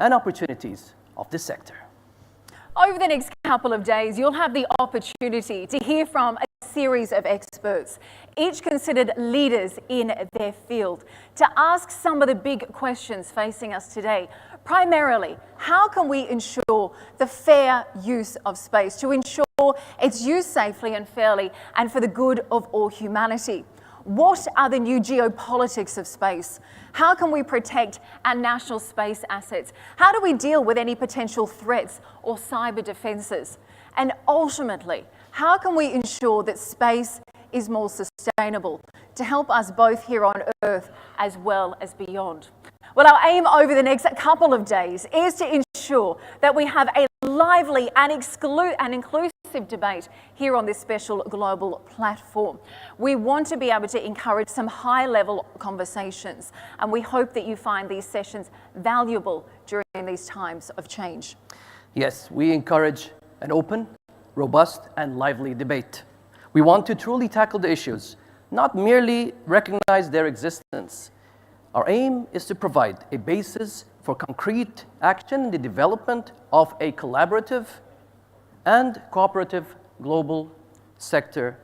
and opportunities of this sector. Over the next couple of days, you'll have the opportunity to hear from a series of experts, each considered leaders in their field, to ask some of the big questions facing us today. Primarily, how can we ensure the fair use of space, to ensure it's used safely and fairly and for the good of all humanity? What are the new geopolitics of space? How can we protect our national space assets? How do we deal with any potential threats or cyber defences? And ultimately, how can we ensure that space is more sustainable to help us both here on Earth as well as beyond? Well, our aim over the next couple of days is to ensure that we have a lively and inclusive debate here on this special global platform. We want to be able to encourage some high-level conversations, and we hope that you find these sessions valuable during these times of change. Yes, we encourage an open, robust, and lively debate. We want to truly tackle the issues, not merely recognize their existence. Our aim is to provide a basis for concrete action in the development of a collaborative and cooperative global sector.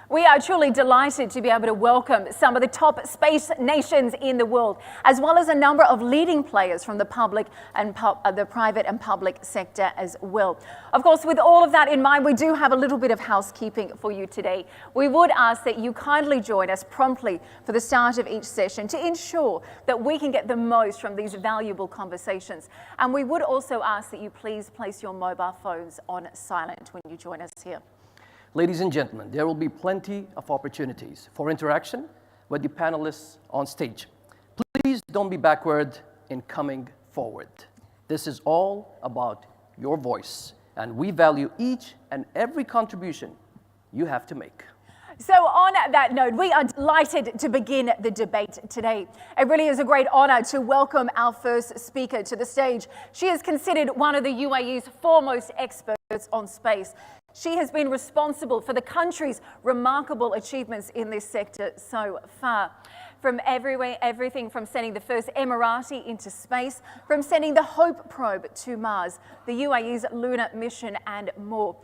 We are truly delighted to be able to welcome some of the top space nations in the world, as well as a number of leading players from the public and the private and public sector as well. Of course, with all of that in mind, we do have a little bit of housekeeping for you today. We would ask that you kindly join us promptly for the start of each session to ensure that we can get the most from these valuable conversations. And we would also ask that you please place your mobile phones on silent when you join us here. Ladies and gentlemen, there will be plenty of opportunities for interaction with the panelists on stage. Please don't be backward in coming forward. This is all about your voice, and we value each and every contribution you have to make. So on that note, we are delighted to begin the debate today. It really is a great honour to welcome our first speaker to the stage. She is considered one of the UAE's foremost experts on space. She has been responsible for the country's remarkable achievements in this sector so far. From everything from sending the first Emirati into space, from sending the Hope probe to Mars, the UAE's lunar mission, and more.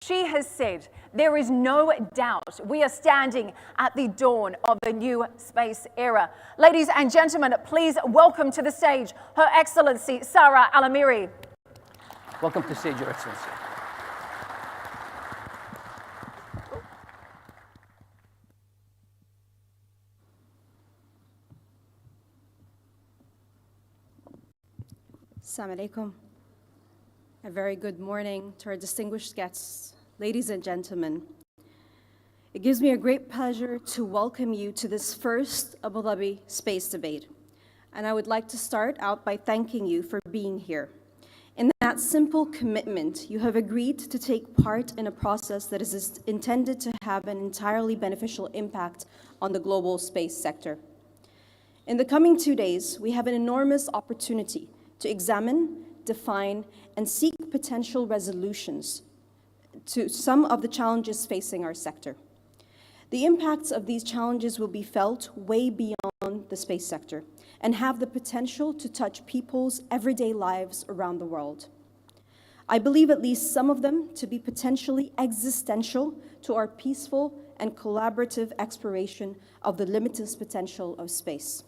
She has said, there is no doubt we are standing at the dawn of a new space era. Ladies and gentlemen, please welcome to the stage Her Excellency Sarah Al-Amiri. Welcome to the stage, Your Excellency. Assalamu alaikum. A very good morning to our distinguished guests, ladies and gentlemen. It gives me a great pleasure to welcome you to this first Abuظbي space debate. And I would like to start out by thanking you for being here. In that simple commitment, you have agreed to take part in a process that is intended to have an entirely beneficial impact on the global space sector. In the coming 2 days, we have an enormous opportunity to examine, define, and seek potential resolutions to some of the challenges facing our sector. The impacts of these challenges will be felt way beyond the space sector and have the potential to touch people's everyday lives around the world. I believe at least some of them to be potentially existential to our peaceful and collaborative exploration of the limitless potential of space.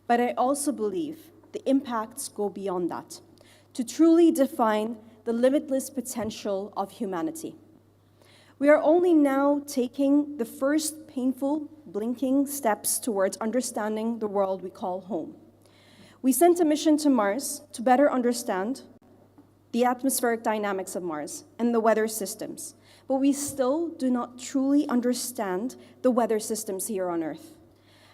But I also believe the impacts go beyond that, to truly define the limitless potential of humanity. We are only now taking the first painful, blinking steps towards understanding the world we call home. We sent a mission to Mars to better understand the atmospheric dynamics of Mars and the weather systems, but we still do not truly understand the weather systems here on Earth.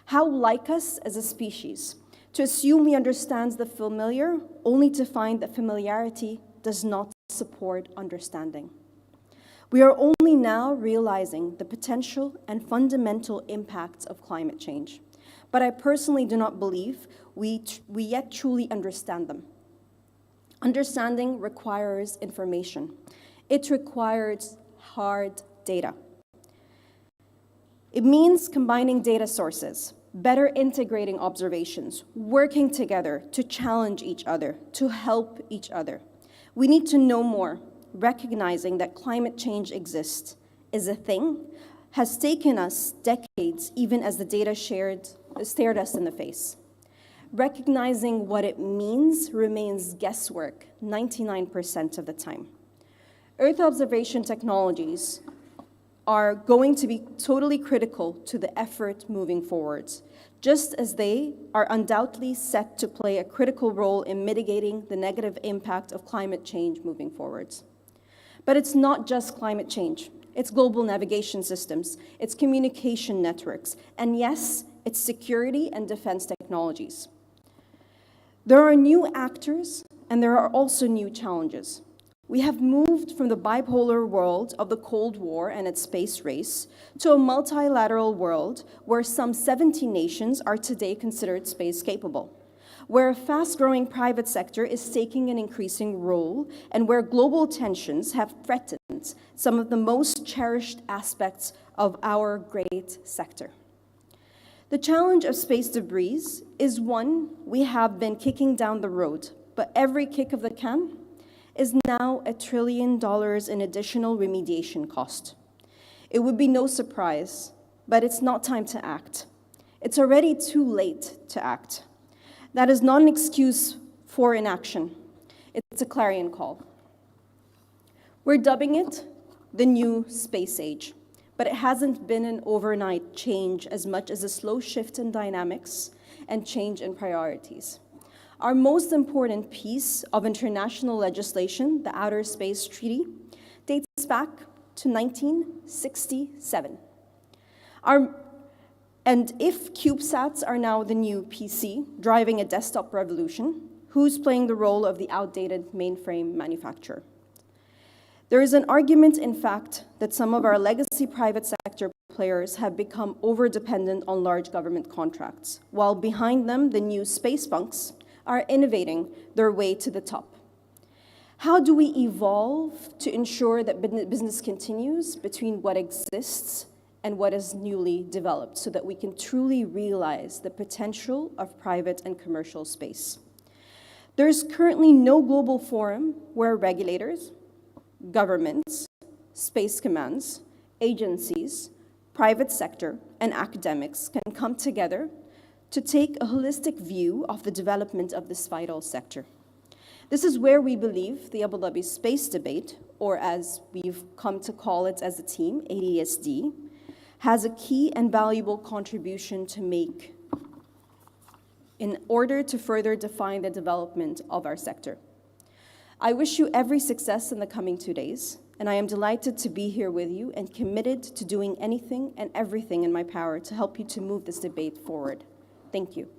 How like us as a species, to assume we understand the familiar, only to find that familiarity does not support understanding. We are only now realizing the potential and fundamental impacts of climate change, but I personally do not believe we yet truly understand them. Understanding requires information. It requires hard data. It means combining data sources, better integrating observations, working together to challenge each other, to help each other. We need to know more, recognizing that climate change exists, is a thing, has taken us decades, even as the data stared us in the face. Recognizing what it means remains guesswork 99% of the time. Earth observation technologies are going to be totally critical to the effort moving forwards, just as they are undoubtedly set to play a critical role in mitigating the negative impact of climate change moving forwards. But it's not just climate change. It's global navigation systems, it's communication networks, and yes, it's security and defense technologies. There are new actors, and there are also new challenges. We have moved from the bipolar world of the Cold War and its space race to a multilateral world where some 70 nations are today considered space capable, where a fast-growing private sector is taking an increasing role, and where global tensions have threatened some of the most cherished aspects of our great sector. The challenge of space debris is one we have been kicking down the road, but every kick of the can is now $1 trillion in additional remediation cost. It would be no surprise, but it's not time to act. It's already too late to act. That is not an excuse for inaction. It's a clarion call. We're dubbing it the new space age, but it hasn't been an overnight change as much as a slow shift in dynamics and change in priorities. Our most important piece of international legislation, the Outer Space Treaty, dates back to 1967. And if CubeSats are now the new PC, driving a desktop revolution, who's playing the role of the outdated mainframe manufacturer? There is an argument, in fact, that some of our legacy private sector players have become over-dependent on large government contracts, while behind them, the new space punks are innovating their way to the top. How do we evolve to ensure that business continues between what exists and what is newly developed so that we can truly realize the potential of private and commercial space? There is currently no global forum where regulators, governments, space commands, agencies, private sector, and academics can come together to take a holistic view of the development of this vital sector. This is where we believe the Abu Dhabi Space Debate, or as we've come to call it as a team, ADSD, has a key and valuable contribution to make in order to further define the development of our sector. I wish you every success in the coming 2 days, and I am delighted to be here with you and committed to doing anything and everything in my power to help you to move this debate forward. Thank you.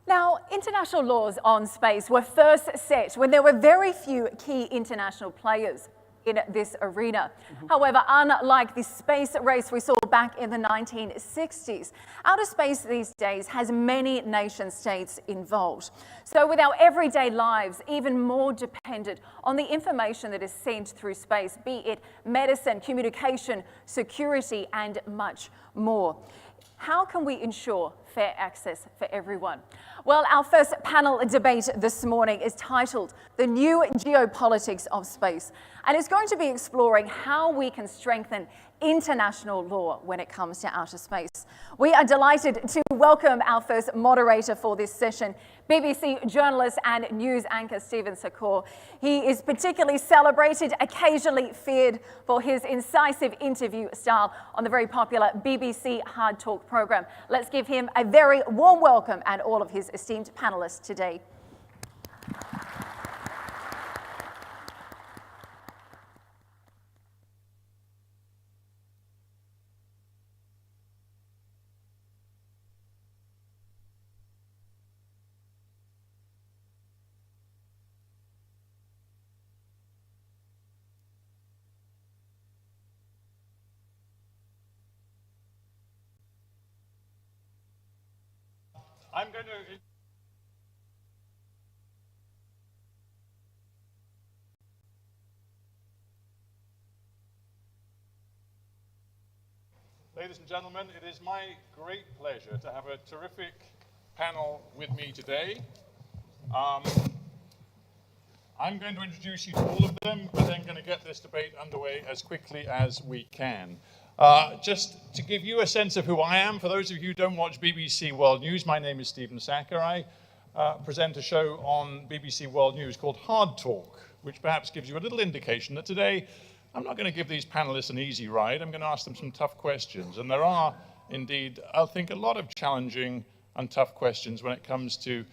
Now, international laws on space were first set when there were very few key international players in this arena. However, unlike the space race we saw back in the 1960s, outer space these days has many nation states involved. So with our everyday lives even more dependent on the information that is sent through space, be it medicine, communication, security, and much more. How can we ensure fair access for everyone? Well, our first panel debate this morning is titled The New Geopolitics of Space, and it's going to be exploring how we can strengthen international law when it comes to outer space. We are delighted to welcome our first moderator for this session, BBC journalist and news anchor Stephen Sakor. He is particularly celebrated, occasionally feared for his incisive interview style on the very popular BBC Hard Talk programme. Let's give him a very warm welcome and all of his esteemed panellists today. I'm going to... Ladies and gentlemen, it is my great pleasure to have a terrific panel with me today. I'm going to introduce you to all of them, but then going to get this debate underway as quickly as we can. Just to give you a sense of who I am, for those of you who don't watch BBC World News, my name is Stephen Sacker. I present a show on BBC World News called Hard Talk, which perhaps gives you a little indication that today I'm not going to give these panelists an easy ride. I'm going to ask them some tough questions. And there are, indeed, I think, a lot of challenging and tough questions when it comes to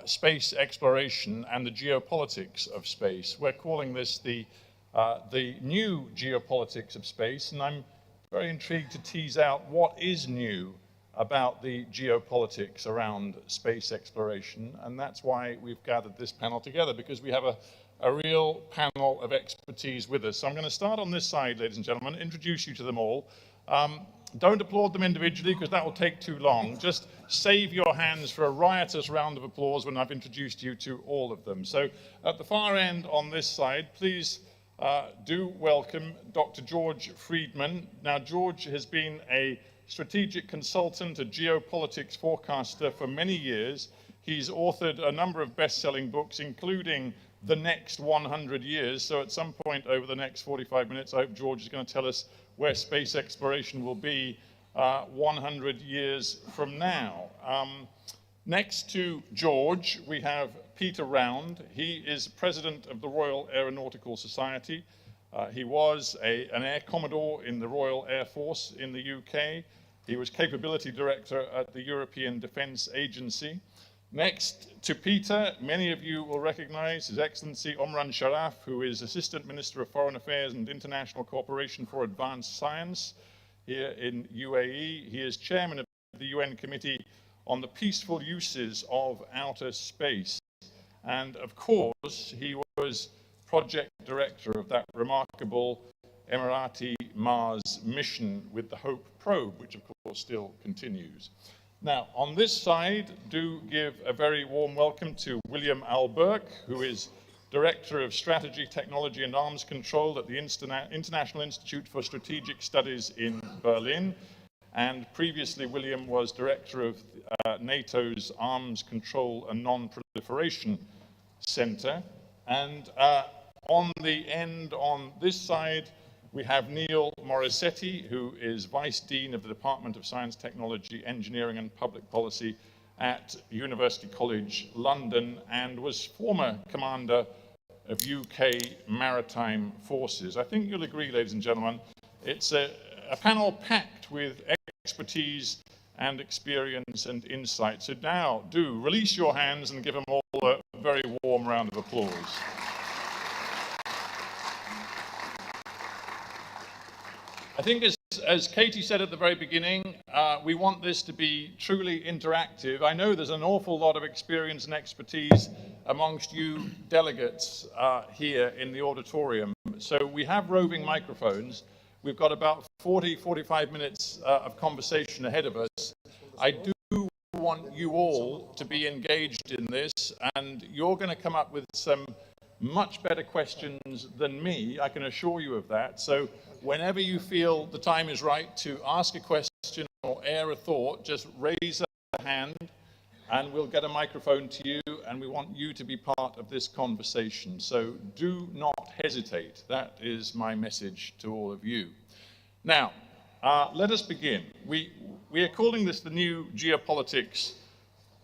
space exploration and the geopolitics of space. We're calling this the new geopolitics of space, and I'm very intrigued to tease out what is new about the geopolitics around space exploration, and that's why we've gathered this panel together, because we have a real panel of expertise with us. So I'm going to start on this side, ladies and gentlemen, introduce you to them all. Don't applaud them individually, because that will take too long. Just save your hands for a riotous round of applause when I've introduced you to all of them. So at the far end on this side, please do welcome Dr. George Friedman. Now, George has been a strategic consultant, a geopolitics forecaster for many years. He's authored a number of best-selling books, including The Next 100 Years. So at some point over the next 45 minutes, I hope George is going to tell us where space exploration will be 100 years from now. Next to George, we have Peter Round. He is president of the Royal Aeronautical Society. He was an Air Commodore in the Royal Air Force in the UK. He was capability director at the European Defence Agency. Next to Peter, many of you will recognize His Excellency Omran Sharaf, who is Assistant Minister of Foreign Affairs and International Cooperation for Advanced Science here in UAE. He is chairman of the UN Committee on the Peaceful Uses of Outer Space. And of course, he was project director of that remarkable Emirati Mars mission with the Hope probe, which of course still continues. Now, on this side, do give a very warm welcome to William Alburke, who is Director of Strategy, Technology and Arms Control at the International Institute for Strategic Studies in Berlin. And previously, William was Director of NATO's Arms Control and Non-Proliferation Center. And on the end, on this side, we have Neil Morissetti, who is Vice Dean of the Department of Science, Technology, Engineering and Public Policy at University College London, and was former commander of UK Maritime Forces. I think you'll agree, ladies and gentlemen, it's a panel packed with expertise and experience and insight. So now do release your hands and give them all a very warm round of applause. I think as Katie said at the very beginning, we want this to be truly interactive. I know there's an awful lot of experience and expertise amongst you delegates here in the auditorium. So we have roving microphones. We've got about 45 minutes of conversation ahead of us. I do want you all to be engaged in this, and you're going to come up with some much better questions than me, I can assure you of that. So whenever you feel the time is right to ask a question or air a thought, just raise a hand and we'll get a microphone to you, and we want you to be part of this conversation. So do not hesitate. That is my message to all of you. Now, let us begin. We are calling this the new geopolitics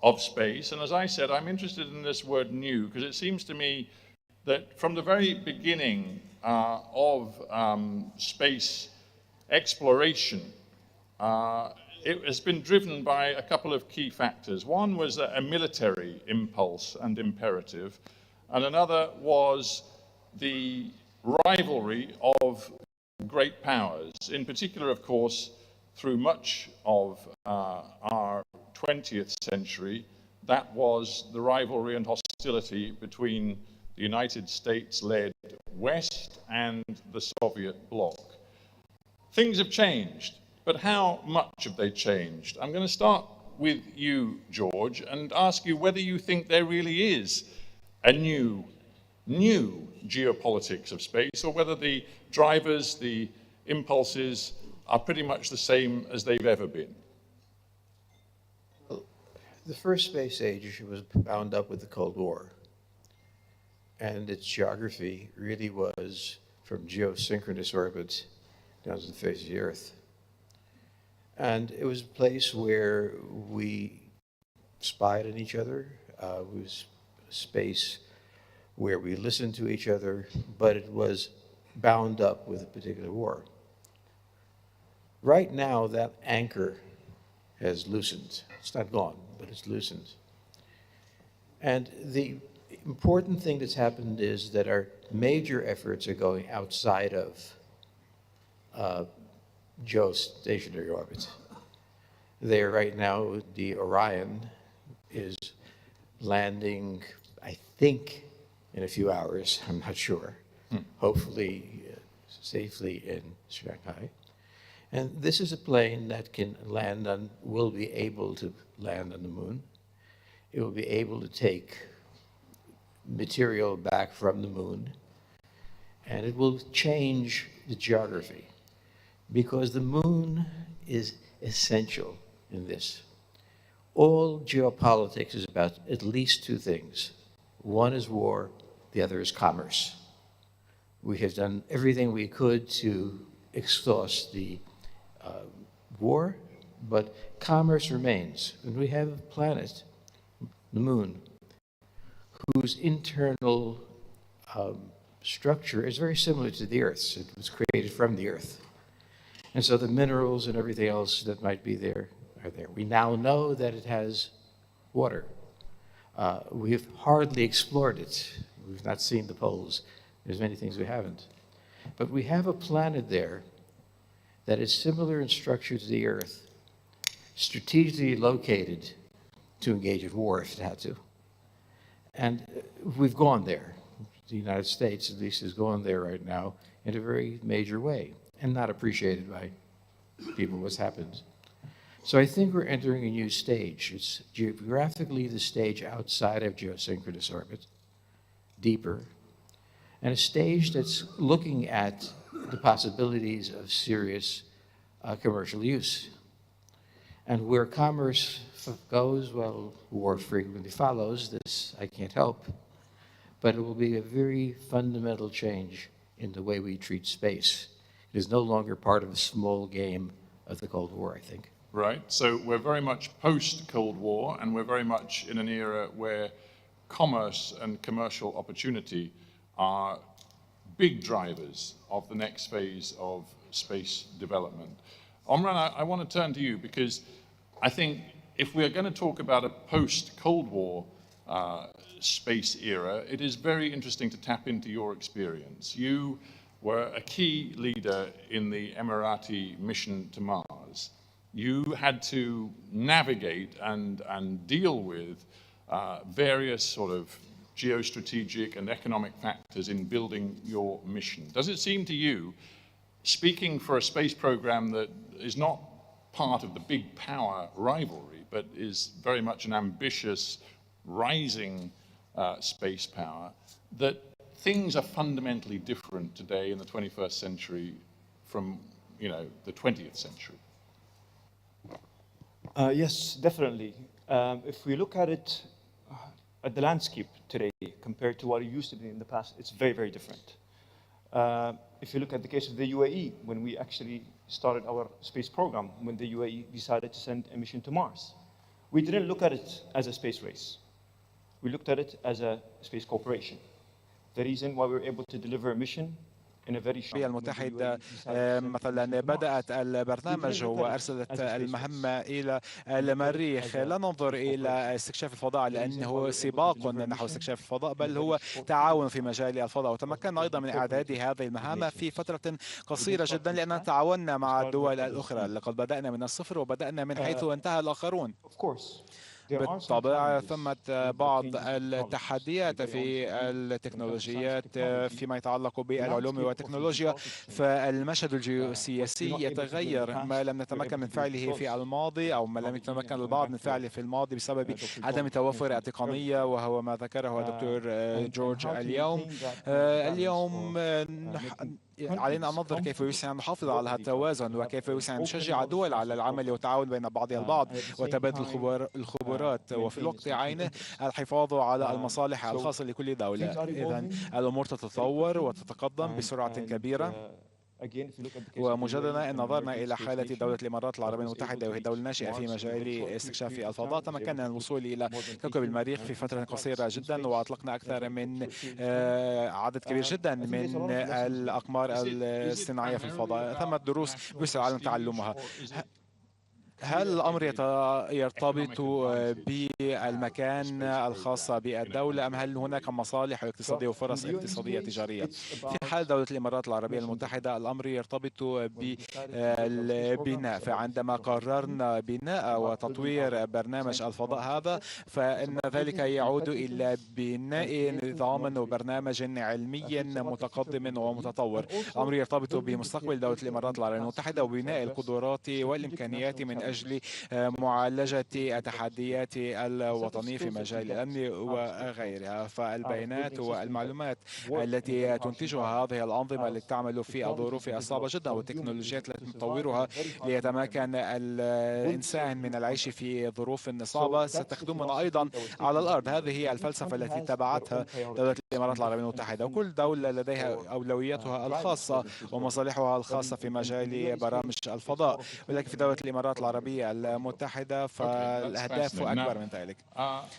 of space. And as I said, I'm interested in this word new because it seems to me that from the very beginning of space exploration, it has been driven by a couple of key factors. One was a military impulse and imperative, and another was the rivalry of great powers. In particular, of course, through much of our 20th century, that was the rivalry and hostility between the United States-led West and the Soviet bloc. Things have changed, but how much have they changed? I'm going to start with you, George, and ask you whether you think there really is a new geopolitics of space, or whether the drivers, the impulses are pretty much the same as they've ever been. The first space age was bound up with the Cold War, and its geography really was from geosynchronous orbit down to the face of the Earth. And it was a place where we spied on each other. It was a space where we listened to each other, but it was bound up with a particular war. Right now, that anchor has loosened. It's not gone, but it's loosened. And the important thing that's happened is that our major efforts are going outside of geostationary orbit. There right now, the Orion is landing, I think, in a few hours, I'm not sure, hopefully safely in Shanghai. And this is a plane that can land on, will be able to land on the moon. It will be able to take material back from the moon, and it will change the geography, because the moon is essential in this. All geopolitics is about at least two things. One is war, the other is commerce. We have done everything we could to exhaust the war, but commerce remains. And we have a planet, the moon, whose internal structure is very similar to the Earth's. It was created from the Earth. And so the minerals and everything else that might be there are there. We now know that it has water. We've hardly explored it. We've not seen the poles. There's many things we haven't. But we have a planet there that is similar in structure to the Earth, strategically located to engage in war if it had to. And we've gone there. The United States, at least, has gone there right now in a very major way, and not appreciated by people what's happened. So I think we're entering a new stage. It's geographically the stage outside of geosynchronous orbit, deeper, and a stage that's looking at the possibilities of serious commercial use. And where commerce goes, well, war frequently follows. This I can't help. But it will be a very fundamental change in the way we treat space. It is no longer part of a small game of the Cold War, I think. Right, so we're very much post-Cold War, and we're very much in an era where commerce and commercial opportunity are big drivers of the next phase of space development. Omran, I want to turn to you, because I think if we're going to talk about a post-Cold War space era, it is very interesting to tap into your experience. You were a key leader in the Emirati mission to Mars. You had to navigate and deal with various sort of geostrategic and economic factors in building your mission. Does it seem to you, speaking for a space program that is not part of the big power rivalry, but is very much an ambitious, rising space power, that things are fundamentally different today in the 21st century from, the 20th century? Yes, definitely. If we look at it, at the landscape today compared to what it used to be in the past, it's very, very different. If you look at the case of the UAE, when we actually started our space program, when the UAE decided to send a mission to Mars, we didn't look at it as a space race. We looked at it as a space cooperation. The reason why we were able to deliver a mission الأمم المتحدة مثلا بدأت البرنامج وأرسلت المهمة إلى المريخ. لا ننظر إلى استكشاف الفضاء لأنه سباق نحو استكشاف الفضاء، بل هو تعاون في مجال الفضاء. وتمكنا أيضا من إعداد هذه المهمة في فترة قصيرة جدا، لأننا تعاوننا مع الدول الأخرى. لقد بدأنا من الصفر وبدأنا من حيث انتهى الآخرون. بالطبع ثمة بعض التحديات في التكنولوجيات فيما يتعلق بالعلوم والتكنولوجيا، فالمشهد الجيوسياسي يتغير. ما لم نتمكن من فعله في الماضي أو ما لم يتمكن البعض من فعله في الماضي بسبب عدم توفر التقنية، وهو ما ذكره الدكتور جورج اليوم. اليوم علينا أن ننظر كيف يمكن أن نحافظ على هذا التوازن، وكيف يمكن أن نشجع الدول على العمل والتعاون بين بعضها البعض وتبادل الخبرات، وفي الوقت عينه الحفاظ على المصالح الخاصة لكل دولة. إذن الأمور تتطور وتتقدم بسرعة كبيرة. ومجددا إن نظرنا إلى حالة دولة الإمارات العربية المتحدة، وهي دولة ناشئة في مجال استكشاف الفضاء، تمكنا من الوصول إلى كوكب المريخ في فترة قصيرة جدا، وأطلقنا أكثر من عدد كبير جدا من الأقمار الصناعية في الفضاء. ثمة دروس يسعى العالم تعلمها. هل الأمر يرتبط بالمكان الخاص بالدولة، أم هل هناك مصالح اقتصادية وفرص اقتصادية تجارية؟ في حال دولة الإمارات العربية المتحدة الأمر يرتبط بالبناء، فعندما قررنا بناء وتطوير برنامج الفضاء هذا، فإن ذلك يعود إلى بناء نظام وبرنامج علمي متقدم ومتطور. الأمر يرتبط بمستقبل دولة الإمارات العربية المتحدة وبناء القدرات والإمكانيات من أجل معالجة التحديات الوطنية في مجال الأمن وغيرها. فالبيانات والمعلومات التي تنتجها هذه الأنظمة التي تعمل في الظروف الصعبة جدا، والتكنولوجيات التي نطورها ليتمكن الإنسان من العيش في ظروف صعبة، ستخدمنا أيضا على الأرض. هذه هي الفلسفة التي اتبعتها دولة الإمارات العربية المتحدة، وكل دولة لديها أولوياتها الخاصة ومصالحها الخاصة في مجال برامج الفضاء، ولكن في دولة الإمارات العربية المتحدة فالأهداف أكبر من ذلك.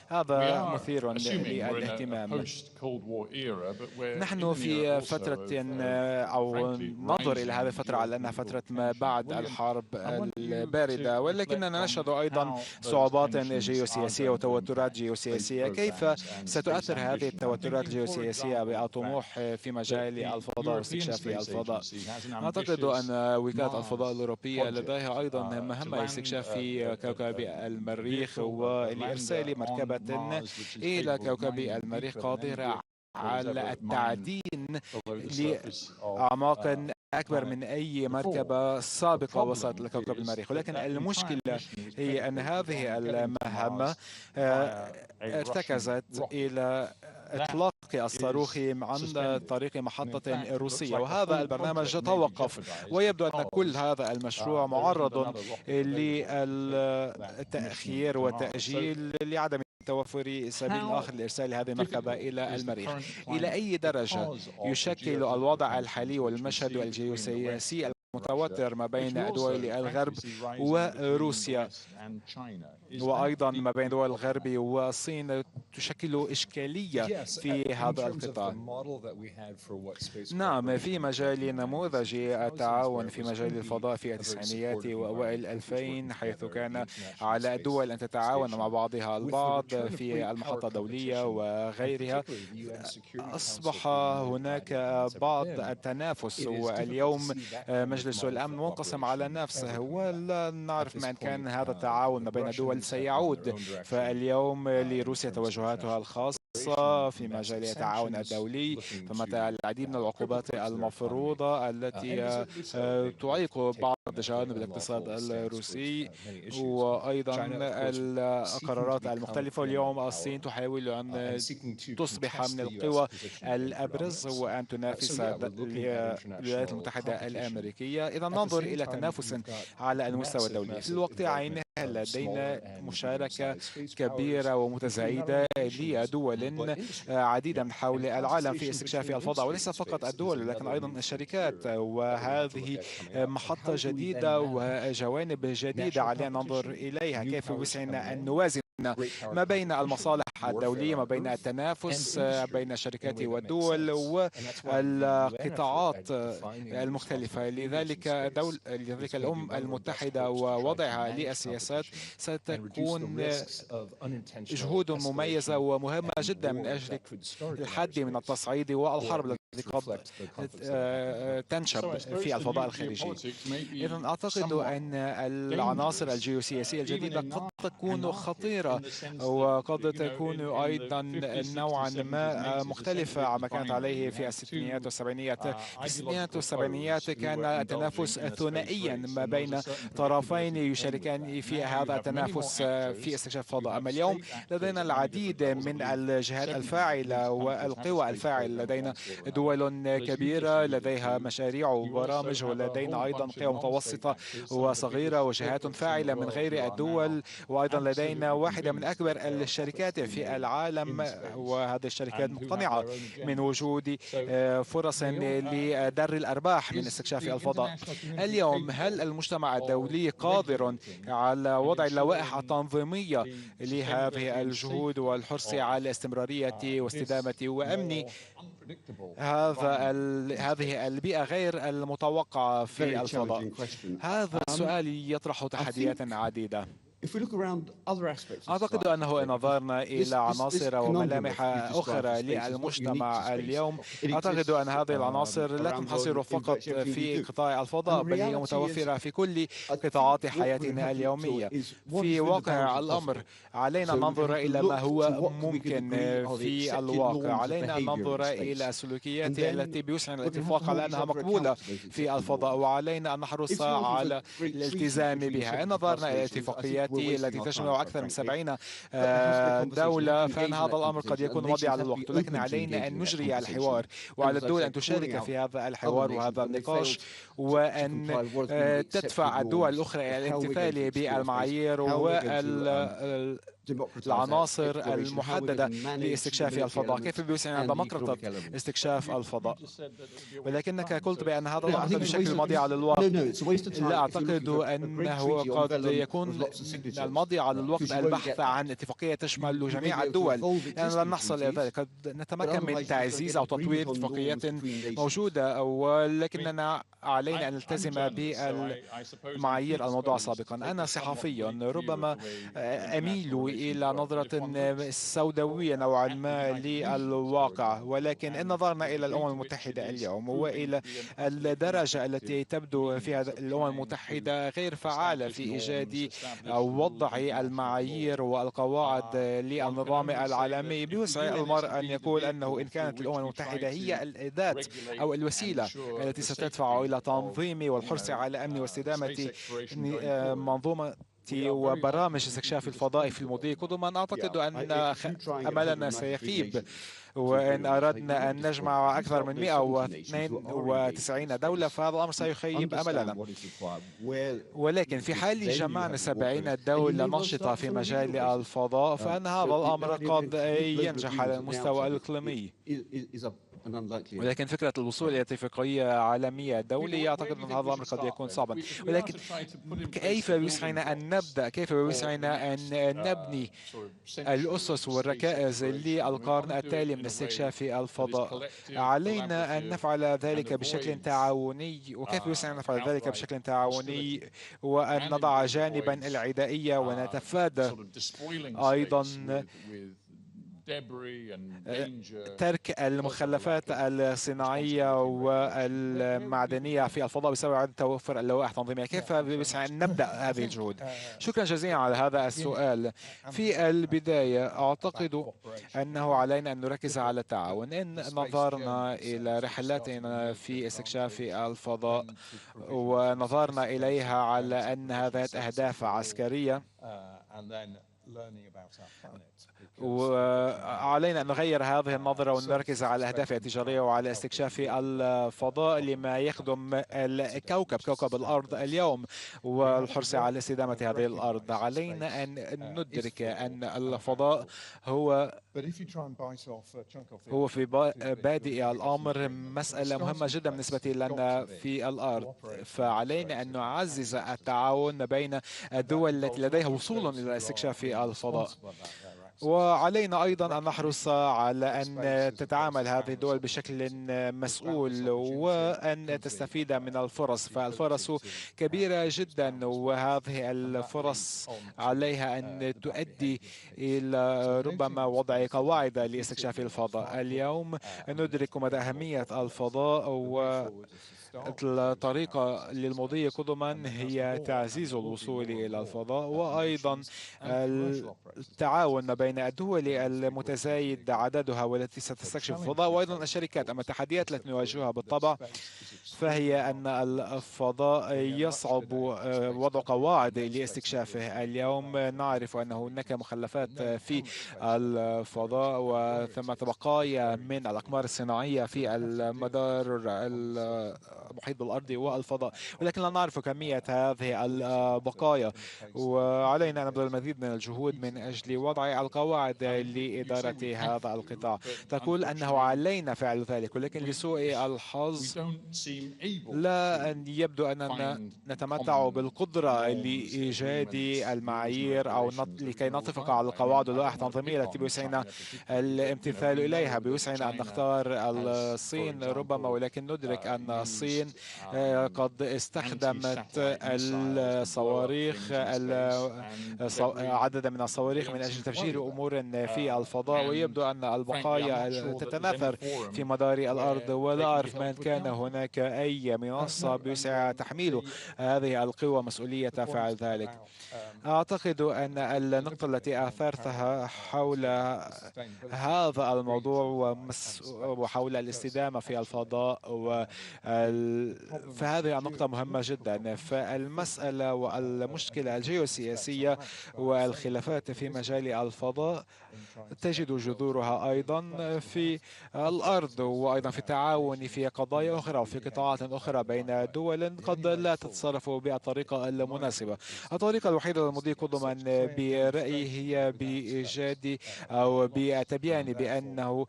هذا مثير للاهتمام. نحن في فترة أو ننظر إلى هذه الفترة على أنها فترة ما بعد الحرب الباردة، ولكننا نشهد أيضا صعوبات جيوسياسية وتوترات جيوسياسية. كيف ستؤثر هذه التوترات الجيوسياسية بالطموح في مجال الفضاء واستكشاف الفضاء؟ أعتقد أن وكالة الفضاء الأوروبية لديها أيضا مهمة استكشاف في كوكب المريخ ولإرسال مركبة إلى كوكب المريخ قادرة على التعدين لأعماق أكبر من أي مركبة سابقة وصلت لكوكب المريخ. ولكن المشكلة هي أن هذه المهمة ارتكزت إلى إطلاق الصاروخ عن طريق محطة روسية، وهذا البرنامج توقف، ويبدو أن كل هذا المشروع معرض للتأخير والتأجيل لعدم توفر سبيل آخر لإرسال هذه المركبة إلى المريخ. إلى أي درجة يشكل الوضع الحالي والمشهد الجيوسياسي المتوتر ما بين دول الغرب وروسيا، وأيضا ما بين دول الغرب والصين، تشكل إشكالية في هذا القطاع؟ نعم، في مجال نموذج التعاون في مجال الفضاء في التسعينيات وأوائل 2000، حيث كان على الدول أن تتعاون مع بعضها البعض في المحطة الدولية وغيرها، أصبح هناك بعض التنافس، واليوم مجلس الأمن منقسم على نفسه، ولا نعرف ما إن كان هذا التعاون ما بين الدول سيعود. فاليوم لروسيا توجهاتها الخاصة في مجال التعاون الدولي، فمتى العديد من العقوبات المفروضة التي تعيق بعض جوانب الاقتصاد الروسي، وأيضا القرارات المختلفة. اليوم الصين تحاول أن تصبح من القوى الأبرز وأن تنافس الولايات المتحدة الأمريكية. إذا ننظر إلى تنافس على المستوى الدولي. في الوقت عينه لدينا مشاركة كبيرة ومتزايدة لدول عديدة من حول العالم في استكشاف الفضاء، وليس فقط الدول ولكن أيضا الشركات، وهذه محطة جديدة وجوانب جديدة علينا ننظر إليها. كيف يسعنا أن نوازن ما بين المصالح المساحة الدولية، ما بين التنافس بين الشركات والدول والقطاعات المختلفة. لذلك الأمم المتحدة ووضعها للسياسات ستكون جهود مميزة ومهمة جدا من أجل الحد من التصعيد والحرب التي قد تنشب في الفضاء الخارجي. إذا أعتقد أن العناصر الجيوسياسية الجديدة قد تكون خطيرة وقد تكون أيضا نوعا ما مختلفة عما كانت عليه في الستينيات والسبعينيات. في الستينيات والسبعينيات كان التنافس ثنائيا ما بين طرفين يشاركان في هذا التنافس في استكشاف الفضاء. أما اليوم لدينا العديد من الجهات الفاعلة والقوى الفاعلة. لدينا دول كبيرة لديها مشاريع وبرامج، ولدينا أيضا قوى متوسطة وصغيرة وجهات فاعلة من غير الدول، وأيضا لدينا واحدة من أكبر الشركات في العالم، وهذه الشركات مقتنعة من وجود فرص لدر الأرباح من استكشاف الفضاء. اليوم هل المجتمع الدولي قادر على وضع اللوائح التنظيمية لهذه الجهود والحرص على استمرارية واستدامة وأمن هذه البيئة غير المتوقعة في الفضاء؟ هذا السؤال يطرح تحديات عديدة. أعتقد أنه إن نظرنا إلى عناصر وملامح أخرى للمجتمع اليوم، أعتقد أن هذه العناصر لا تنحصر فقط في قطاع الفضاء، بل هي متوفرة في كل قطاعات حياتنا اليومية. في واقع الأمر علينا أن ننظر إلى ما هو ممكن في الواقع، علينا أن ننظر إلى السلوكيات التي بيسعنا الاتفاق على أنها مقبولة في الفضاء، وعلينا أن نحرص على الالتزام بها. إن نظرنا إلى الاتفاقيات التي تشمل أكثر من 70 دولة، فإن هذا الأمر قد يكون مضيعا للوقت، ولكن علينا أن نجري الحوار، وعلى الدول أن تشارك في هذا الحوار وهذا النقاش، وأن تدفع الدول الأخرى إلى الامتثال بالمعايير والعناصر المحددة لاستكشاف الفضاء. كيف بيسعنا ديمقراطية استكشاف الفضاء؟ ولكنك قلت بأن هذا الأمر بشكل مضيع للوقت. لا أعتقد أنه قد يكون المضيع للوقت البحث عن اتفاقية تشمل جميع الدول، يعني لن نحصل إلى ذلك. قد نتمكن من تعزيز أو تطوير اتفاقيات موجودة، ولكننا علينا أن نلتزم بالمعايير الموضوعة سابقا. أنا صحفي، ربما أميل إلى نظرة سوداوية نوعا ما للواقع، ولكن إن نظرنا إلى الأمم المتحدة اليوم وإلى الدرجة التي تبدو فيها الأمم المتحدة غير فعالة في إيجاد أو وضع المعايير والقواعد للنظام العالمي، بيسع المرء أن يقول أنه إن كانت الأمم المتحدة هي الأداة أو الوسيلة التي ستدفع إلى تنظيم والحرص على أمن واستدامة منظومة وبرامج استكشاف الفضاء في المضي قدما، أعتقد أن أملنا سيخيب. وإن أردنا أن نجمع أكثر من 192 دولة فهذا الأمر سيخيب أملنا. ولكن في حال جمعنا 70 دولة نشطة في مجال الفضاء، فإن هذا الأمر قد ينجح على المستوى الإقليمي. ولكن فكرة الوصول إلى اتفاقية عالمية دولية أعتقد أن هذا الأمر قد يكون صعبا. ولكن كيف يسعنا أن نبدأ؟ كيف يسعنا أن نبني الأسس والركائز للقرن التالي من استكشاف الفضاء؟ علينا أن نفعل ذلك بشكل تعاوني. وكيف يسعنا نفعل ذلك بشكل تعاوني وأن نضع جانبا العدائية ونتفادى أيضا ترك المخلفات الصناعية والمعدنية في الفضاء بسبب عدم توفر اللوائح التنظيمية. كيف نبدأ هذه الجهود؟ شكرا جزيلا على هذا السؤال. في البداية أعتقد أنه علينا أن نركز على التعاون. إن نظرنا إلى رحلاتنا في استكشاف الفضاء ونظرنا إليها على أنها ذات أهداف عسكرية، وعلينا أن نغير هذه النظرة ونركز على الأهداف التجارية وعلى استكشاف الفضاء لما يخدم الكوكب، كوكب الأرض اليوم، والحرص على استدامة هذه الأرض. علينا أن ندرك أن الفضاء هو في بادئ الأمر مسألة مهمة جدا بالنسبة لنا في الأرض، فعلينا أن نعزز التعاون بين الدول التي لديها وصول إلى استكشاف الفضاء. وعلينا أيضا أن نحرص على أن تتعامل هذه الدول بشكل مسؤول وأن تستفيد من الفرص، فالفرص كبيرة جدا، وهذه الفرص عليها أن تؤدي إلى ربما وضع قواعد لاستكشاف الفضاء. اليوم ندرك مدى أهمية الفضاء، الطريقة للمضي قدما هي تعزيز الوصول إلى الفضاء، وأيضا التعاون ما بين الدول المتزايد عددها والتي ستستكشف الفضاء، وأيضا الشركات. أما التحديات التي نواجهها بالطبع فهي أن الفضاء يصعب وضع قواعد لاستكشافه. اليوم نعرف أن هناك مخلفات في الفضاء وثمة بقايا من الأقمار الصناعية في المدار المحيط بالأرض والفضاء، ولكن لا نعرف كمية هذه البقايا، وعلينا أن نبذل المزيد من الجهود من أجل وضع القواعد لإدارة هذا القطاع. تقول أنه علينا فعل ذلك، ولكن لسوء الحظ لا يبدو أننا نتمتع بالقدرة لإيجاد المعايير أو لكي نتفق على القواعد واللوائح التنظيمية التي بوسعنا الامتثال إليها. بوسعنا أن نختار الصين ربما، ولكن ندرك أن الصين قد استخدمت الصواريخ عددا من الصواريخ من أجل تفجير أمور في الفضاء، ويبدو أن البقايا تتناثر في مدار الأرض، ولا أعرف من كان هناك أي منصة بوسع تحميل هذه القوى مسؤولية فعل ذلك. أعتقد أن النقطة التي أثرتها حول هذا الموضوع وحول الاستدامة في الفضاء فهذه النقطة مهمة جدا. فالمسألة والمشكلة الجيوسياسية والخلافات في مجال الفضاء تجد جذورها أيضا في الأرض، وأيضا في التعاون في قضايا أخرى وفي قطاعات أخرى بين دول قد لا تتصرف بالطريقة المناسبة. الطريقة الوحيدة للمضي قدما برأيي هي بإيجاد أو بتبيان بأنه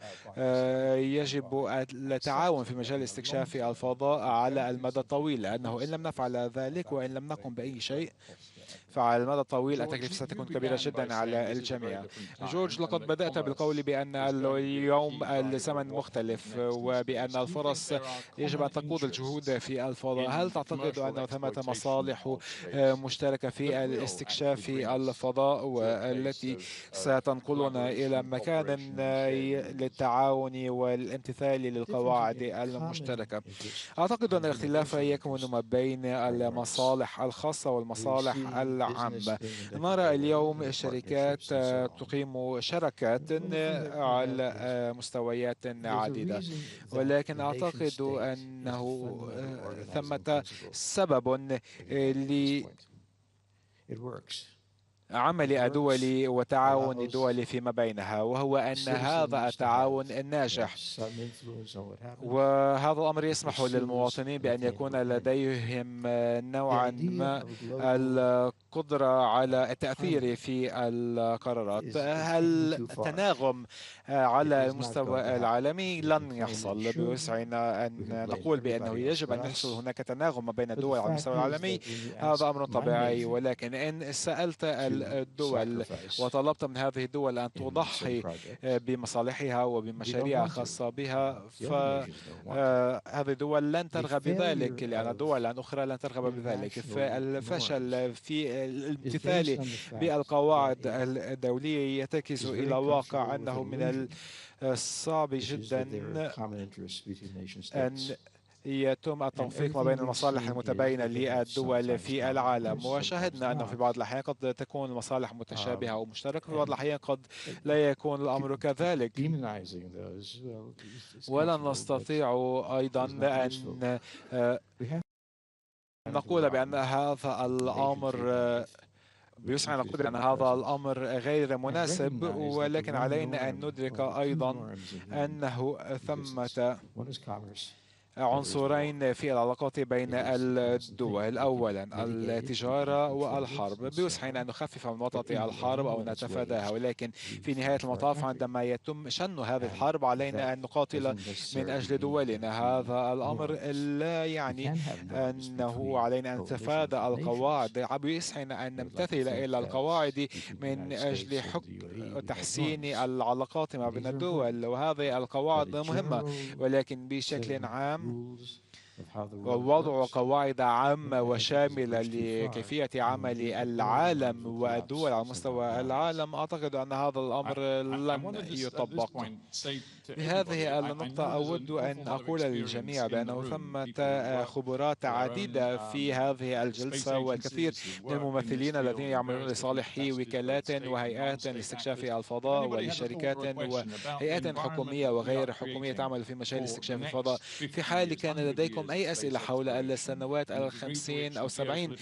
يجب التعاون في مجال استكشاف الفضاء على المدى الطويل، لأنه إن لم نفعل ذلك وإن لم نقم بأي شيء فعلى المدى الطويل التكلفة ستكون كبيرة جدا على الجميع. جورج، لقد بدأت بالقول بأن اليوم الزمن مختلف وبأن الفرص يجب أن تقود الجهود في الفضاء. هل تعتقد أن ثمة مصالح مشتركة في الاستكشاف في الفضاء والتي ستنقلنا إلى مكان للتعاون والامتثال للقواعد المشتركة؟ أعتقد أن الاختلاف يكمن ما بين المصالح الخاصة والمصالح العامة. نرى اليوم الشركات تقيم شراكات على مستويات عديدة، ولكن أعتقد أنه ثمة سبب عمل الدول وتعاون الدول فيما بينها، وهو أن هذا التعاون الناجح وهذا الأمر يسمح للمواطنين بأن يكون لديهم نوعا ما القدرة على التأثير في القرارات. هل التناغم على المستوى العالمي لن يحصل؟ بوسعنا أن نقول بأنه يجب أن يحصل هناك تناغم ما بين الدول على المستوى العالمي، هذا أمر طبيعي، ولكن إن سألت الدول وطلبت من هذه الدول أن تضحي بمصالحها وبمشاريع خاصة بها، فهذه الدول لن ترغب بذلك، لأن الدول الأخرى لن ترغب بذلك. فالفشل في الامتثال بالقواعد الدولية يتكز إلى واقع أنه من الصعب جدا أن يتم التوفيق ما بين المصالح المتباينة للدول في العالم، وشاهدنا أنه في بعض الأحيان قد تكون المصالح متشابهة أو مشتركة، في بعض الأحيان قد لا يكون الأمر كذلك، ولا نستطيع أيضا أن نقول بأن هذا الأمر بيسعنا نقول بأن هذا الأمر غير مناسب، ولكن علينا أن ندرك أيضا أنه ثمة عنصرين في العلاقات بين الدول. أولا التجارة والحرب. بيسعنا أن نخفف من وطأة الحرب أو نتفاداها، ولكن في نهاية المطاف عندما يتم شن هذه الحرب علينا أن نقاتل من أجل دولنا. هذا الأمر لا يعني أنه علينا أن نتفادى القواعد. بيسعنا أن نمتثل إلى القواعد من أجل تحسين العلاقات ما بين الدول، وهذه القواعد مهمة، ولكن بشكل عام ووضع قواعد عامة وشاملة لكيفية عمل العالم والدول على مستوى العالم، أعتقد أن هذا الأمر لن يطبق. بهذه النقطة أود أن أقول للجميع بأنه ثمة خبرات عديدة في هذه الجلسة، والكثير من الممثلين الذين يعملون لصالح وكالات وهيئات لاستكشاف الفضاء ولشركات وهيئات حكومية وغير حكومية تعمل في مجال استكشاف الفضاء. في حال كان لديكم أي أسئلة حول السنوات 50 أو 70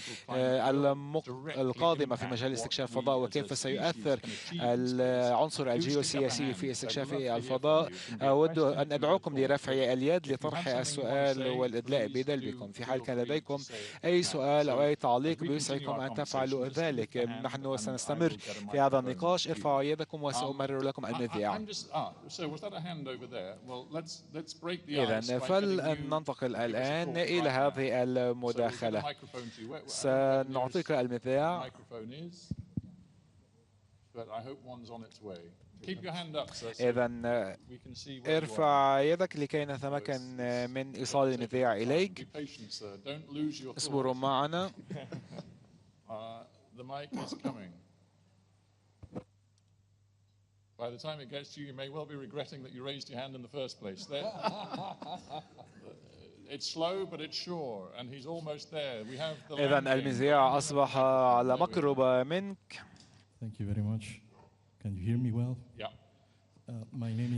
القادمة في مجال استكشاف الفضاء وكيف سيؤثر العنصر الجيوسياسي في استكشاف الفضاء، أود أن أدعوكم لرفع اليد لطرح السؤال والإدلاء بدلوكم. في حال كان لديكم أي سؤال أو أي تعليق بيسعدكم أن تفعلوا ذلك. نحن سنستمر في هذا النقاش. ارفعوا يدكم وسأمرر لكم المذياع. إذن فلننتقل الآن إلى هذه المداخلة. سنعطيك المذياع. إذن ارفع يدك لكي نتمكن من إيصال المذياع إليك. اصبروا معنا. By the time it gets to you, you may well be regretting that you raised your hand in the first place. It's slow, but it's sure, and he's almost there. We have the إذن المذياع أصبح على مقرب منك. Thank you very much. Can you hear me well? Yeah.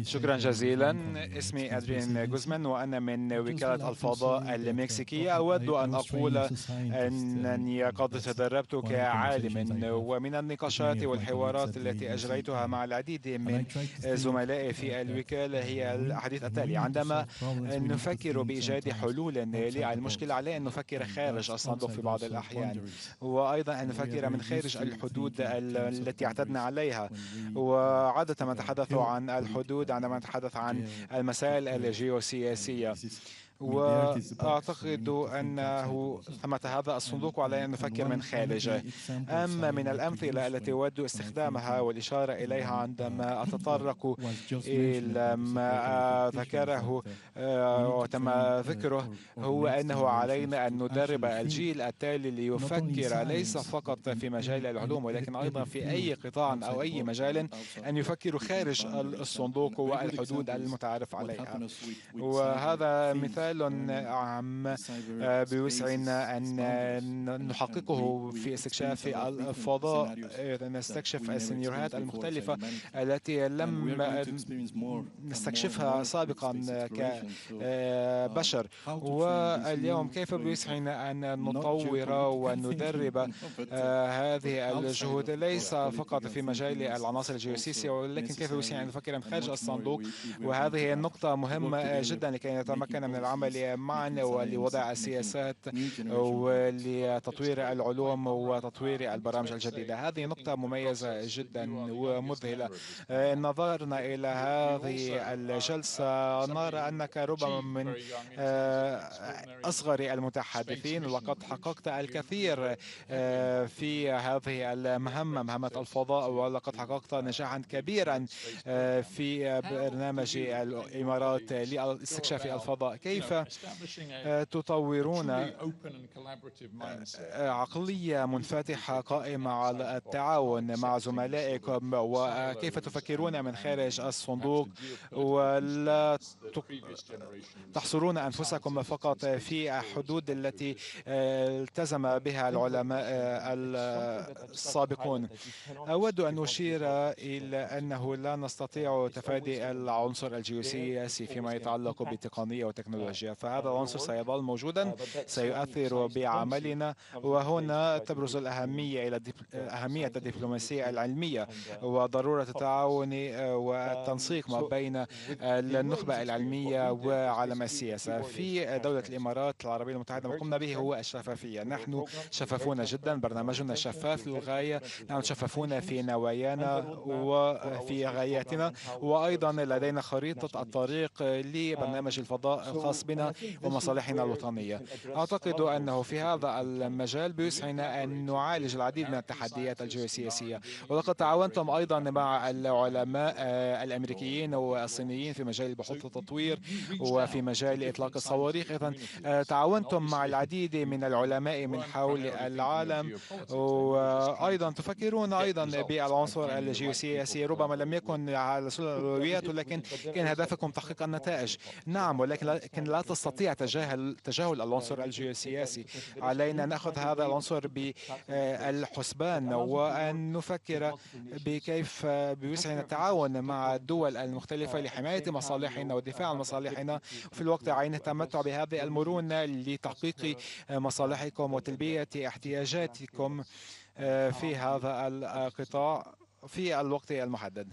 شكرا جزيلا. اسمي أدريان جوزمان وأنا من وكالة الفضاء المكسيكية. أود أن أقول أنني قد تدربت كعالم، ومن النقاشات والحوارات التي أجريتها مع العديد من زملائي في الوكالة هي الحديث التالي: عندما نفكر بإيجاد حلول للمشكلة علينا أن نفكر خارج الصندوق في بعض الأحيان، وأيضا أن نفكر من خارج الحدود التي اعتدنا عليها. وعادة ما نتحدث عن الحدود عندما نتحدث عن المسائل الجيوسياسية، وأعتقد أنه ثمة هذا الصندوق وعلينا أن نفكر من خارجه. أما من الأمثلة التي أود استخدامها والإشارة إليها عندما أتطرق إلى ما ذكره وتم ذكره، هو أنه علينا أن ندرب الجيل التالي ليفكر ليس فقط في مجال العلوم ولكن أيضا في أي قطاع أو أي مجال، أن يفكروا خارج الصندوق والحدود المتعارف عليها. وهذا مثال عام بوسعنا أن نحققه في استكشاف الفضاء. نستكشف السيناريوهات المختلفة التي لم نستكشفها سابقا كبشر، واليوم كيف بوسعنا أن نطور وندرب هذه الجهود ليس فقط في مجال العناصر الجيوسياسية ولكن كيف بوسعنا أن نفكر من خارج الصندوق. وهذه النقطة مهمة جدا لكي نتمكن من العمل معا ولوضع السياسات ولتطوير العلوم وتطوير البرامج الجديدة. هذه نقطة مميزة جدا ومذهلة. نظرنا إلى هذه الجلسة نرى أنك ربما من أصغر المتحدثين، وقد حققت الكثير في هذه المهمة، مهمة الفضاء، ولقد حققت نجاحا كبيرا في برنامج الإمارات لاستكشاف الفضاء. كيف تطورون عقلية منفتحة قائمة على التعاون مع زملائكم، وكيف تفكرون من خارج الصندوق ولا تحصرون أنفسكم فقط في حدود التي التزم بها العلماء السابقون. أود أن أشير إلى أنه لا نستطيع تفادي العنصر الجيوسياسي فيما يتعلق بالتقنية والتكنولوجيا. التكنولوجيا، فهذا العنصر سيظل موجودا، سيؤثر بعملنا. وهنا تبرز أهمية الدبلوماسية العلمية وضرورة التعاون والتنسيق ما بين النخبة العلمية وعالم السياسة. في دولة الإمارات العربية المتحدة ما قمنا به هو الشفافية. نحن شفافون جدا، برنامجنا شفاف للغاية، نحن شفافون في نوايانا وفي غاياتنا، وأيضا لدينا خريطة الطريق لبرنامج الفضاء الخاص بنا ومصالحنا الوطنية. أعتقد أنه في هذا المجال بيسعنا أن نعالج العديد من التحديات الجيوسياسية، ولقد تعاونتم أيضا مع العلماء الأمريكيين والصينيين في مجال البحوث والتطوير وفي مجال إطلاق الصواريخ. إذن تعاونتم مع العديد من العلماء من حول العالم، وأيضا تفكرون أيضا بالعنصر الجيوسياسي. ربما لم يكن على سلم الأولويات، ولكن كان هدفكم تحقيق النتائج. نعم، ولكن لا تستطيع تجاهل العنصر الجيوسياسي. علينا نأخذ هذا العنصر بالحسبان وأن نفكر بكيف بوسعنا التعاون مع الدول المختلفة لحماية مصالحنا والدفاع عن مصالحنا، وفي الوقت عين التمتع بهذه المرونة لتحقيق مصالحكم وتلبية احتياجاتكم في هذا القطاع في الوقت المحدد.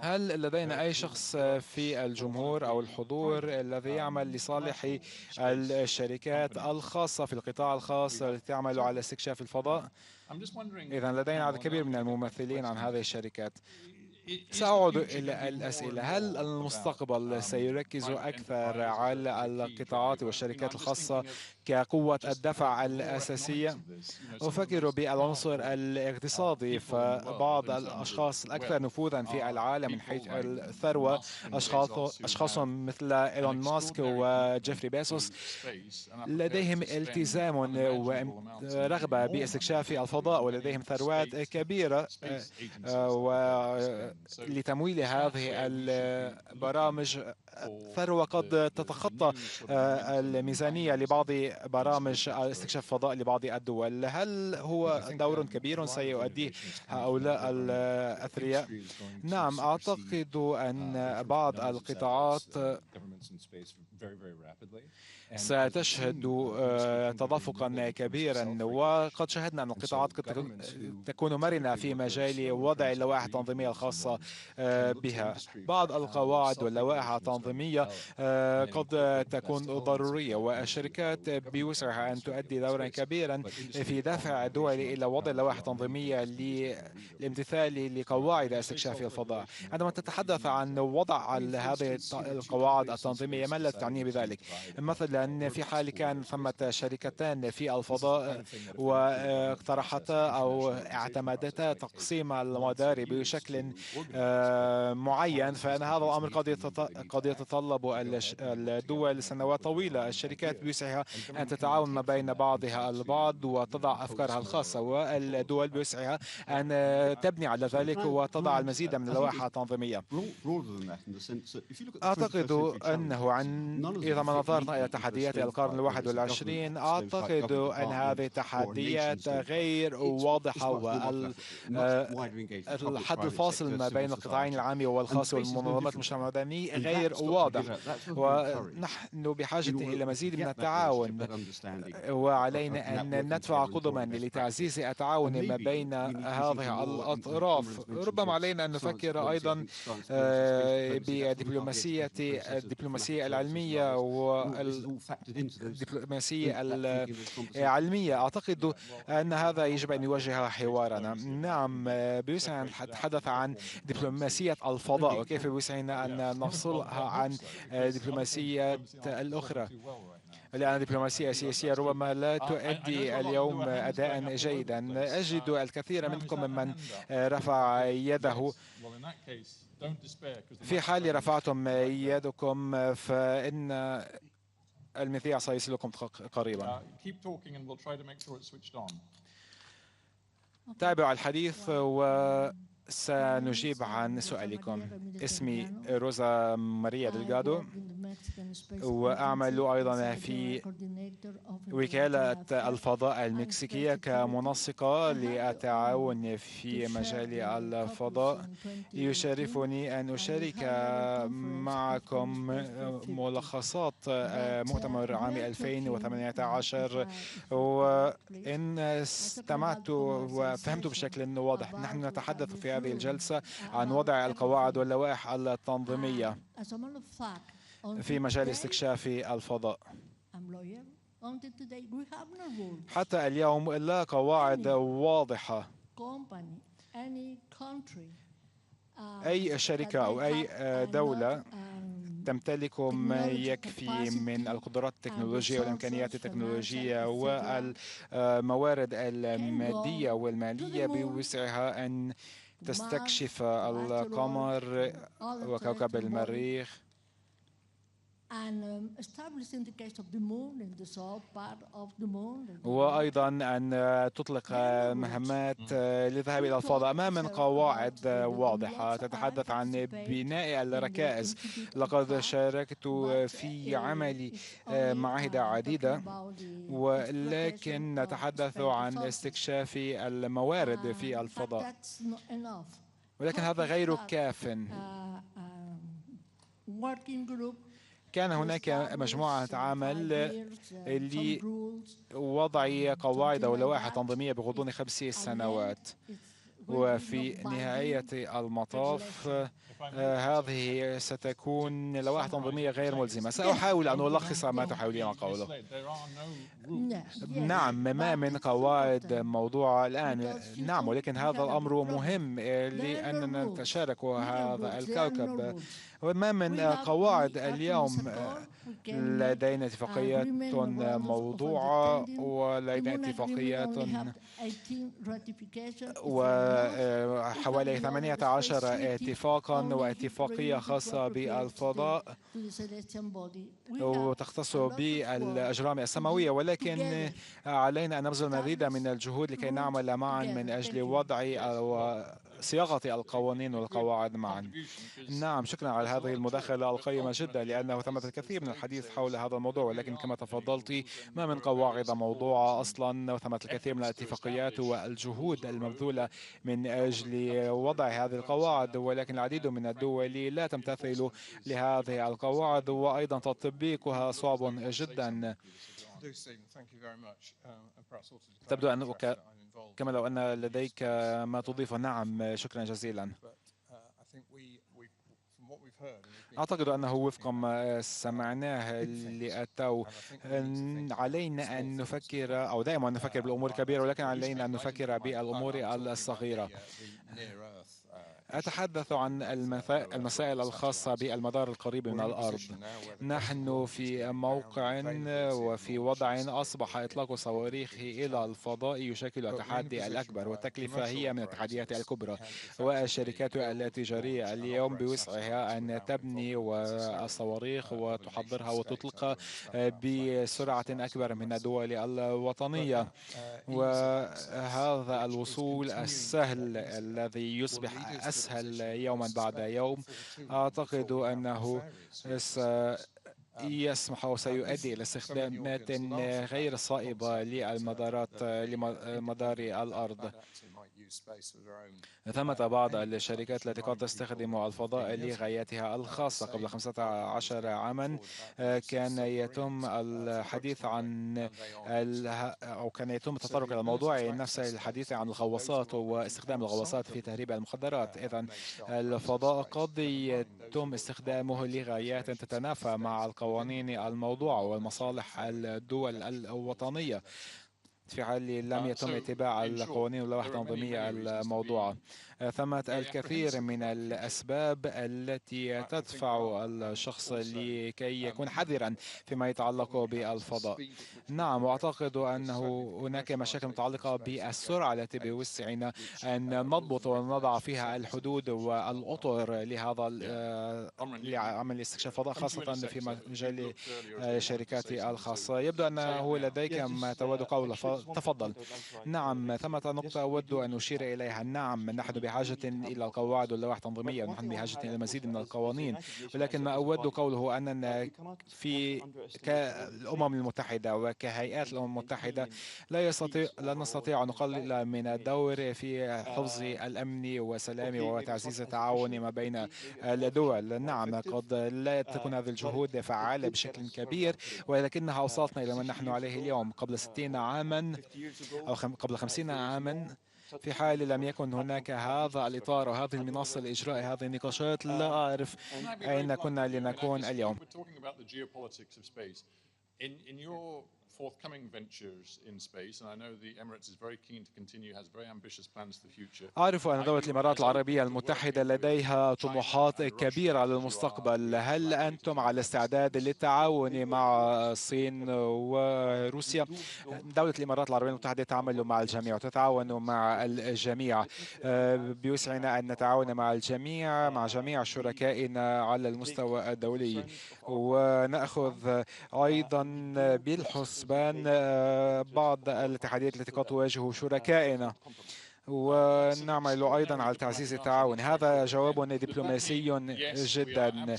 هل لدينا أي شخص في الجمهور أو الحضور الذي يعمل لصالح الشركات الخاصة في القطاع الخاص التي تعمل على استكشاف الفضاء؟ إذا لدينا عدد كبير من الممثلين عن هذه الشركات. سأعود إلى الأسئلة. هل المستقبل سيركز أكثر على القطاعات والشركات الخاصة كقوة الدفع الأساسية؟ أفكر بالعنصر الاقتصادي، فبعض الأشخاص الأكثر نفوذا في العالم من حيث الثروة أشخاص مثل إيلون ماسك وجيفري بيسوس لديهم التزام ورغبة باستكشاف الفضاء، ولديهم ثروات كبيرة ولتمويل هذه البرامج ثروة قد تتخطى الميزانية لبعض برامج استكشاف الفضاء لبعض الدول. هل هو دور كبير سيؤديه هؤلاء الأثرياء؟ نعم، أعتقد أن بعض القطاعات ستشهد تدفقا كبيرا، وقد شاهدنا أن القطاعات قد تكون مرنة في مجال وضع اللوائح التنظيمية الخاصة بها. بعض القواعد واللوائح التنظيمية قد تكون ضرورية، والشركات بوسعها أن تؤدي دورا كبيرا في دفع الدول إلى وضع اللوائح التنظيمية للامتثال لقواعد استكشاف الفضاء. عندما تتحدث عن وضع هذه القواعد التنظيمية، ما الذي تعنيه بذلك؟ مثلا في حال كان ثمة شركتان في الفضاء واقترحتا أو اعتمدتا تقسيم المدار بشكل معين، فإن هذا الأمر قد يتطلب الدول سنوات طويلة. الشركات بوسعها أن تتعاون ما بين بعضها البعض وتضع أفكارها الخاصة، والدول بوسعها أن تبني على ذلك وتضع المزيد من اللوائح التنظيمية. أعتقد أنه إذا ما نظرنا إلى تحديات القرن ال21، أعتقد أن هذه التحديات غير واضحة، والحد الفاصل ما بين القطاعين العام والخاص والمنظمات المجتمع المدني غير واضح، ونحن بحاجة إلى مزيد من التعاون، وعلينا أن ندفع قدما لتعزيز التعاون ما بين هذه الأطراف. ربما علينا أن نفكر أيضا بالدبلوماسية العلمية والدبلوماسية العلمية. أعتقد أن هذا يجب أن يوجه حوارنا. نعم، بوسعنا أن نتحدث عن دبلوماسية الفضاء وكيف بوسعنا أن نفصلها عن دبلوماسية الأخرى، لأن الدبلوماسية السياسية ربما لا تؤدي اليوم أداء جيدا. أجد الكثير منكم ممن رفع يده. في حال رفعتم يدكم فإن المذيع سيصلكم قريبا. تابعوا الحديث وسنجيب عن سؤالكم. اسمي روزا ماريا دلغادو، وأعمل أيضا في وكالة الفضاء المكسيكية كمنسقة للتعاون في مجال الفضاء. يشرفني أن أشارك معكم ملخصات مؤتمر عام 2018. وإن استمعت وفهمت بشكل واضح، نحن نتحدث في هذه الجلسة عن وضع القواعد واللوائح التنظيمية في مجال استكشاف الفضاء. حتى اليوم لا قواعد واضحة. أي شركة أو أي دولة تمتلك ما يكفي من القدرات التكنولوجية والإمكانيات التكنولوجية والموارد المادية والمالية بوسعها أن تستكشف القمر وكوكب المريخ، وأيضا أن تطلق مهمات للذهاب إلى الفضاء. ما من قواعد واضحة تتحدث عن بناء الركائز. لقد شاركت في عمل معاهد عديدة، ولكن نتحدث عن استكشاف الموارد في الفضاء، ولكن هذا غير كاف. كان هناك مجموعة عمل لوضع قواعد ولوائح تنظيمية بغضون 5 سنوات، وفي نهاية المطاف هذه ستكون لوائح تنظيمية غير ملزمة. سأحاول أن ألخص ما تحاولين قوله. نعم، ما من قواعد موضوعة الآن، نعم، ولكن هذا الأمر مهم لأننا نتشارك هذا الكوكب. وما من قواعد اليوم. لدينا اتفاقيات موضوعة ولدينا اتفاقيات وحوالي 18 اتفاقا واتفاقية خاصة بالفضاء وتختص بالأجرام السماوية، ولكن علينا أن نبذل المزيد من الجهود لكي نعمل معا من أجل وضع صياغة القوانين والقواعد معا. نعم، شكرا على هذه المداخلة القيمة جدا، لأنه ثمة الكثير من الحديث حول هذا الموضوع، ولكن كما تفضلت ما من قواعد موضوعة أصلا، وثمة الكثير من الاتفاقيات والجهود المبذولة من أجل وضع هذه القواعد، ولكن العديد من الدول لا تمتثل لهذه القواعد، وأيضا تطبيقها صعب جدا. تبدو أنك كما لو أن لديك ما تضيفه. نعم، شكرا جزيلا. أعتقد أنه وفق ما سمعناه للتو علينا أن نفكر، أو دائما نفكر بالأمور الكبيرة، ولكن علينا أن نفكر بالأمور الصغيرة. أتحدث عن المسائل الخاصة بالمدار القريب من الأرض. نحن في موقع وفي وضع أصبح إطلاق صواريخ إلى الفضاء يشكل التحدي الأكبر، والتكلفة هي من التحديات الكبرى، والشركات التجارية اليوم بوسعها أن تبني الصواريخ وتحضرها وتطلقها بسرعة أكبر من الدول الوطنية. وهذا الوصول السهل الذي يصبح أسهل يوما بعد يوم أعتقد أنه يسمح وسيؤدي إلى استخدامات غير صائبة لمدار الأرض. ثمة بعض الشركات التي قد تستخدم الفضاء لغاياتها الخاصة. قبل 15 عاما كان يتم الحديث عن أو كان يتم التطرق إلى الموضوع نفسه، الحديث عن الغواصات واستخدام الغواصات في تهريب المخدرات. إذن الفضاء قد يتم استخدامه لغايات تتنافى مع القوانين الموضوعة والمصالح الدول الوطنية في حال لم يتم اتباع القوانين واللوائح التنظيمية الموضوعة. ثمة الكثير من الأسباب التي تدفع الشخص لكي يكون حذرا فيما يتعلق بالفضاء. نعم، وأعتقد أنه هناك مشاكل متعلقة بالسرعة التي بوسعنا أن نضبط ونضع فيها الحدود والأطر لهذا لعمل استكشاف الفضاء، خاصة في مجال الشركات الخاصة. يبدو أنه لديك ما تود قوله. تفضل. نعم، ثمة نقطة أود أن أشير إليها. نعم، نحن بحاجة إلى القواعد واللوائح التنظيمية، نحن بحاجة إلى المزيد من القوانين، ولكن ما أود قوله أننا في كالأمم المتحدة وكهيئات الأمم المتحدة لا نستطيع أن نقلل من الدور في حفظ الأمن والسلام وتعزيز التعاون ما بين الدول. نعم، قد لا تكون هذه الجهود فعالة بشكل كبير، ولكنها أوصلتنا إلى ما نحن عليه اليوم. قبل 60 عاما أو قبل 50 عاما، في حال لم يكن هناك هذا الإطار وهذه المنصة لإجراء هذه النقاشات، لا أعرف أين كنا لنكون اليوم. In your forthcoming ventures in space, and I know the Emirates is very keen to continue, has very ambitious plans for the future. أعرف أن دولة الإمارات العربية المتحدة لديها طموحات كبيرة للمستقبل. هل أنتم على استعداد للتعاون مع الصين وروسيا؟ دولة الإمارات العربية المتحدة تعمل مع الجميع وتتعاون مع الجميع. بوسعنا أن نتعاون مع الجميع، مع جميع شركائنا على المستوى الدولي، ونأخذ أيضا بالحسبان بعض التحديات التي قد تواجه شركائنا، ونعمل أيضا على تعزيز التعاون. هذا جواب دبلوماسي جدا.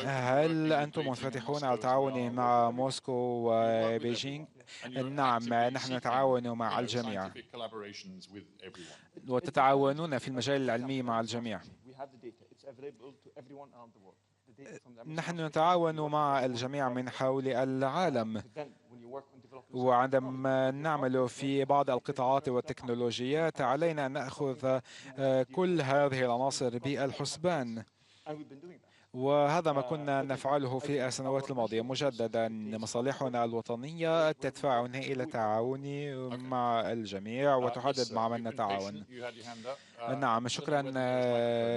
هل أنتم منفتحون على التعاون مع موسكو وبيجينغ؟ نعم، نحن نتعاون مع الجميع وتتعاونون في المجال العلمي مع الجميع. نحن نتعاون مع الجميع من حول العالم، وعندما نعمل في بعض القطاعات والتكنولوجيات علينا أن نأخذ كل هذه العناصر بالحسبان، وهذا ما كنا نفعله في السنوات الماضية. مجددا، مصالحنا الوطنية تدفعنا إلى التعاون مع الجميع وتحدد مع من نتعاون. نعم، شكرا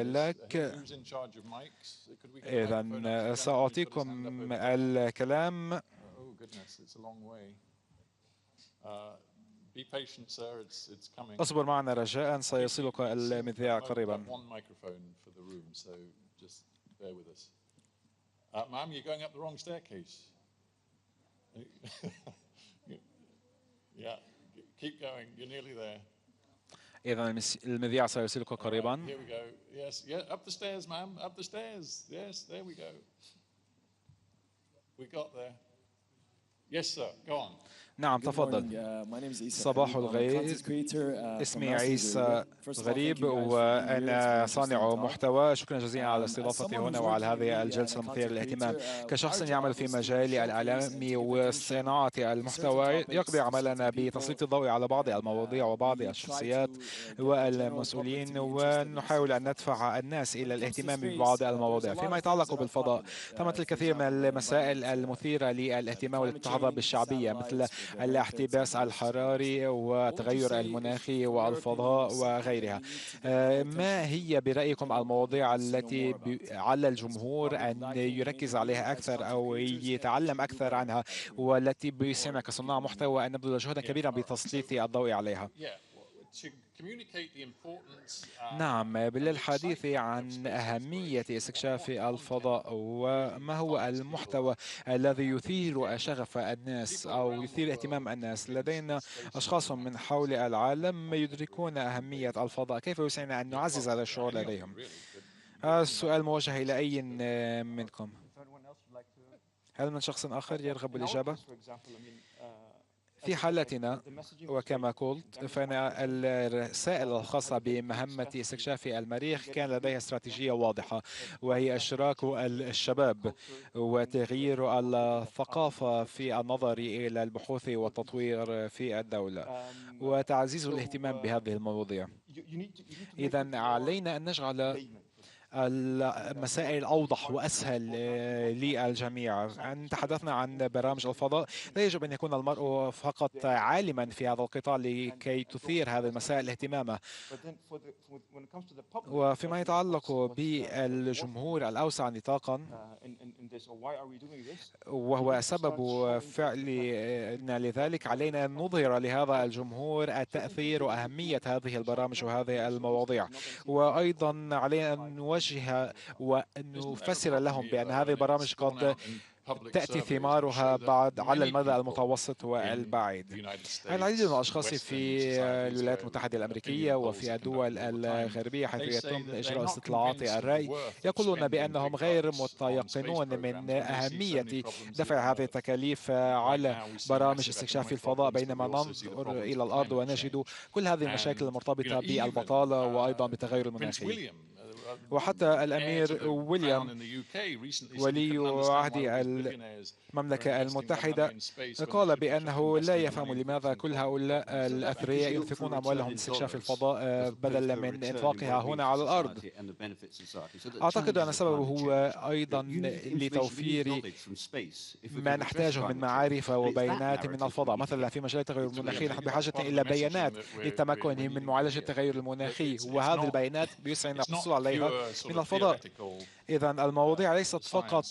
لك. إذن سأعطيكم الكلام. اصبر معنا رجاء، سيصلك المذياع قريبا. Bear with us. Ma'am, you're going up the wrong staircase. Yeah, keep going. You're nearly there. إذا المذياع سيصلك قريبا. Here we go. Yes, yeah, up the stairs, ma'am. Up the stairs. Yes, there we go. We got there. Yes, sir. Go on. نعم، تفضل. صباح الخير، اسمي عيسى غريب وأنا صانع محتوى. شكرا جزيلا على استضافتي هنا وعلى هذه الجلسة المثيرة للاهتمام. كشخص يعمل في مجال الإعلام وصناعة المحتوى، يقضي عملنا بتسليط الضوء على بعض المواضيع وبعض الشخصيات والمسؤولين، ونحاول أن ندفع الناس إلى الاهتمام ببعض المواضيع. فيما يتعلق بالفضاء، تمت الكثير من المسائل المثيرة للاهتمام والتي تحظى بالشعبية، مثل الاحتباس الحراري والتغير المناخي والفضاء وغيرها. ما هي برأيكم المواضيع التي على الجمهور أن يركز عليها أكثر أو يتعلم أكثر عنها، والتي بيسمع كصناع محتوى أن نبذل جهدا كبيرا بتسليط الضوء عليها؟ نعم، بالحديث عن أهمية استكشاف الفضاء وما هو المحتوى الذي يثير شغف الناس أو يثير اهتمام الناس. لدينا أشخاص من حول العالم يدركون أهمية الفضاء. كيف يسعنا أن نعزز هذا الشعور لديهم؟ هذا السؤال موجه إلى أي منكم؟ هل من شخص آخر يرغب بالإجابة؟ في حالتنا وكما قلت، فإن الرسائل الخاصة بمهمة استكشاف المريخ كان لديها استراتيجية واضحة، وهي إشراك الشباب وتغيير الثقافة في النظر إلى البحوث والتطوير في الدولة وتعزيز الاهتمام بهذه المواضيع. إذن علينا أن نجعل المسائل أوضح وأسهل للجميع. أن تحدثنا عن برامج الفضاء، لا يجب أن يكون المرء فقط عالما في هذا القطاع لكي تثير هذه المسائل اهتمامه. وفيما يتعلق بالجمهور الأوسع نطاقا، وهو سبب فعلنا لذلك، علينا أن نظهر لهذا الجمهور التأثير وأهمية هذه البرامج وهذه المواضيع، وأيضا علينا أن نوجه ونفسر لهم بأن هذه البرامج قد تأتي ثمارها على المدى المتوسط والبعيد. العديد من الأشخاص في الولايات المتحدة الأمريكية وفي الدول الغربية حيث يتم إجراء استطلاعات الرأي يقولون بأنهم غير متيقنون من أهمية دفع هذه التكاليف على برامج استكشاف الفضاء، بينما ننظر إلى الأرض ونجد كل هذه المشاكل المرتبطة بالبطالة وأيضا بالتغير المناخي. وحتى الأمير ويليام ولي عهد المملكة المتحدة قال بأنه لا يفهم لماذا كل هؤلاء الأثرياء ينفقون أموالهم لاستكشاف الفضاء بدلا من إنفاقها هنا على الأرض. أعتقد أن سببه هو أيضا لتوفير ما نحتاجه من معارف وبيانات من الفضاء. مثلا في مجال التغير المناخي نحن بحاجة إلى بيانات للتمكن من معالجة التغير المناخي، وهذه البيانات بيسعنا الحصول عليها من الفضاء. إذا المواضيع ليست فقط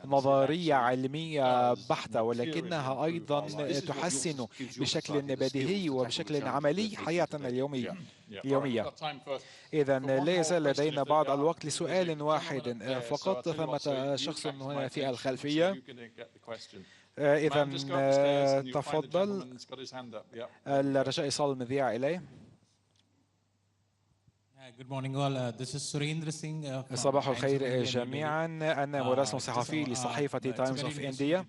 نظرية علمية بحتة، ولكنها أيضا تحسن بشكل بديهي وبشكل عملي حياتنا اليومية. إذا لا يزال لدينا بعض الوقت لسؤال واحد فقط. ثمة شخص هنا في الخلفية. إذا تفضل، الرجاء إيصال المذياع إليه. صباح الخير جميعا، أنا مراسل صحفي لصحيفة تايمز اوف انديا.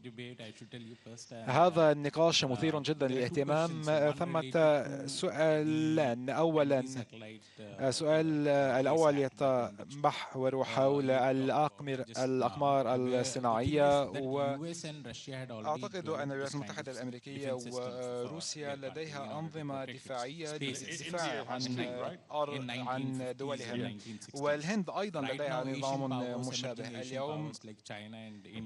هذا النقاش مثير جدا للاهتمام. ثمة سؤالان. أولا، السؤال الأول يتمحور حول الأقمار الصناعية، وأعتقد أن الولايات المتحدة الأمريكية وروسيا لديها أنظمة دفاعية للدفاع عن دولها، والهند أيضا لديها نظام مشابه.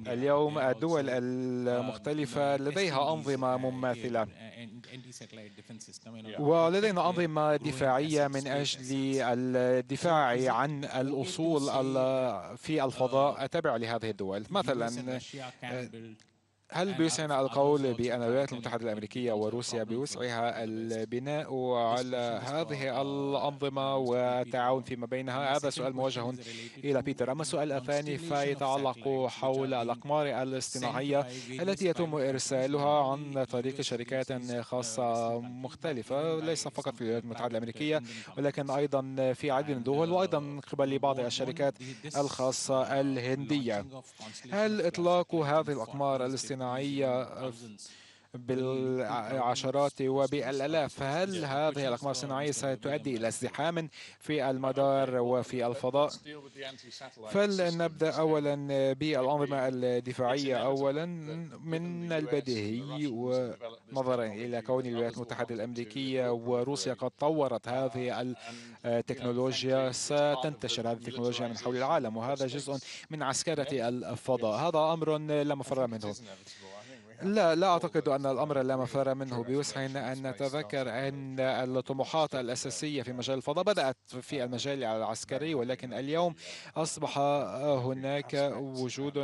اليوم الدول المختلفة لديها أنظمة مماثلة، ولدينا أنظمة دفاعية من أجل الدفاع عن الأصول في الفضاء التابعة لهذه الدول. مثلا، هل بيسعنا القول بأن الولايات المتحدة الأمريكية وروسيا بوسعها البناء على هذه الأنظمة والتعاون فيما بينها؟ هذا سؤال موجه إلى بيتر. أما السؤال الثاني فيتعلق حول الأقمار الاصطناعية التي يتم إرسالها عن طريق شركات خاصة مختلفة، ليس فقط في الولايات المتحدة الأمريكية ولكن أيضا في عديد من الدول، وأيضا من قبل بعض الشركات الخاصة الهندية. هل إطلاق هذه الأقمار الاصطناعية بالعشرات وبالآلاف، هل هذه الأقمار الصناعية ستؤدي إلى ازدحام في المدار وفي الفضاء؟ فلنبدأ أولا بالأنظمة الدفاعية. أولا، من البديهي ونظرا إلى كون الولايات المتحدة الأمريكية وروسيا قد طورت هذه التكنولوجيا، ستنتشر هذه التكنولوجيا من حول العالم، وهذا جزء من عسكرة الفضاء. هذا أمر لا مفر منه. لا أعتقد أن الأمر لا مفر منه. بوسعنا أن نتذكر أن الطموحات الأساسية في مجال الفضاء بدأت في المجال العسكري، ولكن اليوم أصبح هناك وجود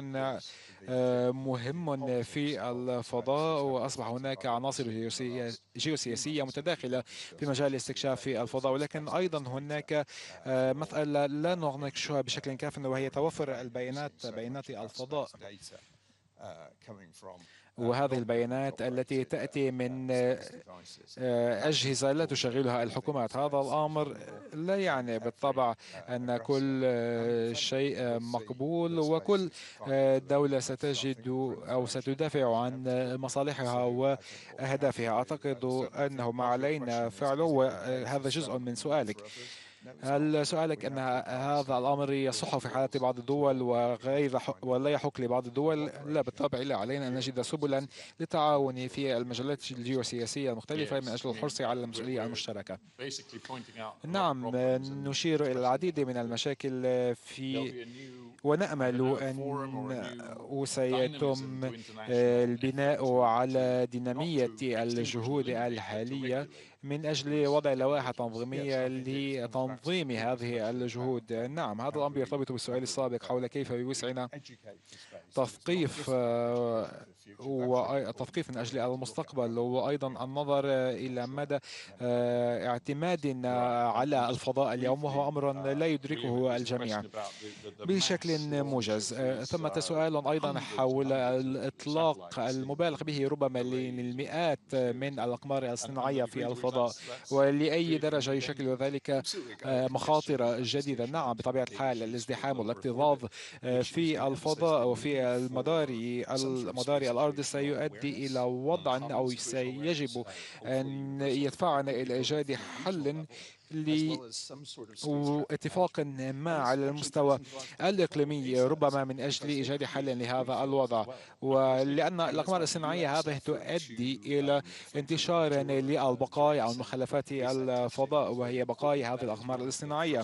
مهم في الفضاء، وأصبح هناك عناصر جيوسياسية متداخلة في مجال استكشاف الفضاء. ولكن أيضا هناك مسألة لا نناقشها بشكل كاف، وهي توفر بيانات الفضاء، وهذه البيانات التي تأتي من أجهزة لا تشغلها الحكومات. هذا الأمر لا يعني بالطبع أن كل شيء مقبول وكل دولة ستجد أو ستدافع عن مصالحها وأهدافها. أعتقد أنه ما علينا فعله، وهذا جزء من سؤالك. هل سؤالك أن هذا الأمر يصح في حالة بعض الدول ولا يحق لبعض الدول؟ لا بالطبع، لا، علينا أن نجد سبلا للتعاون في المجالات الجيوسياسية المختلفة من أجل الحرص على المسؤولية المشتركة. نعم، نشير إلى العديد من المشاكل ونأمل أن سيتم البناء على دينامية الجهود الحالية من أجل وضع لوائح تنظيمية لتنظيم هذه الجهود. نعم، هذا الأمر يرتبط بالسؤال السابق حول كيف بوسعنا تثقيف وتثقيف من أجل المستقبل، وأيضا النظر إلى مدى اعتمادنا على الفضاء اليوم، وهو أمر لا يدركه الجميع بشكل موجز. ثمة سؤال أيضا حول الإطلاق المبالغ به ربما للمئات من الأقمار الصناعية في الفضاء، ولأي درجة يشكل ذلك مخاطر جديدة. نعم، بطبيعة الحال الازدحام والاكتظاظ في الفضاء وفي المدار الأرض سيؤدي إلى وضع أو سيجب أن يدفعنا إلى إيجاد حل واتفاق ما على المستوى الإقليمي ربما من أجل إيجاد حل لهذا الوضع، ولأن الأقمار الصناعية هذه تؤدي إلى انتشار للبقايا أو مخلفات الفضاء، وهي بقايا هذه الأقمار الصناعية.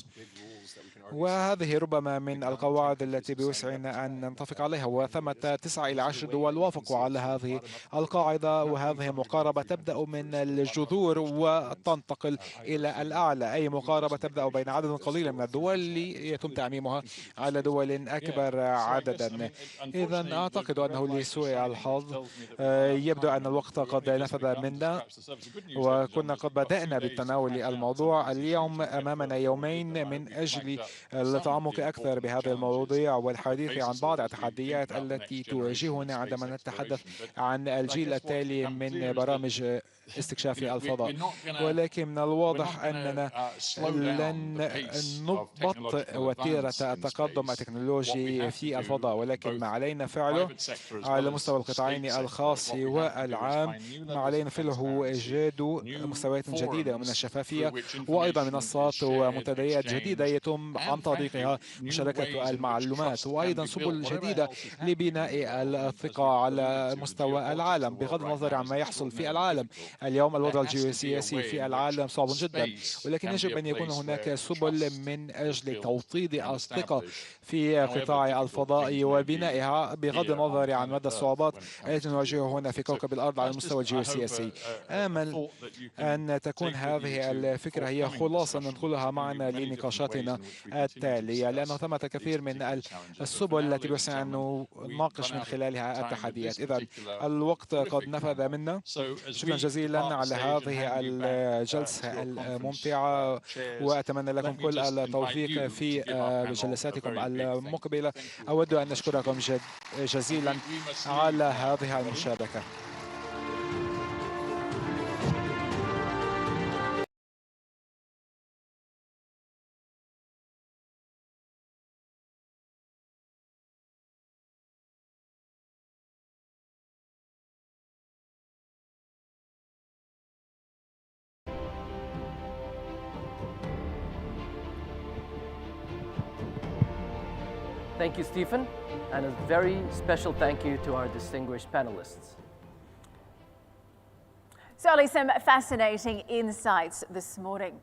وهذه ربما من القواعد التي بوسعنا أن نتفق عليها، وثمة 9 إلى 10 دول وافقوا على هذه القاعدة، وهذه مقاربة تبدأ من الجذور وتنتقل إلى الأعلى، أي مقاربة تبدأ بين عدد قليل من الدول ليتم تعميمها على دول أكبر عددا. إذا أعتقد أنه لسوء الحظ يبدو أن الوقت قد نفذ منا، وكنا قد بدأنا بالتناول الموضوع. اليوم أمامنا يومين من أجل التعمق أكثر بهذه المواضيع والحديث عن بعض التحديات التي تواجهنا عندما نتحدث عن الجيل التالي من برامج استكشاف الفضاء. ولكن من الواضح أننا لن نبطئ وتيرة التقدم التكنولوجي في الفضاء، ولكن ما علينا فعله على مستوى القطاعين الخاص والعام، ما علينا فعله هو إيجاد مستويات جديدة من الشفافية، وأيضا منصات ومنتديات جديدة يتم عن طريقها مشاركة المعلومات، وأيضا سبل جديدة لبناء الثقة على مستوى العالم. بغض النظر عما يحصل في العالم اليوم، الوضع الجيوسياسي في العالم صعب جدا، ولكن يجب أن يكون هناك سبل من أجل توطيد الثقة في قطاع الفضاء وبنائها بغض النظر عن مدى الصعوبات التي نواجهها هنا في كوكب الأرض على المستوى الجيوسياسي. آمل أن تكون هذه الفكرة هي خلاصة ندخلها معنا لنقاشاتنا التالية، لأنه ثمة كثير من السبل التي بوسعنا أن نناقش من خلالها التحديات. إذا الوقت قد نفذ منا. شكرا جزيلا على هذه الجلسة الممتعة، وأتمنى لكم كل التوفيق في جلساتكم المقبلة. أود أن أشكركم جزيلا على هذه المشاركة. Thank you, Stephen, and a very special thank you to our distinguished panelists. Certainly some fascinating insights this morning.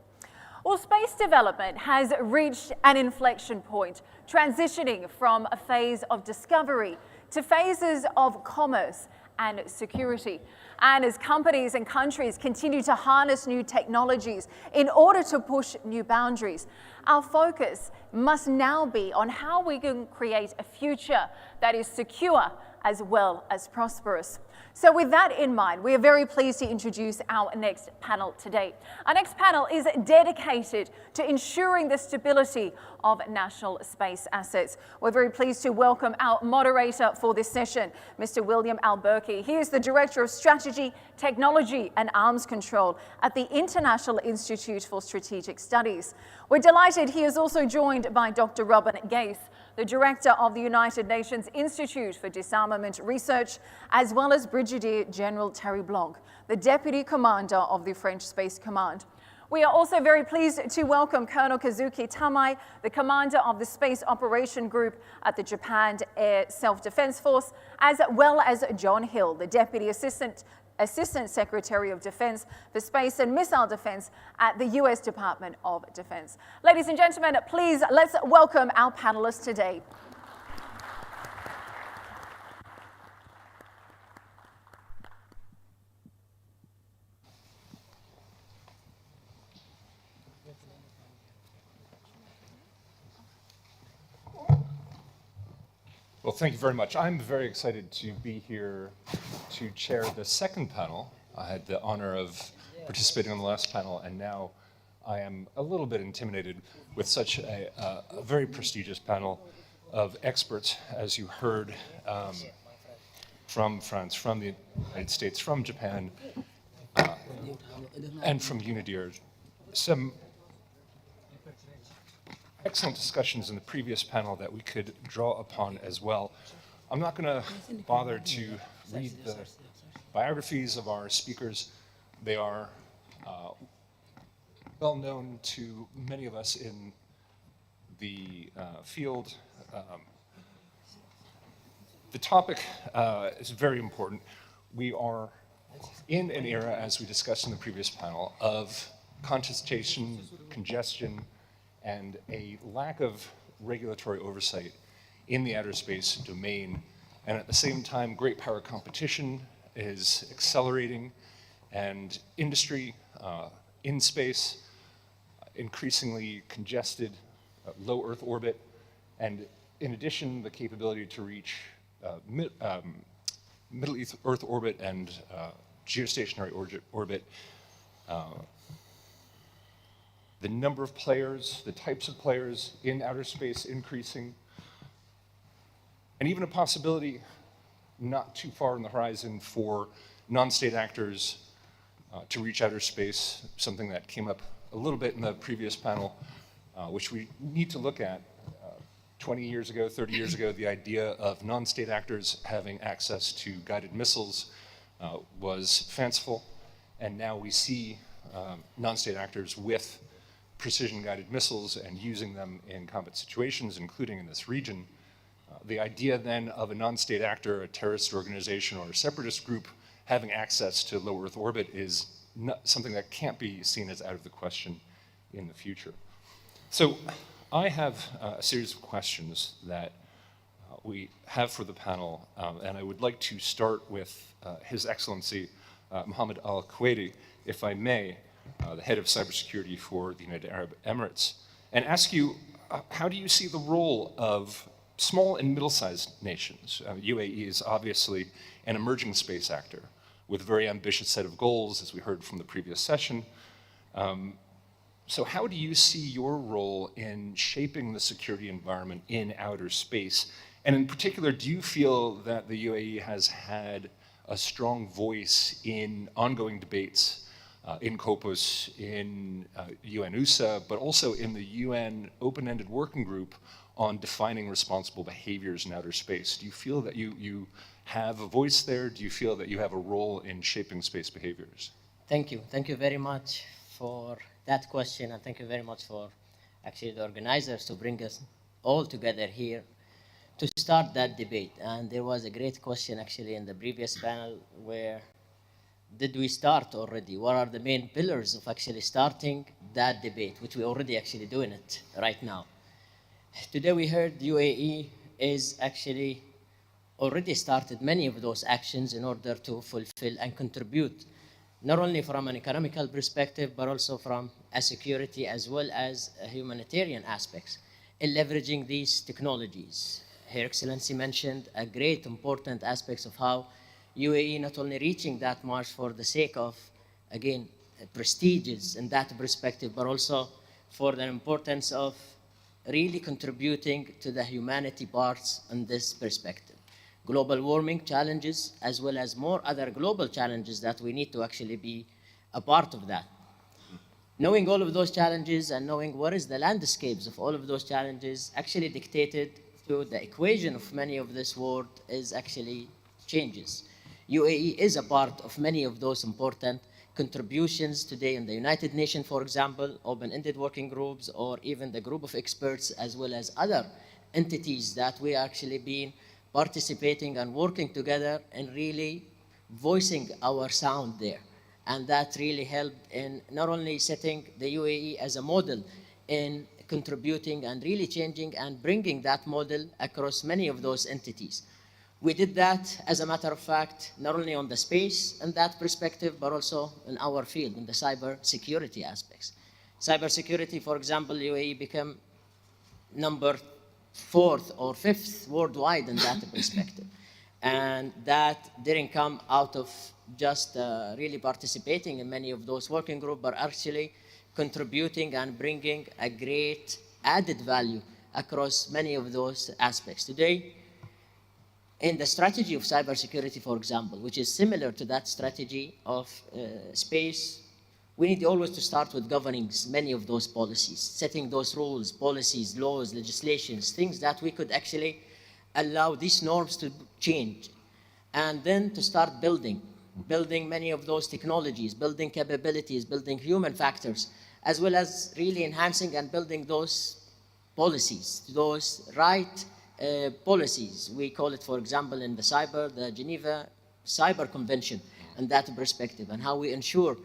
Well, space development has reached an inflection point, transitioning from a phase of discovery to phases of commerce and security. And as companies and countries continue to harness new technologies in order to push new boundaries, our focus must now be on how we can create a future that is secure as well as prosperous. So with that in mind, we are very pleased to introduce our next panel today. Our next panel is dedicated to ensuring the stability of national space assets. We're very pleased to welcome our moderator for this session, Mr. William Alburki. He is the Director of Strategy, Technology and Arms Control at the International Institute for Strategic Studies. We're delighted he is also joined by Dr. Robin Gaith, the Director of the United Nations Institute for Disarmament Research, as well as Brigadier General Terry Blanc, the Deputy Commander of the French Space Command. We are also very pleased to welcome Colonel Kazuki Tamai, the Commander of the Space Operation Group at the Japan Air Self-Defense Force, as well as John Hill, the Deputy Assistant Secretary of Defense for Space and Missile Defense at the US Department of Defense. Ladies and gentlemen, please let's welcome our panelists today. Well, thank you very much. I'm very excited to be here to chair the second panel. I had the honor of participating on the last panel, and now I am a little bit intimidated with such a very prestigious panel of experts, as you heard, from France, from the United States, from Japan, and from UNIDIR. Some excellent discussions in the previous panel that we could draw upon as well. I'm not going to bother to read the biographies of our speakers. They are well known to many of us in the field. The topic is very important. We are in an era, as we discussed in the previous panel, of contestation, congestion, and a lack of regulatory oversight in the outer space domain. And at the same time, great power competition is accelerating, and industry in space, increasingly congested, low Earth orbit, and in addition, the capability to reach middle Earth orbit and geostationary orbit. The number of players, the types of players in outer space increasing, and even a possibility not too far on the horizon for non-state actors to reach outer space, something that came up a little bit in the previous panel, which we need to look at. 20 years ago, 30 years ago, the idea of non-state actors having access to guided missiles was fanciful, and now we see non-state actors with precision-guided missiles and using them in combat situations, including in this region. The idea then of a non-state actor, a terrorist organization, or a separatist group having access to low Earth orbit is something that can't be seen as out of the question in the future. So I have a series of questions that we have for the panel, and I would like to start with His Excellency Mohammed Al-Kuwaiti, if I may, the head of cybersecurity for the United Arab Emirates, and ask you, how do you see the role of small and middle-sized nations? UAE is obviously an emerging space actor with a very ambitious set of goals, as we heard from the previous session. So how do you see your role in shaping the security environment in outer space? And in particular, do you feel that the UAE has had a strong voice in ongoing debates in COPUS, in UN-USA, but also in the UN open-ended working group on defining responsible behaviors in outer space? Do you feel that you have a voice there? Do you feel that you have a role in shaping space behaviors? Thank you. Thank you very much for that question, and thank you very much for actually the organizers to bring us all together here to start that debate. And there was a great question actually in the previous panel, where did we start already? What are the main pillars of actually starting that debate, which we're already actually doing it right now? Today we heard UAE is actually already started many of those actions in order to fulfill and contribute, not only from an economical perspective, but also from a security as well as a humanitarian aspects in leveraging these technologies. Her Excellency mentioned a great important aspects of how UAE not only reaching that march for the sake of, again, prestiges in that perspective, but also for the importance of really contributing to the humanity parts in this perspective. Global warming challenges, as well as more other global challenges that we need to actually be a part of that. Knowing all of those challenges and knowing what is the landscapes of all of those challenges actually dictated to the equation of many of this world is actually changes. UAE is a part of many of those important contributions today in the United Nations, for example, open-ended working groups, or even the group of experts, as well as other entities that we actually been participating and working together and really voicing our sound there. And that really helped in not only setting the UAE as a model in contributing and really changing and bringing that model across many of those entities. We did that, as a matter of fact, not only on the space and that perspective, but also in our field, in the cyber security aspects. Cyber security, for example, UAE became number fourth or fifth worldwide in that perspective. And that didn't come out of just really participating in many of those working groups, but actually contributing and bringing a great added value across many of those aspects. Today, in the strategy of cybersecurity, for example, which is similar to that strategy of space, we need always to start with governing many of those policies, setting those rules, policies, laws, legislations, things that we could actually allow these norms to change. And then to start building many of those technologies, building capabilities, building human factors, as well as really enhancing and building those policies, those right policies. We call it, for example, in the Geneva Cyber Convention, and that perspective, and how we ensure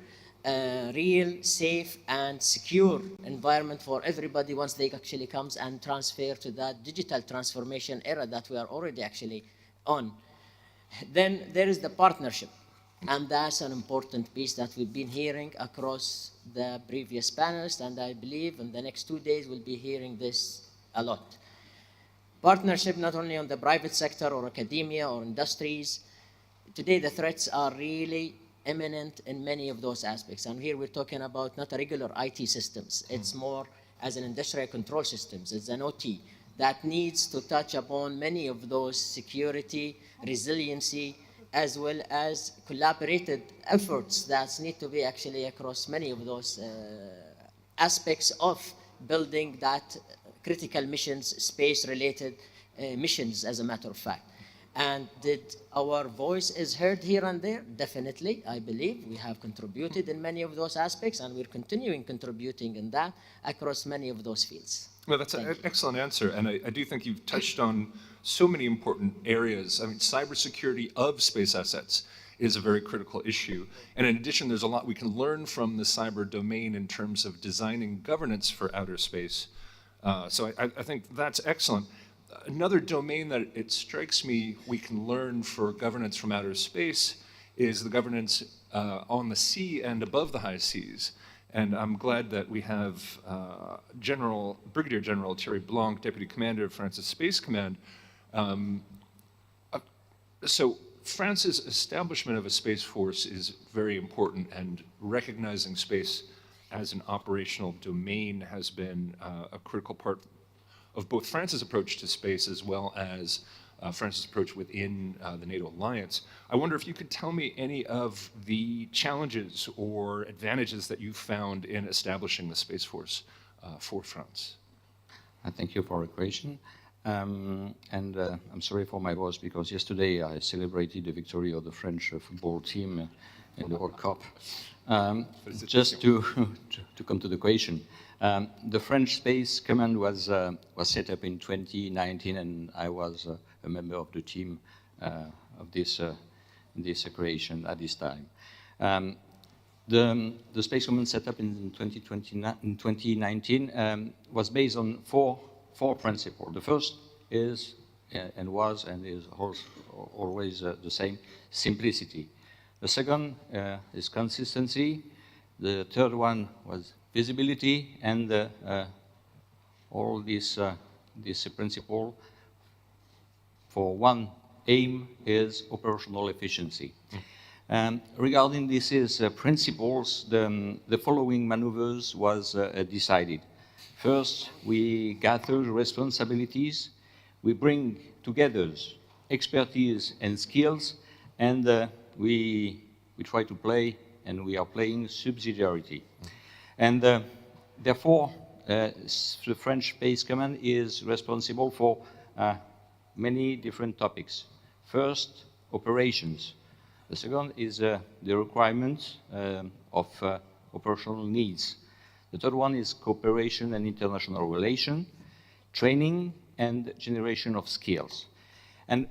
a real, safe, and secure environment for everybody once they actually comes and transfer to that digital transformation era that we are already actually on. Then there is the partnership, and that's an important piece that we've been hearing across the previous panels, and I believe in the next 2 days we'll be hearing this a lot. Partnership not only on the private sector or academia or industries. Today the threats are really imminent in many of those aspects, and here we're talking about not a regular IT systems, it's more as an industrial control systems, it's an OT that needs to touch upon many of those security, resiliency, as well as collaborated efforts that need to be actually across many of those aspects of building that critical missions, space-related missions, as a matter of fact. And did our voice is heard here and there? Definitely, I believe. We have contributed in many of those aspects, and we're continuing contributing in that across many of those fields. Well, that's an excellent answer, and I do think you've touched on so many important areas. I mean, cybersecurity of space assets is a very critical issue. And in addition, there's a lot we can learn from the cyber domain in terms of designing governance for outer space. So I think that's excellent. Another domain that it strikes me we can learn for governance from outer space is the governance on the sea and above the high seas. And I'm glad that we have Brigadier General Thierry Blanc, Deputy Commander of France's Space Command. So France's establishment of a space force is very important, and recognizing space as an operational domain has been a critical part of both France's approach to space as well as France's approach within the NATO alliance. I wonder if you could tell me any of the challenges or advantages that you found in establishing the Space Force for France. Thank you for the question. I'm sorry for my voice because yesterday I celebrated the victory of the French football team in the World Cup. Just to come to the question, the French Space Command was set up in 2019, and I was a member of the team of this creation at this time. The Space Command set up in 2019 was based on four principles. The first is and was and is always the same: simplicity. The second is consistency. The third one was visibility, and all this principle for one aim is operational efficiency. Regarding these principles, the following maneuvers was decided. First, we gather responsibilities, we bring together expertise and skills, and we try to play, and we are playing subsidiarity. And therefore, the French Space Command is responsible for many different topics. First, operations. The second is the requirements of operational needs. The third one is cooperation and international relation, training, and generation of skills. And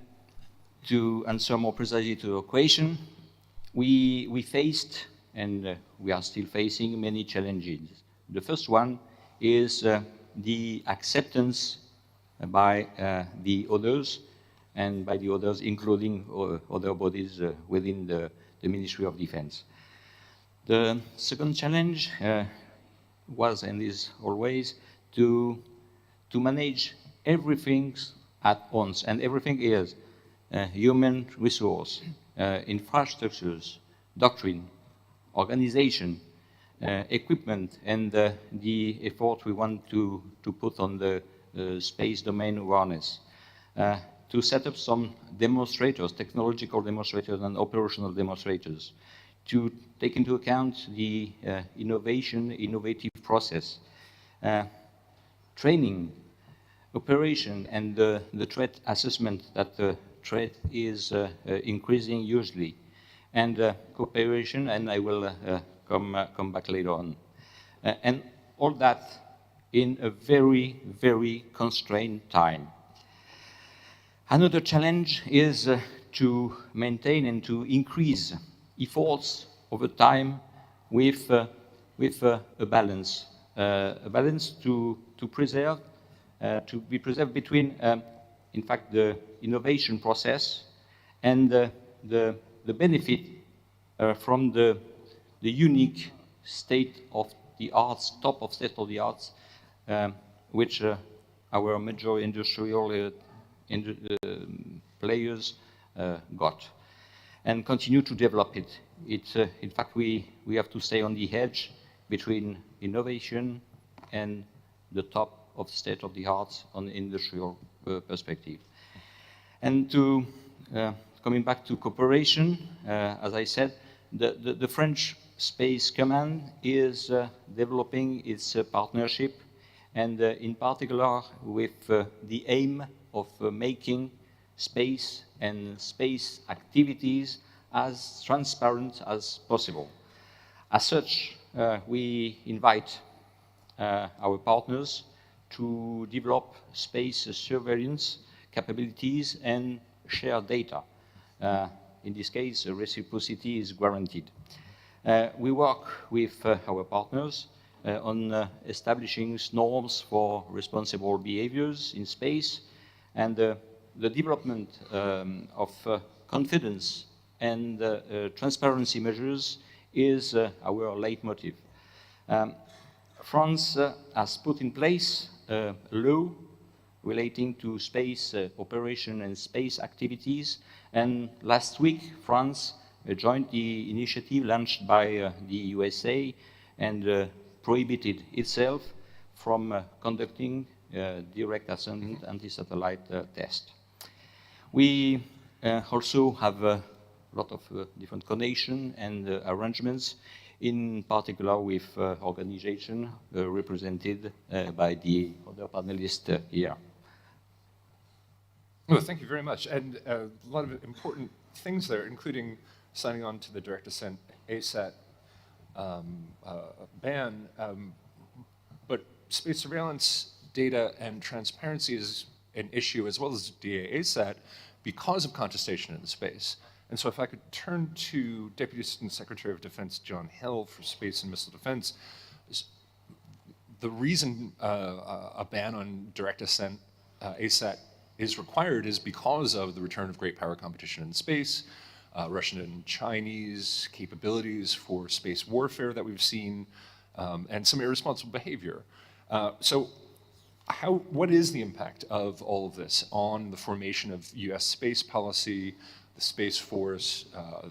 to answer more precisely to your question, we faced, and we are still facing, many challenges. The first one is the acceptance by the others, and by the others including other bodies within the Ministry of Defense. The second challenge was and is always to manage everything at once, and everything is human resource, infrastructures, doctrine, organization, equipment, and the effort we want to put on the space domain awareness. To set up some demonstrators, technological demonstrators and operational demonstrators, to take into account the innovative process, training, operation, and the threat assessment that the threat is increasing hugely, and cooperation, and I will come back later on. And all that in a very, very constrained time. Another challenge is to maintain and to increase efforts over time with a balance to preserve, to be preserved between, in fact, the innovation process and the benefit from the unique state of the arts, top of state of the arts, which our major industrial players got, and continue to develop it. In fact, we have to stay on the edge between innovation and the top of state of the art on industrial perspective. And to coming back to cooperation, as I said, the French Space Command is developing its partnership, and in particular with the aim of making space and space activities as transparent as possible. As such, we invite our partners to develop space surveillance capabilities and share data. In this case, reciprocity is guaranteed. We work with our partners on establishing norms for responsible behaviors in space, and the development of confidence and transparency measures is our leitmotiv. France has put in place a law relating to space operation and space activities, and last week France joined the initiative launched by the USA and prohibited itself from conducting direct ascending anti-satellite test. We also have a lot of different connection and arrangements, in particular with organizations represented by the other panelists here. Well, thank you very much. And a lot of important things there, including signing on to the direct ascent ASAT ban. But space surveillance data and transparency is an issue, as well as DA ASAT, because of contestation in the space. And so if I could turn to Deputy Assistant Secretary of Defense John Hill for Space and Missile Defense, the reason a ban on direct ascent ASAT is required is because of the return of great power competition in space, Russian and Chinese capabilities for space warfare that we've seen, and some irresponsible behavior. So what is the impact of all of this on the formation of US space policy, the Space Force,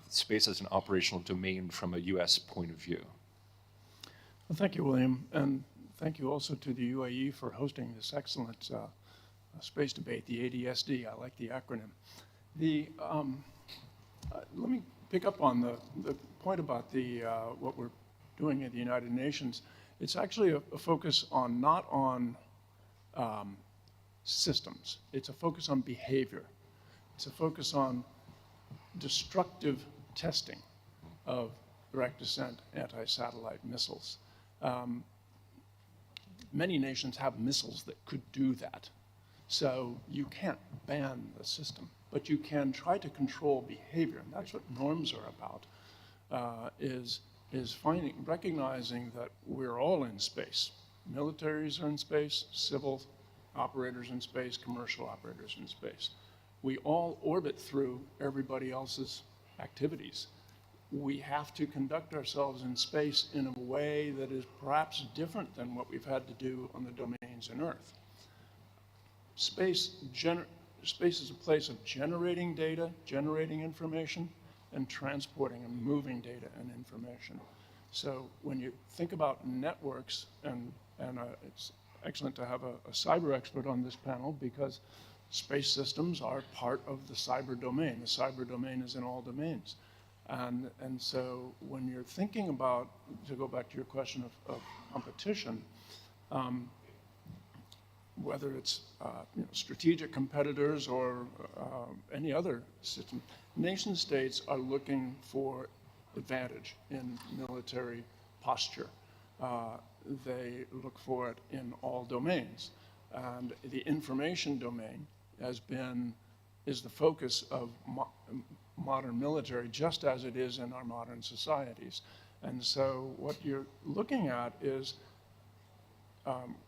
space as an operational domain from a US point of view? Well, thank you, William, and thank you also to the UAE for hosting this excellent space debate, the ADSD. I like the acronym. Let me pick up on the point about what we're doing at the United Nations. It's actually a focus on not on systems. It's a focus on behavior. It's a focus on destructive testing of direct descent anti-satellite missiles. Many nations have missiles that could do that. So you can't ban the system, but you can try to control behavior. And that's what norms are about, is recognizing that we're all in space. Militaries are in space, civil operators in space, commercial operators in space. We all orbit through everybody else's activities. We have to conduct ourselves in space in a way that is perhaps different than what we've had to do on the domains in Earth. space is a place of generating data, generating information, and transporting and moving data and information. So when you think about networks, and it's excellent to have a cyber expert on this panel because space systems are part of the cyber domain. The cyber domain is in all domains. And so when you're thinking about, to go back to your question of competition, whether it's strategic competitors or any other system, nation states are looking for advantage in military posture. They look for it in all domains. And the information domain is the focus of modern military, just as it is in our modern societies. And so what you're looking at is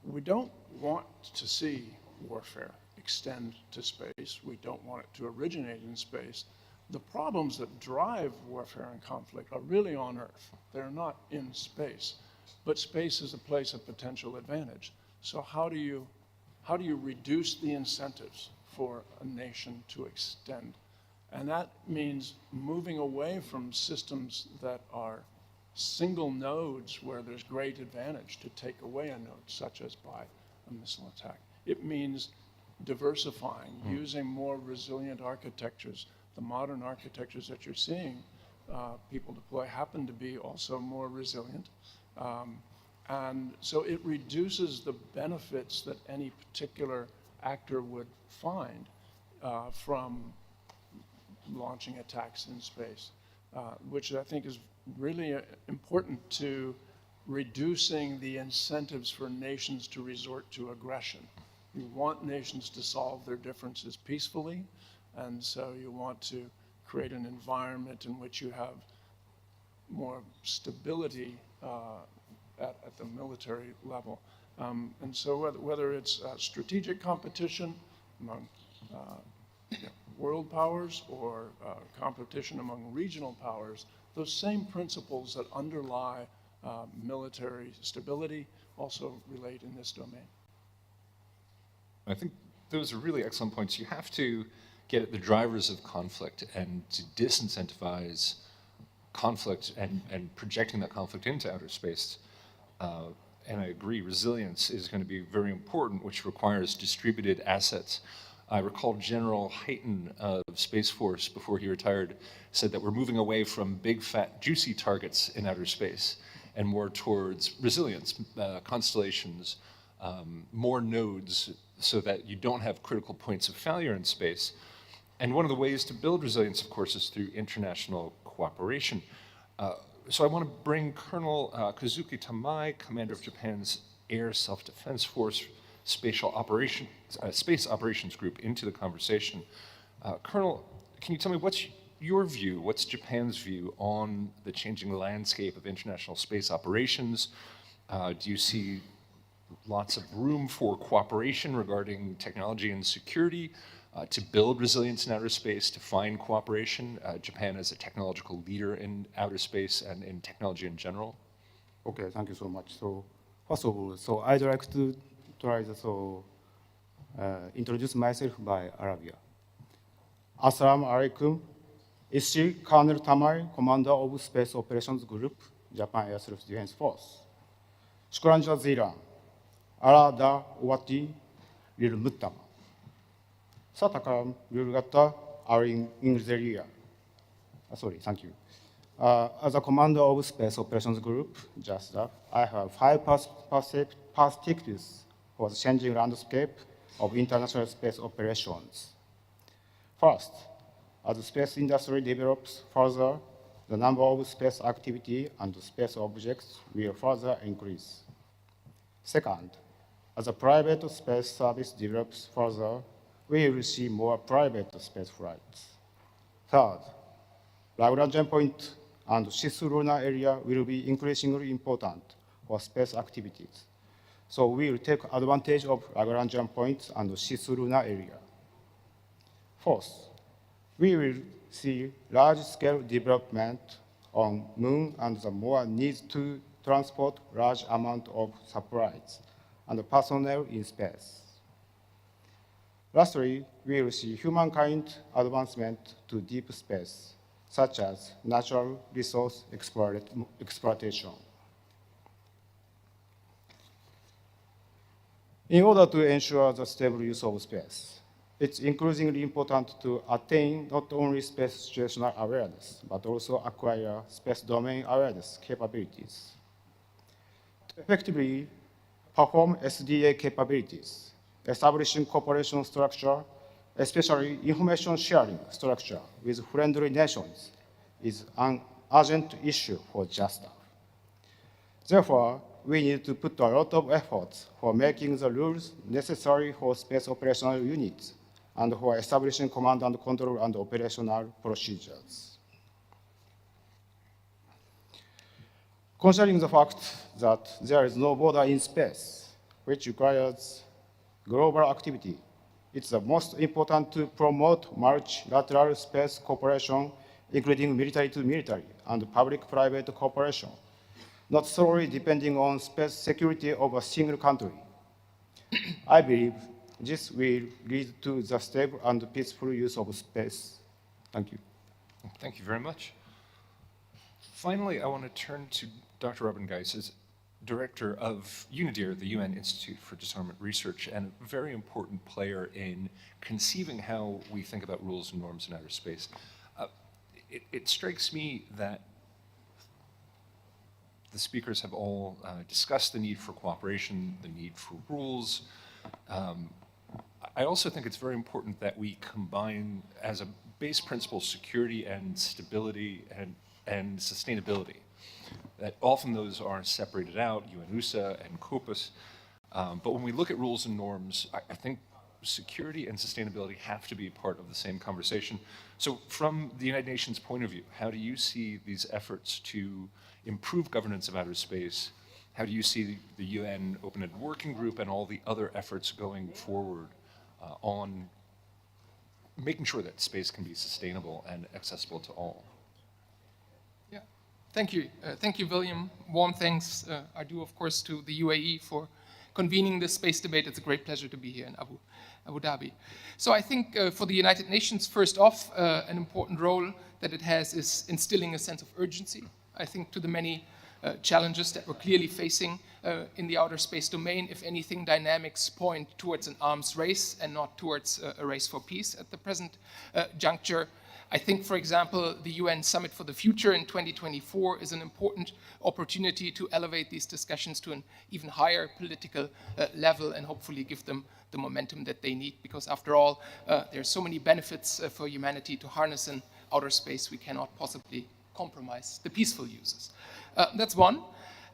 we don't want to see warfare extend to space. We don't want it to originate in space. The problems that drive warfare and conflict are really on Earth. They're not in space. But space is a place of potential advantage. So how do you reduce the incentives for a nation to extend? And that means moving away from systems that are single nodes where there's great advantage to take away a node, such as by a missile attack. It means diversifying, using more resilient architectures. The modern architectures that you're seeing people deploy happen to be also more resilient. And so it reduces the benefits that any particular actor would find from launching attacks in space, which I think is really important to reducing the incentives for nations to resort to aggression. You want nations to solve their differences peacefully, and so you want to create an environment in which you have more stability at the military level. And so whether it's strategic competition among world powers or competition among regional powers, those same principles that underlie military stability also relate in this domain. I think those are really excellent points. You have to get at the drivers of conflict and to disincentivize conflict and projecting that conflict into outer space. And I agree, resilience is going to be very important, which requires distributed assets. I recall General Hyten of Space Force, before he retired, said that we're moving away from big, fat, juicy targets in outer space and more towards resilience, constellations, more nodes, so that you don't have critical points of failure in space. And one of the ways to build resilience, of course, is through international cooperation. So I want to bring Colonel Kazuki Tamai, commander of Japan's Air Self-Defense Force Space Operations Group, into the conversation. Colonel, can you tell me what's your view, what's Japan's view on the changing landscape of international space operations? Do you see lots of room for cooperation regarding technology and security, to build resilience in outer space, to find cooperation? Japan is a technological leader in outer space and in technology in general. Okay, thank you so much. So first of all, so I'd like to try to introduce myself by Arabia. Assalamu alaikum. Ishi Colonel Tamai, Commander of Space Operations Group, Japan Air Self-Defense Force. Shukran jazilan. Ala da wati lil muttama. Satakam lilgata are in Inglaterra. Sorry, thank you. As a commander of Space Operations Group, JASDA, I have 5 perspectives for the changing landscape of international space operations. First, as the space industry develops further, the number of space activity and space objects will further increase. Second, as the private space service develops further, we will see more private space flights. Third, Lagrangian point and cislunar area will be increasingly important for space activities. So we will take advantage of Lagrangian points and cislunar area. Fourth, we will see large-scale development on Moon and the more need to transport large amount of supplies and personnel in space. Lastly, we will see humankind advancement to deep space, such as natural resource exploitation. In order to ensure the stable use of space, it's increasingly important to attain not only space situational awareness, but also acquire space domain awareness capabilities. To effectively perform SDA capabilities, establishing cooperation structure, especially information sharing structure with friendly nations, is an urgent issue for JASTA. Therefore, we need to put a lot of efforts for making the rules necessary for space operational units and for establishing command and control and operational procedures. Considering the fact that there is no border in space, which requires global activity, it's the most important to promote multilateral space cooperation, including military to military and public-private cooperation, not solely depending on space security of a single country. I believe this will lead to the stable and peaceful use of space. Thank you. Thank you very much. Finally, I want to turn to Dr. Robin Geis as Director of UNIDIR, the UN Institute for Disarmament Research, and a very important player in conceiving how we think about rules and norms in outer space. It strikes me that the speakers have all discussed the need for cooperation, the need for rules. I also think it's very important that we combine as a base principle security and stability and sustainability. That often those are separated out, UN-USA and COPUS. But when we look at rules and norms, I think security and sustainability have to be part of the same conversation. So from the United Nations point of view, how do you see these efforts to improve governance of outer space? How do you see the UN Open-Ended Working Group and all the other efforts going forward on making sure that space can be sustainable and accessible to all? Yeah, thank you. Thank you, William. Warm thanks I do, of course, to the UAE for convening this space debate. It's a great pleasure to be here in Abu Dhabi. So I think for the United Nations, first off, an important role that it has is instilling a sense of urgency. I think to the many challenges that we're clearly facing in the outer space domain. If anything, dynamics point towards an arms race and not towards a race for peace at the present juncture. I think, for example, the UN Summit for the Future in 2024 is an important opportunity to elevate these discussions to an even higher political level and hopefully give them the momentum that they need, because after all, there are so many benefits for humanity to harness in outer space, we cannot possibly compromise the peaceful uses. That's one.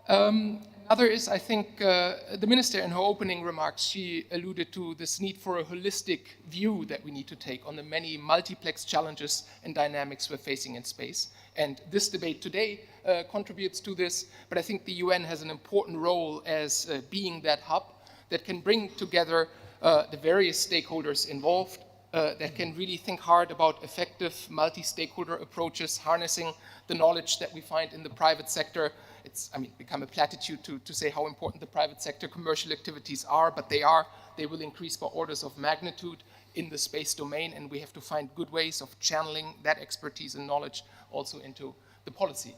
Another is, I think, the minister in her opening remarks, she alluded to this need for a holistic view that we need to take on the many multiplex challenges and dynamics we're facing in space. And this debate today contributes to this, but I think the UN has an important role as being that hub that can bring together the various stakeholders involved, that can really think hard about effective multi-stakeholder approaches, harnessing the knowledge that we find in the private sector. It's, become a platitude to say how important the private sector commercial activities are, but they will increase by orders of magnitude in the space domain, and we have to find good ways of channeling that expertise and knowledge also into the policy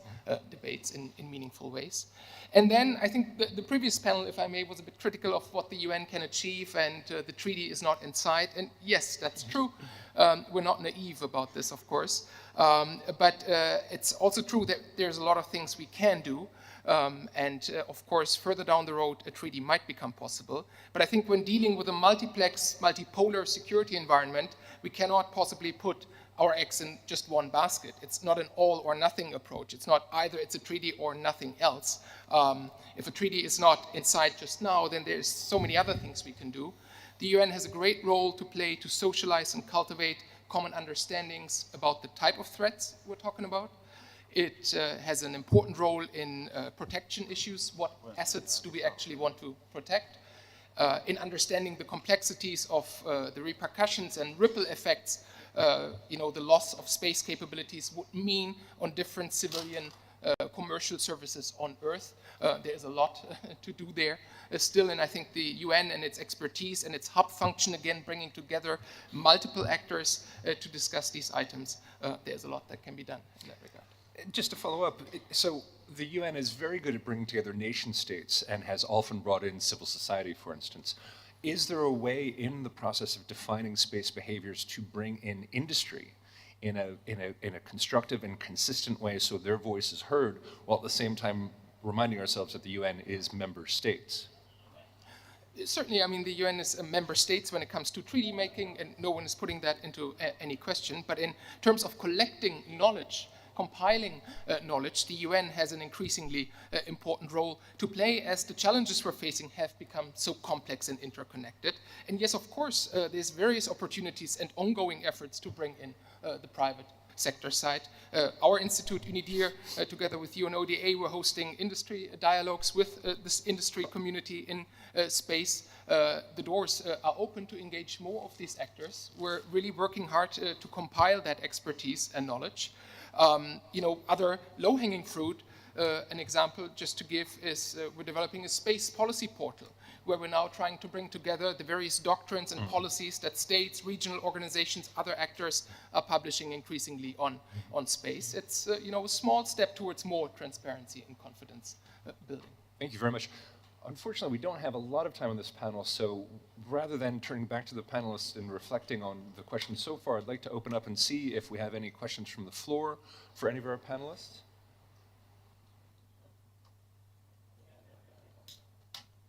debates in meaningful ways. And then I think the previous panel, if I may, was a bit critical of what the UN can achieve, and the treaty is not in sight. And yes, that's true. We're not naive about this, of course. But it's also true that there's a lot of things we can do. Of course, further down the road, a treaty might become possible. But I think when dealing with a multiplex, multipolar security environment, we cannot possibly put our eggs in just one basket. It's not an all or nothing approach. It's not either it's a treaty or nothing else. If a treaty is not in sight just now, then there's so many other things we can do. The UN has a great role to play to socialize and cultivate common understandings about the type of threats we're talking about. It has an important role in protection issues. What assets do we actually want to protect? In understanding the complexities of the repercussions and ripple effects the loss of space capabilities would mean on different civilian commercial services on Earth. There's a lot to do there still, and I think the UN and its expertise and its hub function, again, bringing together multiple actors to discuss these items, there's a lot that can be done in that regard. Just to follow up, so the UN is very good at bringing together nation states and has often brought in civil society, for instance. Is there a way in the process of defining space behaviors to bring in industry in a constructive and consistent way so their voice is heard, while at the same time reminding ourselves that the UN is member states? Certainly, I mean, the UN is a member states when it comes to treaty making, and no one is putting that into any question. But in terms of collecting knowledge, compiling knowledge, the UN has an increasingly important role to play as the challenges we're facing have become so complex and interconnected. And yes, of course, there's various opportunities and ongoing efforts to bring in the private sector side. Our institute, UNIDIR, together with UNODA, we're hosting industry dialogues with this industry community in space. The doors are open to engage more of these actors. We're really working hard to compile that expertise and knowledge. Other low-hanging fruit, an example just to give is we're developing a space policy portal where we're now trying to bring together the various doctrines and policies that states, regional organizations, other actors are publishing increasingly on space. It's a small step towards more transparency and confidence building. Thank you very much. Unfortunately, we don't have a lot of time on this panel, so rather than turning back to the panelists and reflecting on the questions so far, I'd like to open up and see if we have any questions from the floor for any of our panelists.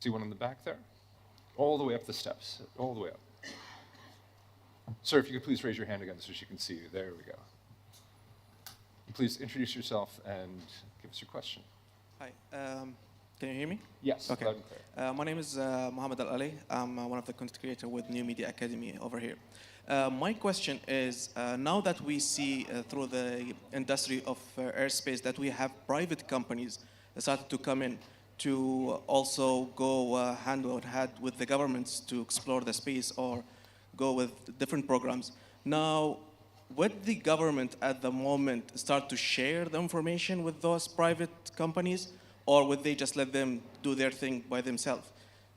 See one in the back there? All the way up the steps, all the way up. Sir, if you could please raise your hand again so she can see you. There we go. Please introduce yourself and give us your question. Hi. Can you hear me? Yes, okay. Loud and clear. My name is Mohammed Al-Ali. I'm one of the content creators with New Media Academy over here. My question is, now that we see through the industry of airspace that we have private companies that started to come in to also go hand in hand with the governments to explore the space or go with different programs. Now, would the government at the moment start to share the information with those private companies, or would they just let them do their thing by themselves?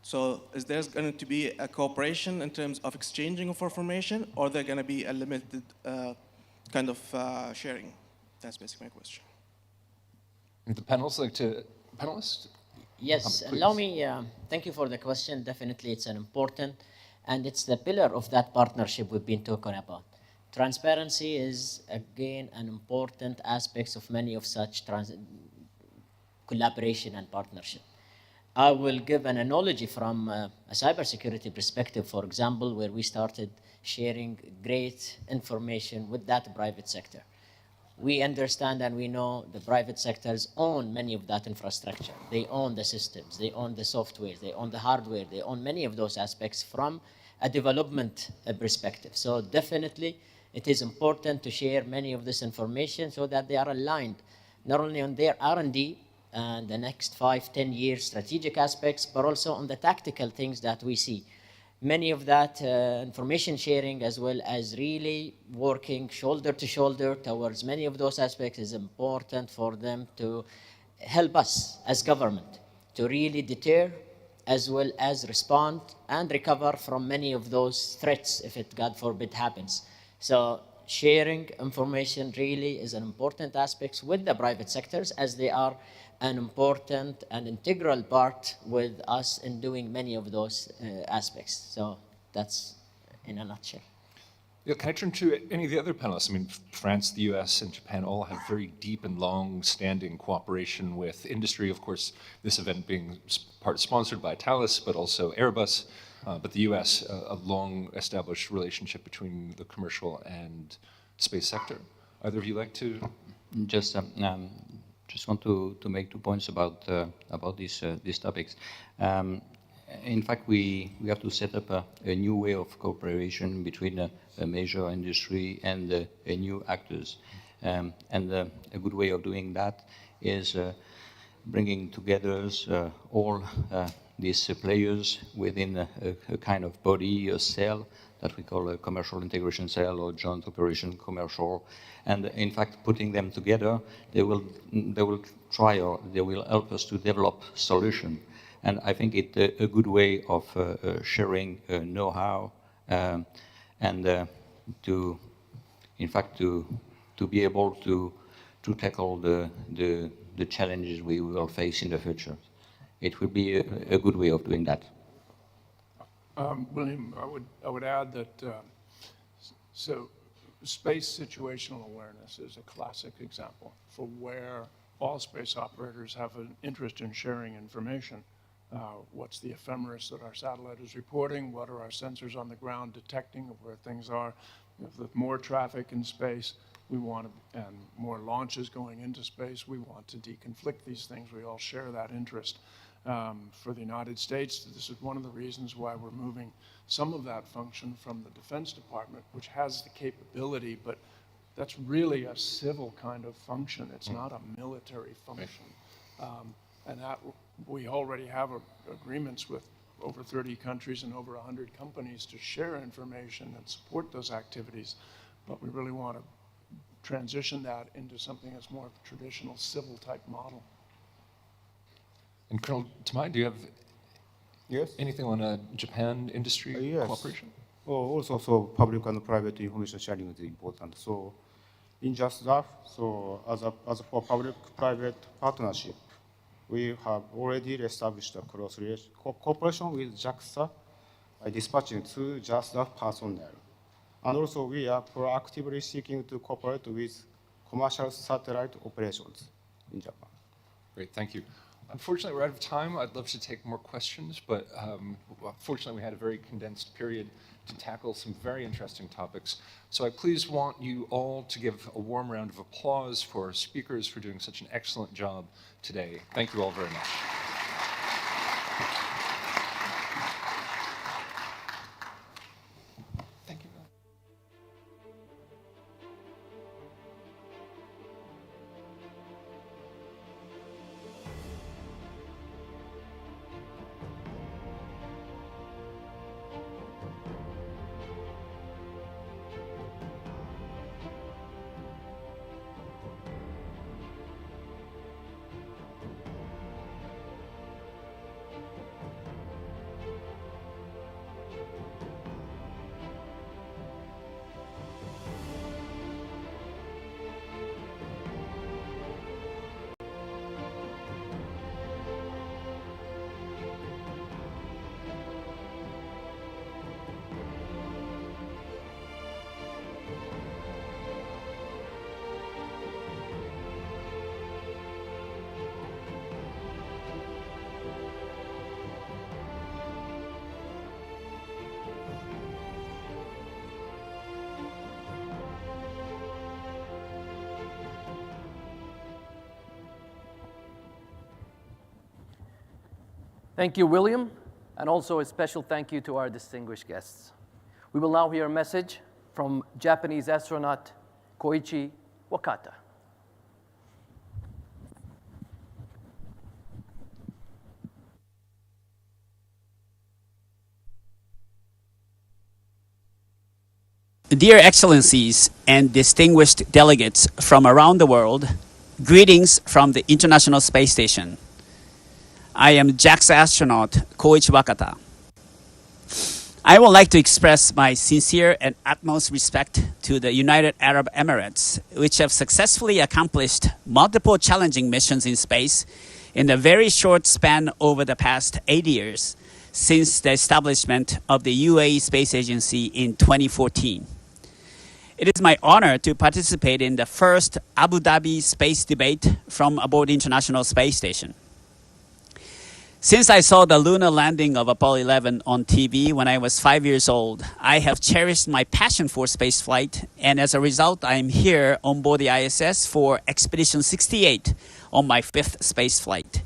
So is there going to be a cooperation in terms of exchanging of information, or there going to be a limited kind of sharing? That's basically my question. The panelists like to, panelists? Yes, allow me, thank you for the question. Definitely it's an important, and it's the pillar of that partnership we've been talking about. Transparency is, again, an important aspect of many of such collaboration and partnership. I will give an analogy from a cybersecurity perspective, for example, where we started sharing great information with that private sector. We understand and we know the private sectors own many of that infrastructure. They own the systems, they own the software, they own the hardware, they own many of those aspects from a development perspective. So definitely it is important to share many of this information so that they are aligned, not only on their R&D and the next 5-10 years strategic aspects, but also on the tactical things that we see. Many of that information sharing, as well as really working shoulder to shoulder towards many of those aspects, is important for them to help us as government to really deter as well as respond and recover from many of those threats if it, God forbid, happens. So sharing information really is an important aspect with the private sectors, as they are an important and integral part with us in doing many of those aspects. So that's in a nutshell. Yeah, can I turn to any of the other panelists? I mean, France, the US, and Japan all have very deep and long-standing cooperation with industry. Of course, this event being part sponsored by Thales, but also Airbus. But the US, a long-established relationship between the commercial and space sector. Either of you like to? Just want to make 2 points about these topics. In fact, we have to set up a new way of cooperation between a major industry and new actors. And a good way of doing that is bringing together all these players within a kind of body, a cell that we call a commercial integration cell or joint operation commercial. And in fact, putting them together, they will try, or they will help us to develop solution. And I think it's a good way of sharing know-how and to, in fact, to be able to tackle the challenges we will face in the future. It would be a good way of doing that. William, I would add that so space situational awareness is a classic example for where all space operators have an interest in sharing information. What's the ephemeris that our satellite is reporting? What are our sensors on the ground detecting of where things are? With more traffic in space, we want to, and more launches going into space, we want to deconflict these things. We all share that interest. For the United States, this is one of the reasons why we're moving some of that function from the Defense Department, which has the capability, but that's really a civil kind of function. It's not a military function. And that we already have agreements with over 30 countries and over 100 companies to share information and support those activities. But we really want to transition that into something that's more of a traditional civil type model. And Colonel Tamai, do you have anything on Japan industry cooperation? Also, so public and private information sharing is important. So, in just that, so as for public-private partnership, we have already established a close cooperation with JAXA by dispatching two JAXA personnel. And also, we are proactively seeking to cooperate with commercial satellite operations in Japan. Great, thank you. Unfortunately, we're out of time. I'd love to take more questions, but fortunately, we had a very condensed period to tackle some very interesting topics. So I please want you all to give a warm round of applause for our speakers for doing such an excellent job today. Thank you all very much. Thank you, William, and also a special thank you to our distinguished guests. We will now hear a message from Japanese astronaut Koichi Wakata. Dear Excellencies and distinguished delegates from around the world, greetings from the International Space Station. I am JAXA astronaut Koichi Wakata. I would like to express my sincere and utmost respect to the United Arab Emirates, which have successfully accomplished multiple challenging missions in space in a very short span over the past 8 years since the establishment of the UAE Space Agency in 2014. It is my honor to participate in the first Abu Dhabi space debate from aboard the International Space Station. Since I saw the lunar landing of Apollo 11 on TV when I was 5 years old, I have cherished my passion for spaceflight, and as a result, I am here on board the ISS for Expedition 68 on my 5th spaceflight.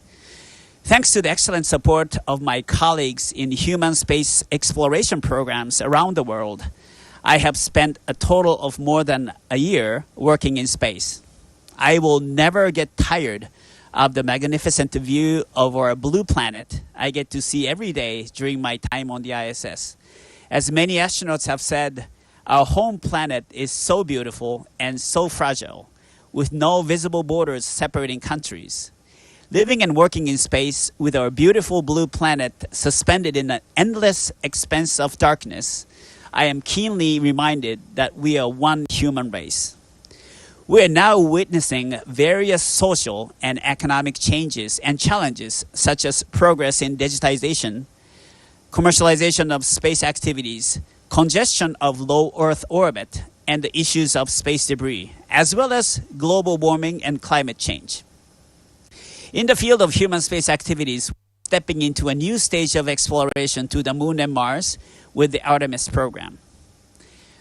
Thanks to the excellent support of my colleagues in human space exploration programs around the world, I have spent a total of more than a year working in space. I will never get tired of the magnificent view of our blue planet I get to see every day during my time on the ISS. As many astronauts have said, our home planet is so beautiful and so fragile, with no visible borders separating countries. Living and working in space with our beautiful blue planet suspended in an endless expanse of darkness, I am keenly reminded that we are one human race. We are now witnessing various social and economic changes and challenges, such as progress in digitization, commercialization of space activities, congestion of low Earth orbit, and the issues of space debris, as well as global warming and climate change. In the field of human space activities, we're stepping into a new stage of exploration to the Moon and Mars with the Artemis program.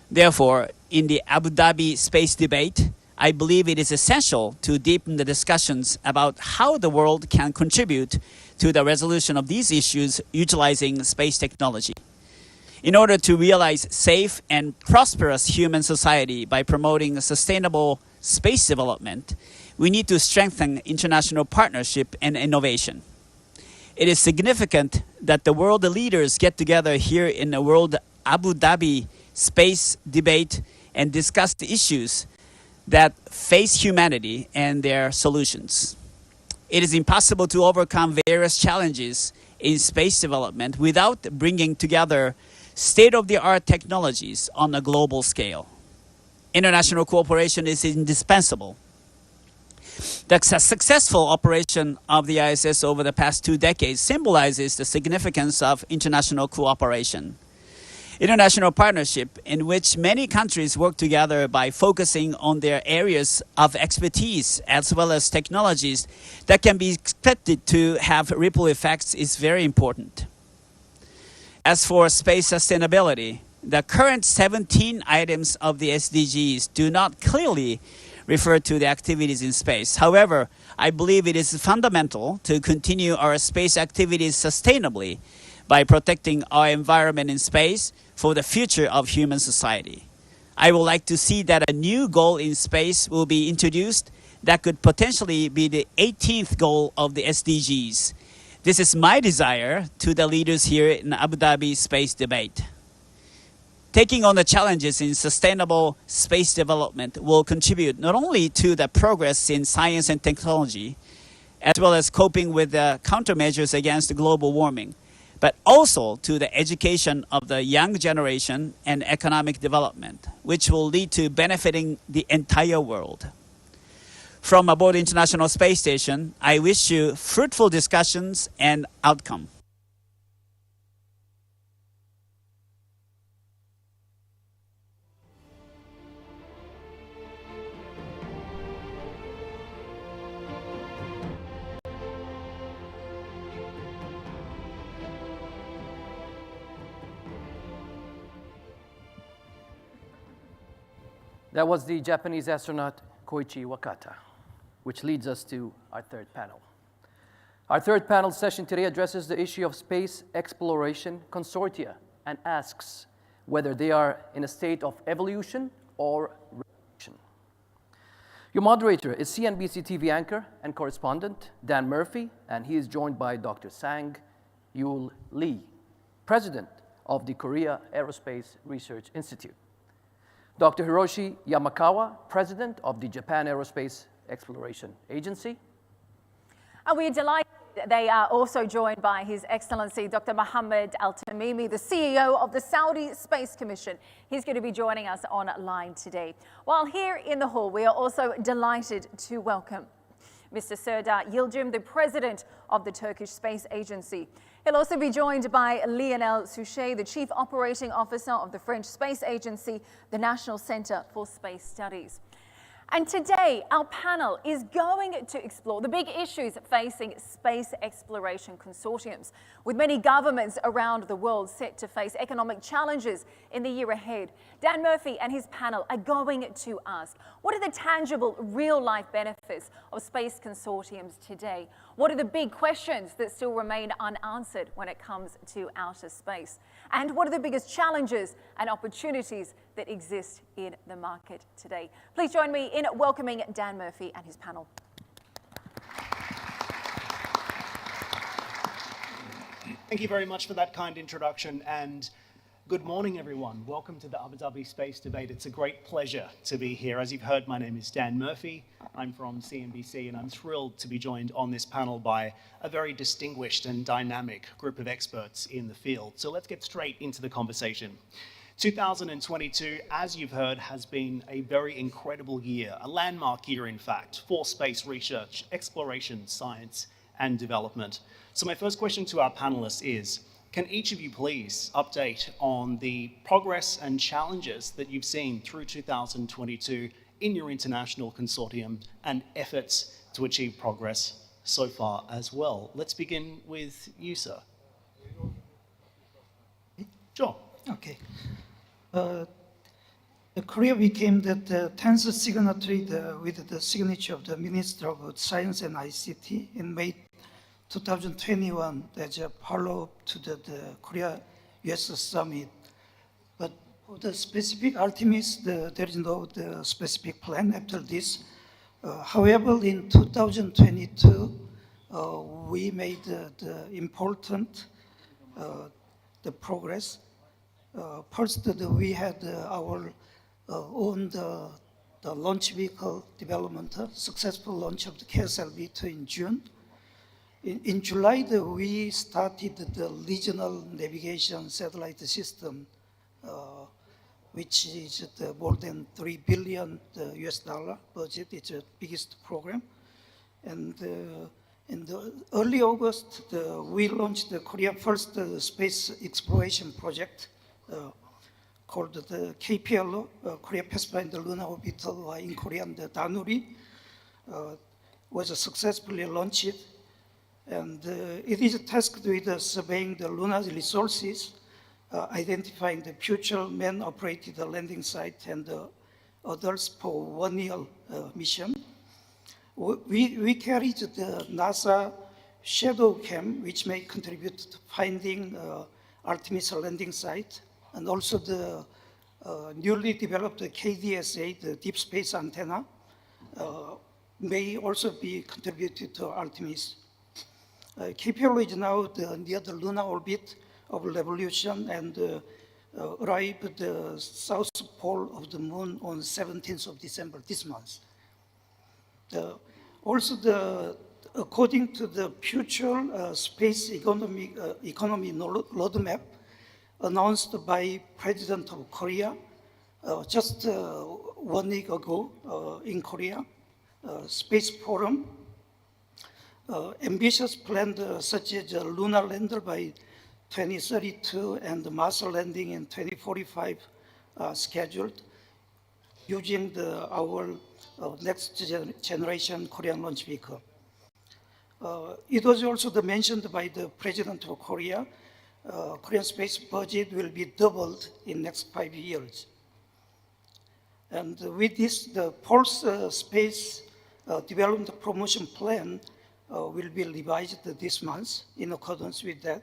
Therefore, in the Abu Dhabi space debate, I believe it is essential to deepen the discussions about how the world can contribute to the resolution of these issues utilizing space technology. In order to realize safe and prosperous human society by promoting sustainable space development, we need to strengthen international partnership and innovation. It is significant that the world leaders get together here in the World Abu Dhabi space debate and discuss the issues that face humanity and their solutions. It is impossible to overcome various challenges in space development without bringing together state-of-the-art technologies on a global scale. International cooperation is indispensable. The successful operation of the ISS over the past 2 decades symbolizes the significance of international cooperation. International partnership in which many countries work together by focusing on their areas of expertise as well as technologies that can be expected to have ripple effects is very important. As for space sustainability, the current 17 items of the SDGs do not clearly refer to the activities in space. However, I believe it is fundamental to continue our space activities sustainably by protecting our environment in space for the future of human society. I would like to see that a new goal in space will be introduced that could potentially be the 18th goal of the SDGs. This is my desire to the leaders here in Abu Dhabi space debate. Taking on the challenges in sustainable space development will contribute not only to the progress in science and technology, as well as coping with the countermeasures against global warming, but also to the education of the young generation and economic development, which will lead to benefiting the entire world. From aboard the International Space Station, I wish you fruitful discussions and outcome. That was the Japanese astronaut Koichi Wakata, which leads us to our third panel. Our third panel session today addresses the issue of space exploration consortia and asks whether they are in a state of evolution or revolution. Your moderator is CNBC TV anchor and correspondent Dan Murphy, and he is joined by Dr. Sang-Yul Lee, president of the Korea Aerospace Research Institute. Dr. Hiroshi Yamakawa, president of the Japan Aerospace Exploration Agency. And we are delighted they are also joined by His Excellency Dr. Mohammed Al-Tamimi, the CEO of the Saudi Space Commission. He's going to be joining us online today. While here in the hall, we are also delighted to welcome Mr. Serdar Yildirim, the president of the Turkish Space Agency. He'll also be joined by Lionel Souchet, the chief operating officer of the French Space Agency, the National Center for Space Studies. And today, our panel is going to explore the big issues facing space exploration consortiums, with many governments around the world set to face economic challenges in the year ahead. Dan Murphy and his panel are going to ask, what are the tangible, real-life benefits of space consortiums today? What are the big questions that still remain unanswered when it comes to outer space? And what are the biggest challenges and opportunities that exist in the market today? Please join me in welcoming Dan Murphy and his panel. Thank you very much for that kind introduction, and good morning, everyone. Welcome to the Abu Dhabi Space Debate. It's a great pleasure to be here. As you've heard, my name is Dan Murphy. I'm from CNBC, and I'm thrilled to be joined on this panel by a very distinguished and dynamic group of experts in the field. So let's get straight into the conversation. 2022, as you've heard, has been a very incredible year, a landmark year, in fact, for space research, exploration, science, and development. So my first question to our panelists is, can each of you please update on the progress and challenges that you've seen through 2022 in your international consortium and efforts to achieve progress so far as well? Let's begin with you, sir. Sure. Okay. Korea became the 10th signatory with the signature of the Minister of Science and ICT in May 2021 as a follow-up to the Korea-US summit. But for the specific Artemis, there is no specific plan after this. However, in 2022, we made the important the progress. First, we had our own the launch vehicle development, successful launch of the KSLV-2 in June. In July, we started the regional navigation satellite system, which is more than $3 billion US dollar budget. It's the biggest program. And in the early August, we launched the Korea first space exploration project called the KPLO, Korea Pathfinder Lunar Orbital, in Korean, the Danuri, was successfully launched. And it is tasked with surveying the lunar resources, identifying the future man-operated landing site and others for 1 year mission. We carried the NASA shadow cam, which may contribute to finding Artemis landing site, and also the newly developed KDSA, the deep space antenna, may also be contributed to Artemis. KPLO is now near the lunar orbit of revolution and arrived at the south pole of the moon on 17th of December this month. Also, according to the future space economy roadmap announced by President of Korea just 1 week ago in Korea, Space Forum, ambitious plans such as a lunar lander by 2032 and the Mars landing in 2045 scheduled using our next generation Korean launch vehicle. It was also mentioned by the President of Korea, Korean space budget will be doubled in next 5 years. And with this, the Pulse Space Development Promotion Plan will be revised this month in accordance with that.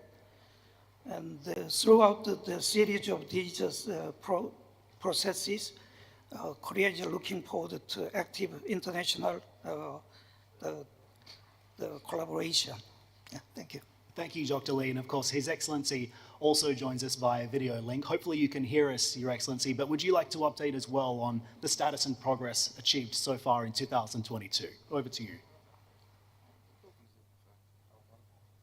And throughout the series of these processes, Korea is looking forward to active international collaboration. Yeah, thank you. Thank you, Dr. Lee. And of course, His Excellency also joins us via video link. Hopefully you can hear us, Your Excellency, but would you like to update as well on the status and progress achieved so far in 2022? Over to you.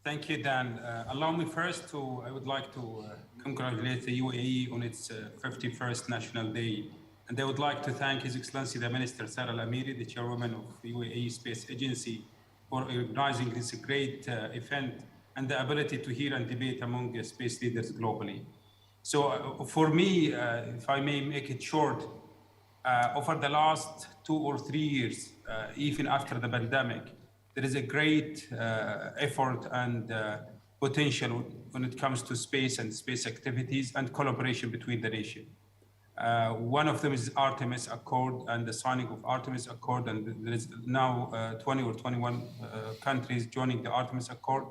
Thank you, Dan. Allow me first I would like to congratulate the UAE on its 51st National Day. And I would like to thank His Excellency the Minister Sarah Al-Amiri, the Chairwoman of the UAE Space Agency, for organizing this great event and the ability to hear and debate among space leaders globally. So for me, if I may make it short, over the last 2 or 3 years, even after the pandemic, there is a great effort and potential when it comes to space and space activities and collaboration between the nations. One of them is Artemis Accord and the signing of Artemis Accord, and there is now 20 or 21 countries joining the Artemis Accord.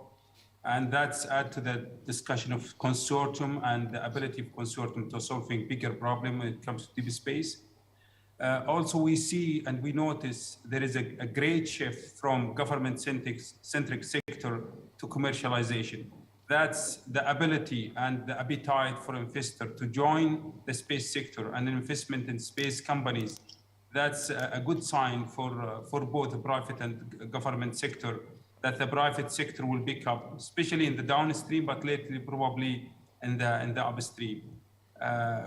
And that's add to the discussion of consortium and the ability of consortium to solving bigger problem when it comes to deep space. Also, we see and we notice there is a great shift from government-centric sector to commercialization. That's the ability and the appetite for investor to join the space sector and investment in space companies. That's a good sign for both the private and government sector, that the private sector will pick up, especially in the downstream, but lately probably in the upstream.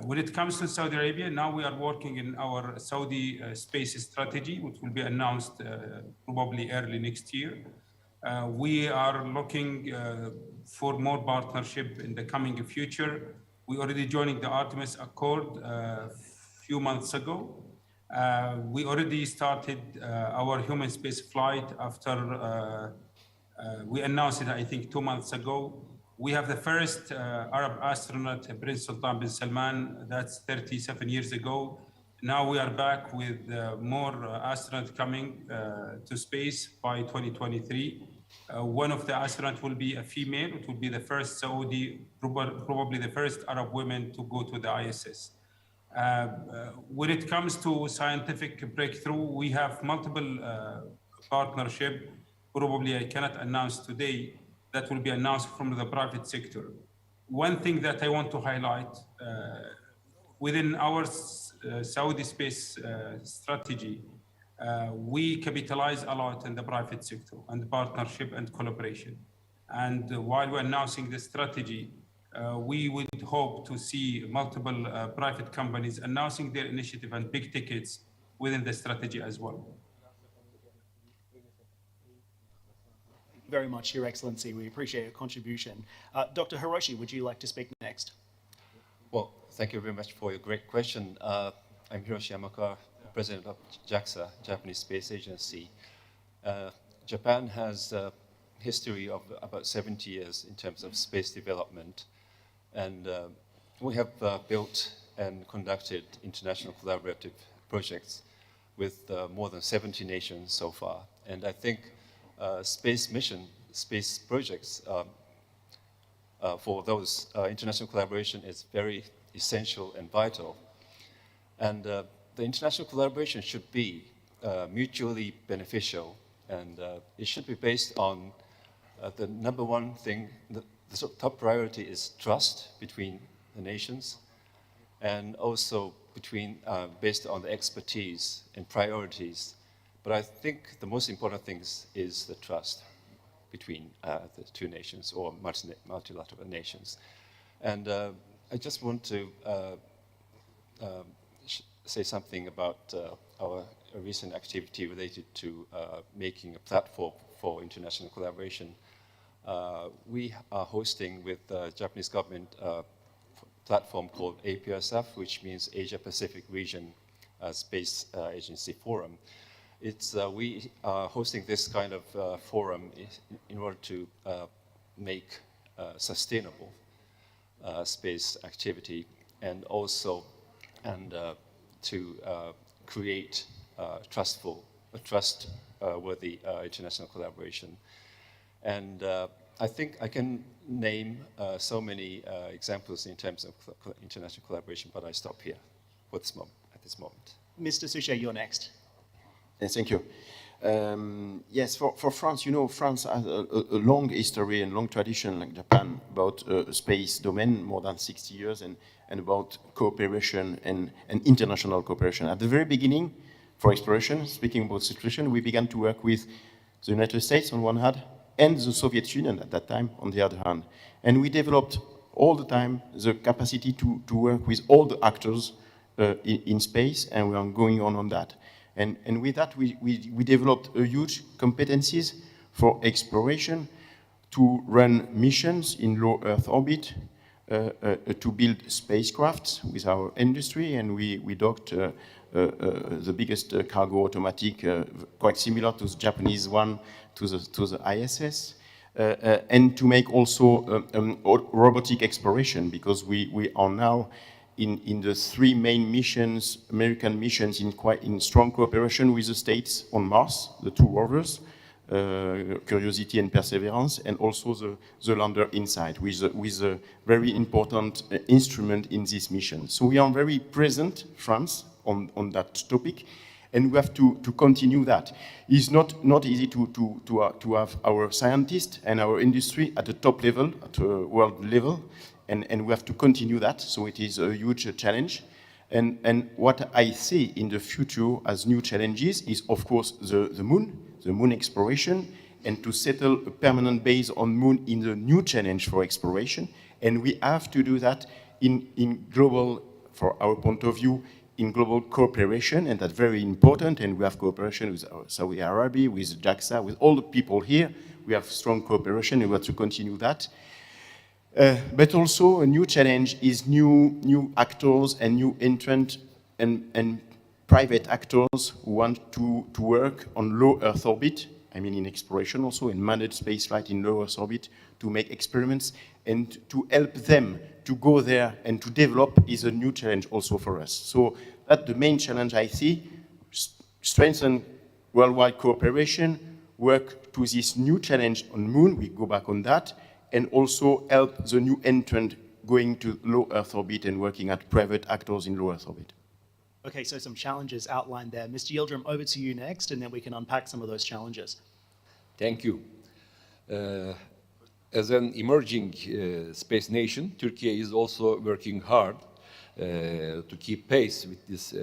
When it comes to Saudi Arabia, now we are working in our Saudi space strategy, which will be announced probably early next year. We are looking for more partnership in the coming future. We already joined the Artemis Accord a few months ago. We already started our human space flight after we announced it, I think, 2 months ago. We have the first Arab astronaut, Prince Sultan bin Salman, that's 37 years ago. Now we are back with more astronauts coming to space by 2023. One of the astronauts will be a female. It will be the first Saudi, probably the first Arab woman to go to the ISS. When it comes to scientific breakthrough, we have multiple partnership. Probably I cannot announce today, that will be announced from the private sector. One thing that I want to highlight, within our Saudi space strategy, we capitalize a lot in the private sector and partnership and collaboration. And while we're announcing the strategy, we would hope to see multiple private companies announcing their initiative and big tickets within the strategy as well. Very much, Your Excellency. We appreciate your contribution. Dr. Hiroshi, would you like to speak next? Well, thank you very much for your great question. I'm Hiroshi Yamakawa, President of JAXA, Japanese Space Agency. Japan has a history of about 70 years in terms of space development. And we have built and conducted international collaborative projects with more than 70 nations so far. And I think space projects for those international collaboration is very essential and vital. And the international collaboration should be mutually beneficial, and it should be based on the number one thing, the top priority is trust between the nations, and also based on the expertise and priorities. But I think the most important thing is the trust between the two nations or multilateral nations. And I just want to say something about our recent activity related to making a platform for international collaboration. We are hosting with the Japanese government a platform called APSF, which means Asia Pacific Region Space Agency Forum. We are hosting this kind of forum in order to make sustainable space activity, and also to create trustworthy international collaboration. And I think I can name so many examples in terms of international collaboration, but I stop here for this at this moment. Mr. Suchet, you're next. Yes, thank you. Yes, for France, you know, France has a long history and long tradition, like Japan, about space domain, more than 60 years, and about cooperation and international cooperation. At the very beginning, for exploration, speaking about situation, we began to work with the United States on one hand, and the Soviet Union at that time on the other hand. And we developed all the time the capacity to work with all the actors in space, and we are going on that. And with that, we developed a huge competencies for exploration, to run missions in low Earth orbit, to build spacecrafts with our industry, and we docked the biggest cargo automatic, quite similar to the Japanese one, to the ISS, and to make also robotic exploration, because we are now in the three main missions, American missions, in strong cooperation with the States on Mars, the two rovers, Curiosity and Perseverance, and also the lander InSight, with a very important instrument in this mission. So we are very present, France, on that topic, and we have to continue that. It's not easy to have our scientists and our industry at the top level, at a world level, and we have to continue that, so it is a huge challenge. And what I see in the future as new challenges is, of course, the moon exploration, and to settle a permanent base on moon in the new challenge for exploration. And we have to do that in global, for our point of view, in global cooperation, and that's very important. And we have cooperation with Saudi Arabia, with JAXA, with all the people here. We have strong cooperation, and we have to continue that. But also a new challenge is new actors and new entrant and private actors who want to work on low Earth orbit. I mean, in exploration also, in manned spaceflight in low Earth orbit, to make experiments and to help them to go there and to develop is a new challenge also for us. So that's the main challenge I see: strengthen worldwide cooperation, work to this new challenge on moon, we go back on that, and also help the new entrant going to low Earth orbit and working at private actors in low Earth orbit. Okay, so some challenges outlined there. Mr. Yildirim, over to you next, and then we can unpack some of those challenges. Thank you. As an emerging space nation, Turkey is also working hard to keep pace with these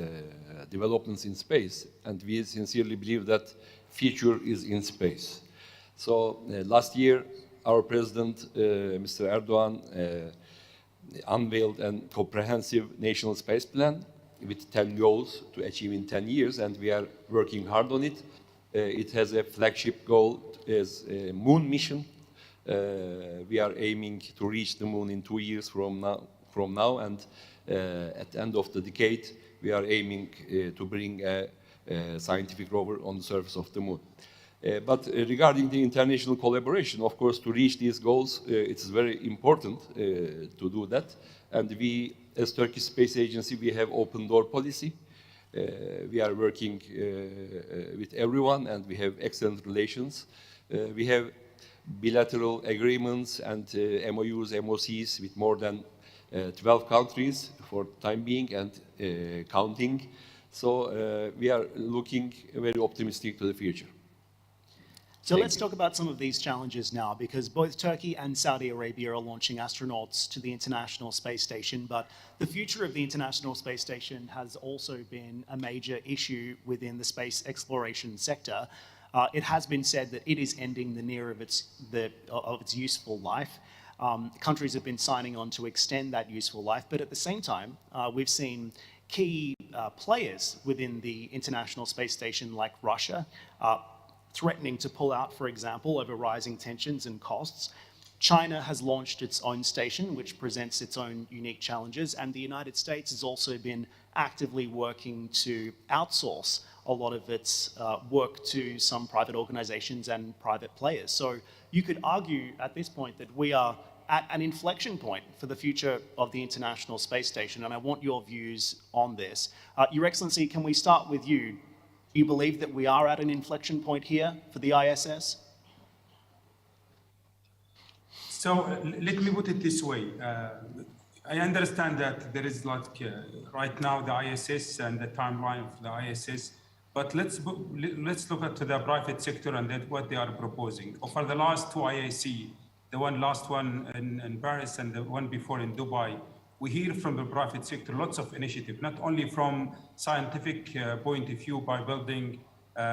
developments in space, and we sincerely believe that future is in space. So last year, our President, Mr. Erdogan, unveiled a comprehensive national space plan with 10 goals to achieve in 10 years, and we are working hard on it. It has a flagship goal as a moon mission. We are aiming to reach the moon in 2 years from now, and at the end of the decade, we are aiming to bring a scientific rover on the surface of the moon. But regarding the international collaboration, of course, to reach these goals, it's very important to do that. And we, as Turkish Space Agency, we have open door policy. We are working with everyone, and we have excellent relations. We have bilateral agreements and MOUs, MOCs with more than 12 countries for the time being and counting. So we are looking very optimistic to the future. So let's talk about some of these challenges now, because both Turkey and Saudi Arabia are launching astronauts to the International Space Station, but the future of the International Space Station has also been a major issue within the space exploration sector. It has been said that it is ending the near of its useful life. Countries have been signing on to extend that useful life, but at the same time, we've seen key players within the International Space Station, like Russia, threatening to pull out, for example, over rising tensions and costs. China has launched its own station, which presents its own unique challenges, and the United States has also been actively working to outsource a lot of its work to some private organizations and private players. So you could argue at this point that we are at an inflection point for the future of the International Space Station, and I want your views on this. Your Excellency, can we start with you? Do you believe that we are at an inflection point here for the ISS? So let me put it this way. I understand that there is right now the ISS and the timeline of the ISS, but let's look at the private sector and what they are proposing. For the last two IAC, the last one in Paris and the one before in Dubai, we hear from the private sector lots of initiative, not only from scientific point of view by building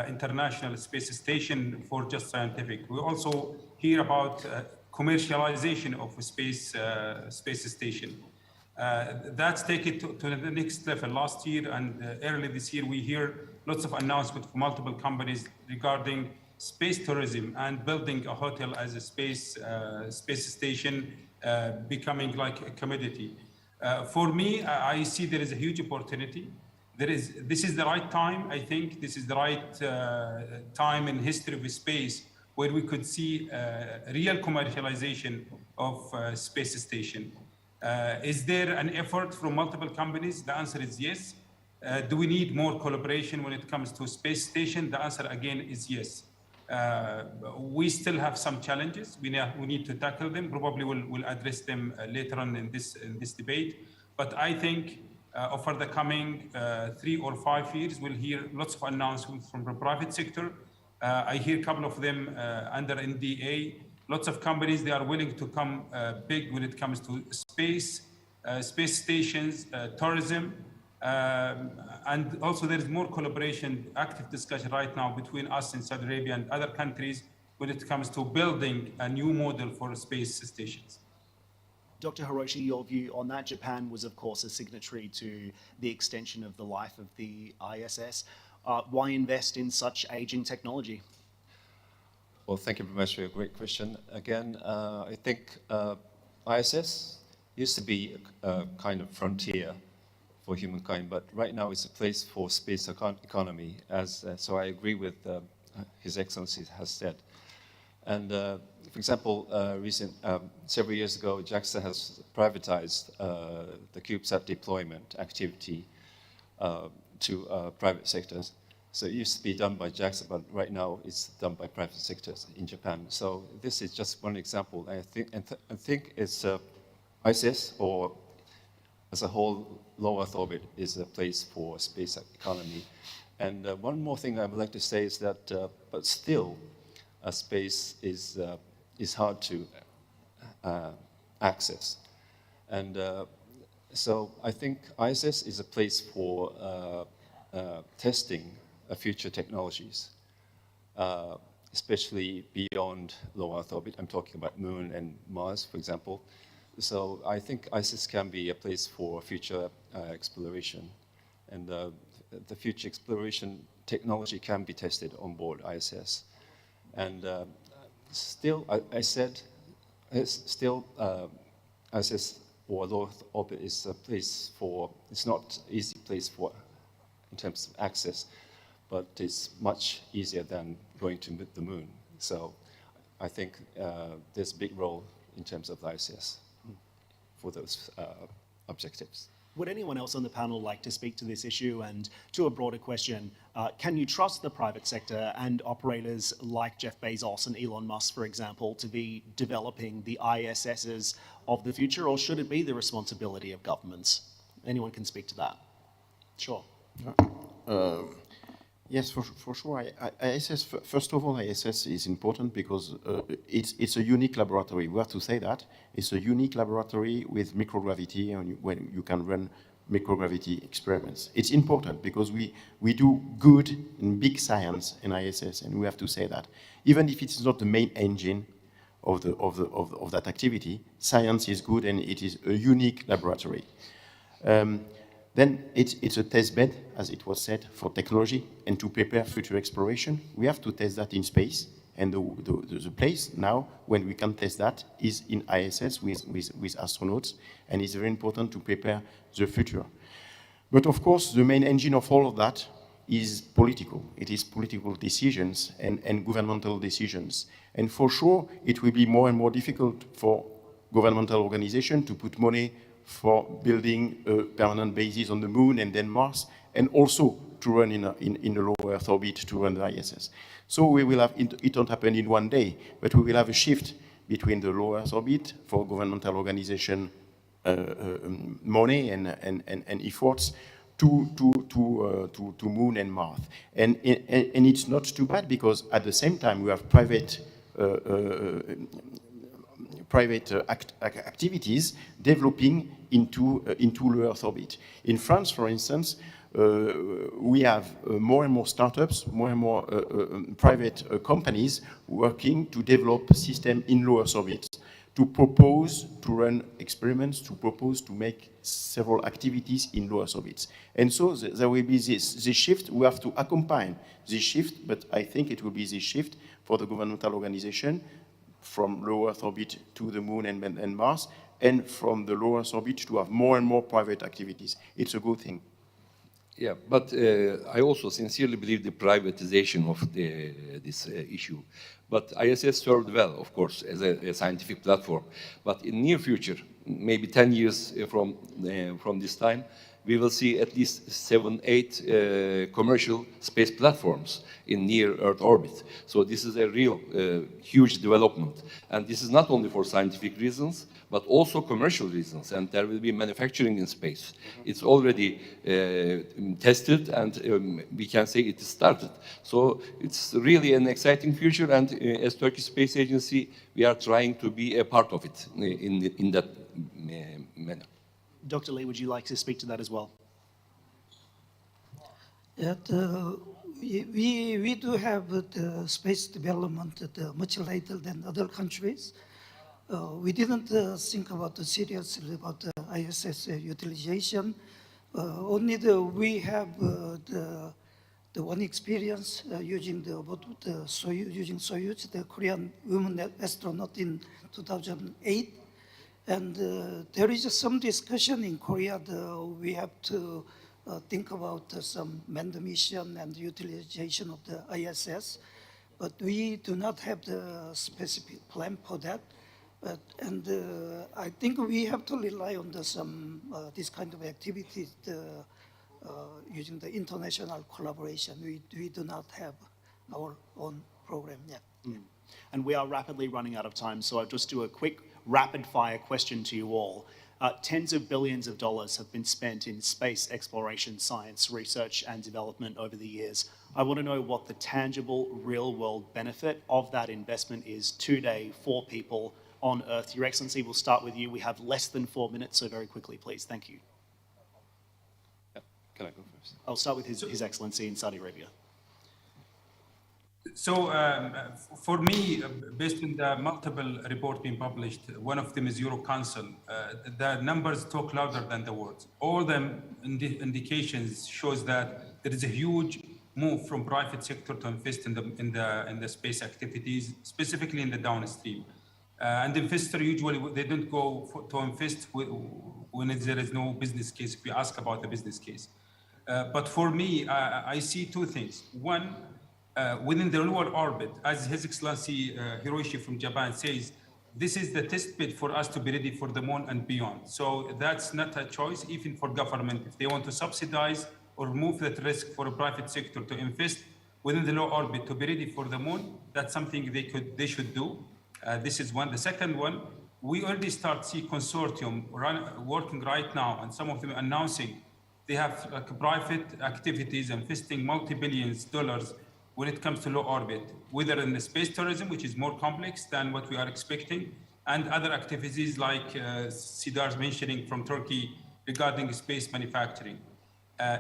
international space station for just scientific. We also hear about commercialization of a space station. That's taken to the next level. Last year and early this year, we hear lots of announcements from multiple companies regarding space tourism and building a hotel as a space station, becoming like a commodity. For me, I see there is a huge opportunity. This is the right time. I think this is the right time in history of space where we could see real commercialization of space station. Is there an effort from multiple companies? The answer is yes. Do we need more collaboration when it comes to space station? The answer again is yes. We still have some challenges. We need to tackle them. Probably we'll address them later on in this debate. But I think over the coming 3 or 5 years, we'll hear lots of announcements from the private sector. I hear a couple of them under NDA. Lots of companies, they are willing to come big when it comes to space, space stations, tourism, and also there is more collaboration, active discussion right now between us and Saudi Arabia and other countries when it comes to building a new model for space stations. Dr. Hiroshi, your view on that? Japan was, of course, a signatory to the extension of the life of the ISS. Why invest in such aging technology? Well, thank you very much for your great question. Again, I think ISS used to be a kind of frontier for humankind, but right now it's a place for space economy, so I agree with His Excellency has said. And for example, several years ago, JAXA has privatized the CubeSat deployment activity to private sectors. So it used to be done by JAXA, but right now it's done by private sectors in Japan. So this is just one example. I think it's ISS, or as a whole, low Earth orbit is a place for space economy. And one more thing I would like to say is that, but still, space is hard to access. And so I think ISS is a place for testing future technologies, especially beyond low Earth orbit. I'm talking about Moon and Mars, for example. So I think ISS can be a place for future exploration. And the future exploration technology can be tested on board ISS. And still, I said, still ISS or low Earth orbit is a place for, it's not an easy place for in terms of access, but it's much easier than going to the Moon. So I think there's a big role in terms of ISS for those objectives. Would anyone else on the panel like to speak to this issue? And to a broader question, can you trust the private sector and operators like Jeff Bezos and Elon Musk, for example, to be developing the ISSs of the future, or should it be the responsibility of governments? Anyone can speak to that. Sure. Yes, for sure. ISS, first of all, ISS is important because it's a unique laboratory. We have to say that. It's a unique laboratory with microgravity, and when you can run microgravity experiments. It's important because we do good and big science in ISS, and we have to say that. Even if it's not the main engine of that activity, science is good and it is a unique laboratory. Then it's a test bed, as it was said, for technology and to prepare future exploration. We have to test that in space, and the place now when we can test that is in ISS with astronauts, and it's very important to prepare the future. But of course, the main engine of all of that is political. It is political decisions and governmental decisions. And for sure, it will be more and more difficult for governmental organizations to put money for building a permanent bases on the Moon and then Mars, and also to run in the low Earth orbit to run the ISS. So we will have, it won't happen in one day, but we will have a shift between the low Earth orbit for governmental organization money and efforts to Moon and Mars. And it's not too bad because at the same time we have private activities developing into low Earth orbit. In France, for instance, we have more and more startups, more and more private companies working to develop systems in low Earth orbit, to propose to run experiments, to propose to make several activities in low Earth orbits. And so there will be this shift. We have to accompany this shift, but I think it will be this shift for the governmental organization from low Earth orbit to the Moon and Mars, and from the low Earth orbit to have more and more private activities. It's a good thing. Yeah, but I also sincerely believe the privatization of this issue. But ISS served well, of course, as a scientific platform. But in near future, maybe 10 years from this time, we will see at least 7, 8 commercial space platforms in near Earth orbit. So this is a real huge development. And this is not only for scientific reasons, but also commercial reasons. And there will be manufacturing in space. It's already tested, and we can say it started. So it's really an exciting future. And as Turkish Space Agency, we are trying to be a part of it in that manner. Dr. Lee, would you like to speak to that as well? We do have the space development much later than other countries. We didn't think about seriously about the ISS utilization. Only we have the one experience using Soyuz, the Korean women astronaut in 2008. And there is some discussion in Korea. We have to think about some manned mission and utilization of the ISS, but we do not have the specific plan for that. And I think we have to rely on this kind of activities using the international collaboration. We do not have our own program yet. And we are rapidly running out of time, so I'll just do a quick rapid-fire question to you all. Tens of billions of dollars have been spent in space exploration, science, research, and development over the years. I want to know what the tangible, real-world benefit of that investment is today for people on Earth. Your Excellency, we'll start with you. We have less than 4 minutes, so very quickly, please. Thank you. Can I go first? I'll start with His Excellency in Saudi Arabia. So for me, based on the multiple reports being published, one of them is Euro Council, the numbers talk louder than the words. All the indications shows that there is a huge move from private sector to invest in the space activities, specifically in the downstream. And investors usually, they don't go to invest when there is no business case, if we ask about the business case. But for me, I see two things. One, within the lower orbit, as His Excellency Hiroshi from Japan says, this is the test bed for us to be ready for the moon and beyond. So that's not a choice, even for government. If they want to subsidize or remove that risk for a private sector to invest within the low orbit to be ready for the moon, that's something they should do. This is one. The second one, we already start see consortium working right now, and some of them announcing they have private activities investing multi-billions dollars when it comes to low orbit, whether in the space tourism, which is more complex than what we are expecting, and other activities like Sidar's mentioning from Turkey regarding space manufacturing.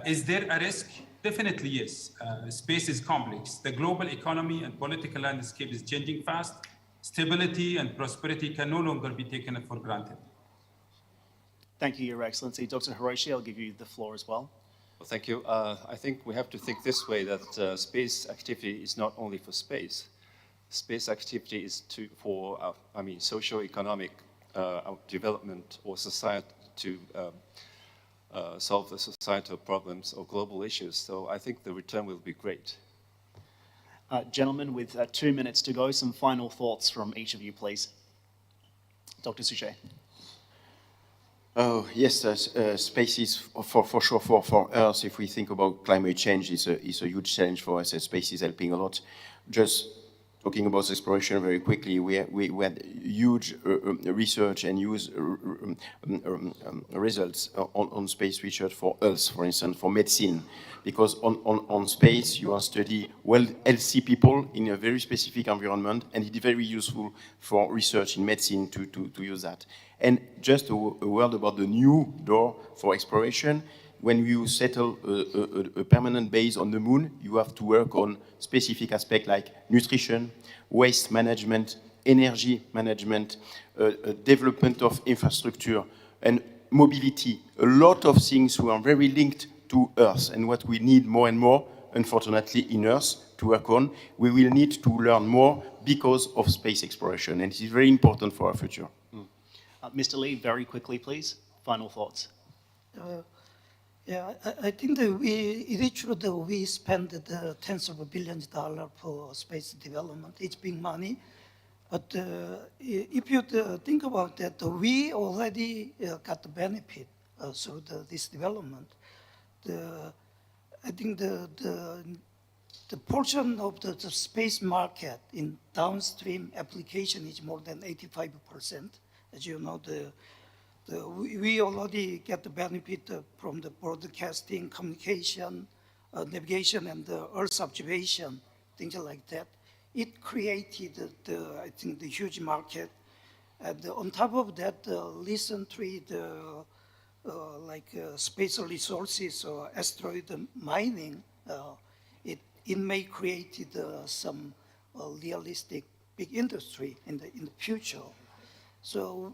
Is there a risk? Definitely yes. Space is complex. The global economy and political landscape is changing fast. Stability and prosperity can no longer be taken for granted. Thank you, Your Excellency. Dr. Hiroshi, I'll give you the floor as well. Well, thank you. I think we have to think this way, that space activity is not only for space. Space activity is for socio-economic development or society to solve the societal problems or global issues. So I think the return will be great. Gentlemen, with 2 minutes to go, some final thoughts from each of you, please. Dr. Suchet. Oh, yes, space is for sure for Earth. If we think about climate change, it's a huge challenge for us. Space is helping a lot. Just talking about exploration very quickly, we had huge research and use results on space research for us, for instance, for medicine. Because on space, you are study healthy people in a very specific environment, and it's very useful for research in medicine to use that. And just a word about the new door for exploration. When you settle a permanent base on the moon, you have to work on specific aspects like nutrition, waste management, energy management, development of infrastructure, and mobility. A lot of things who are very linked to Earth, and what we need more and more, unfortunately, in Earth to work on. We will need to learn more because of space exploration, and it is very important for our future. Mr. Lee, very quickly, please. Final thoughts. Yeah, I think that it is true that we spend the tens of billions of dollars for space development. It's big money. But if you think about that, we already got the benefit through this development. I think the portion of the space market in downstream application is more than 85%. As you know, we already get the benefit from the broadcasting, communication, navigation, and the Earth observation, things like that. It created, I think, the huge market. And on top of that, recently, space resources or asteroid mining, it may create some realistic big industry in the future. So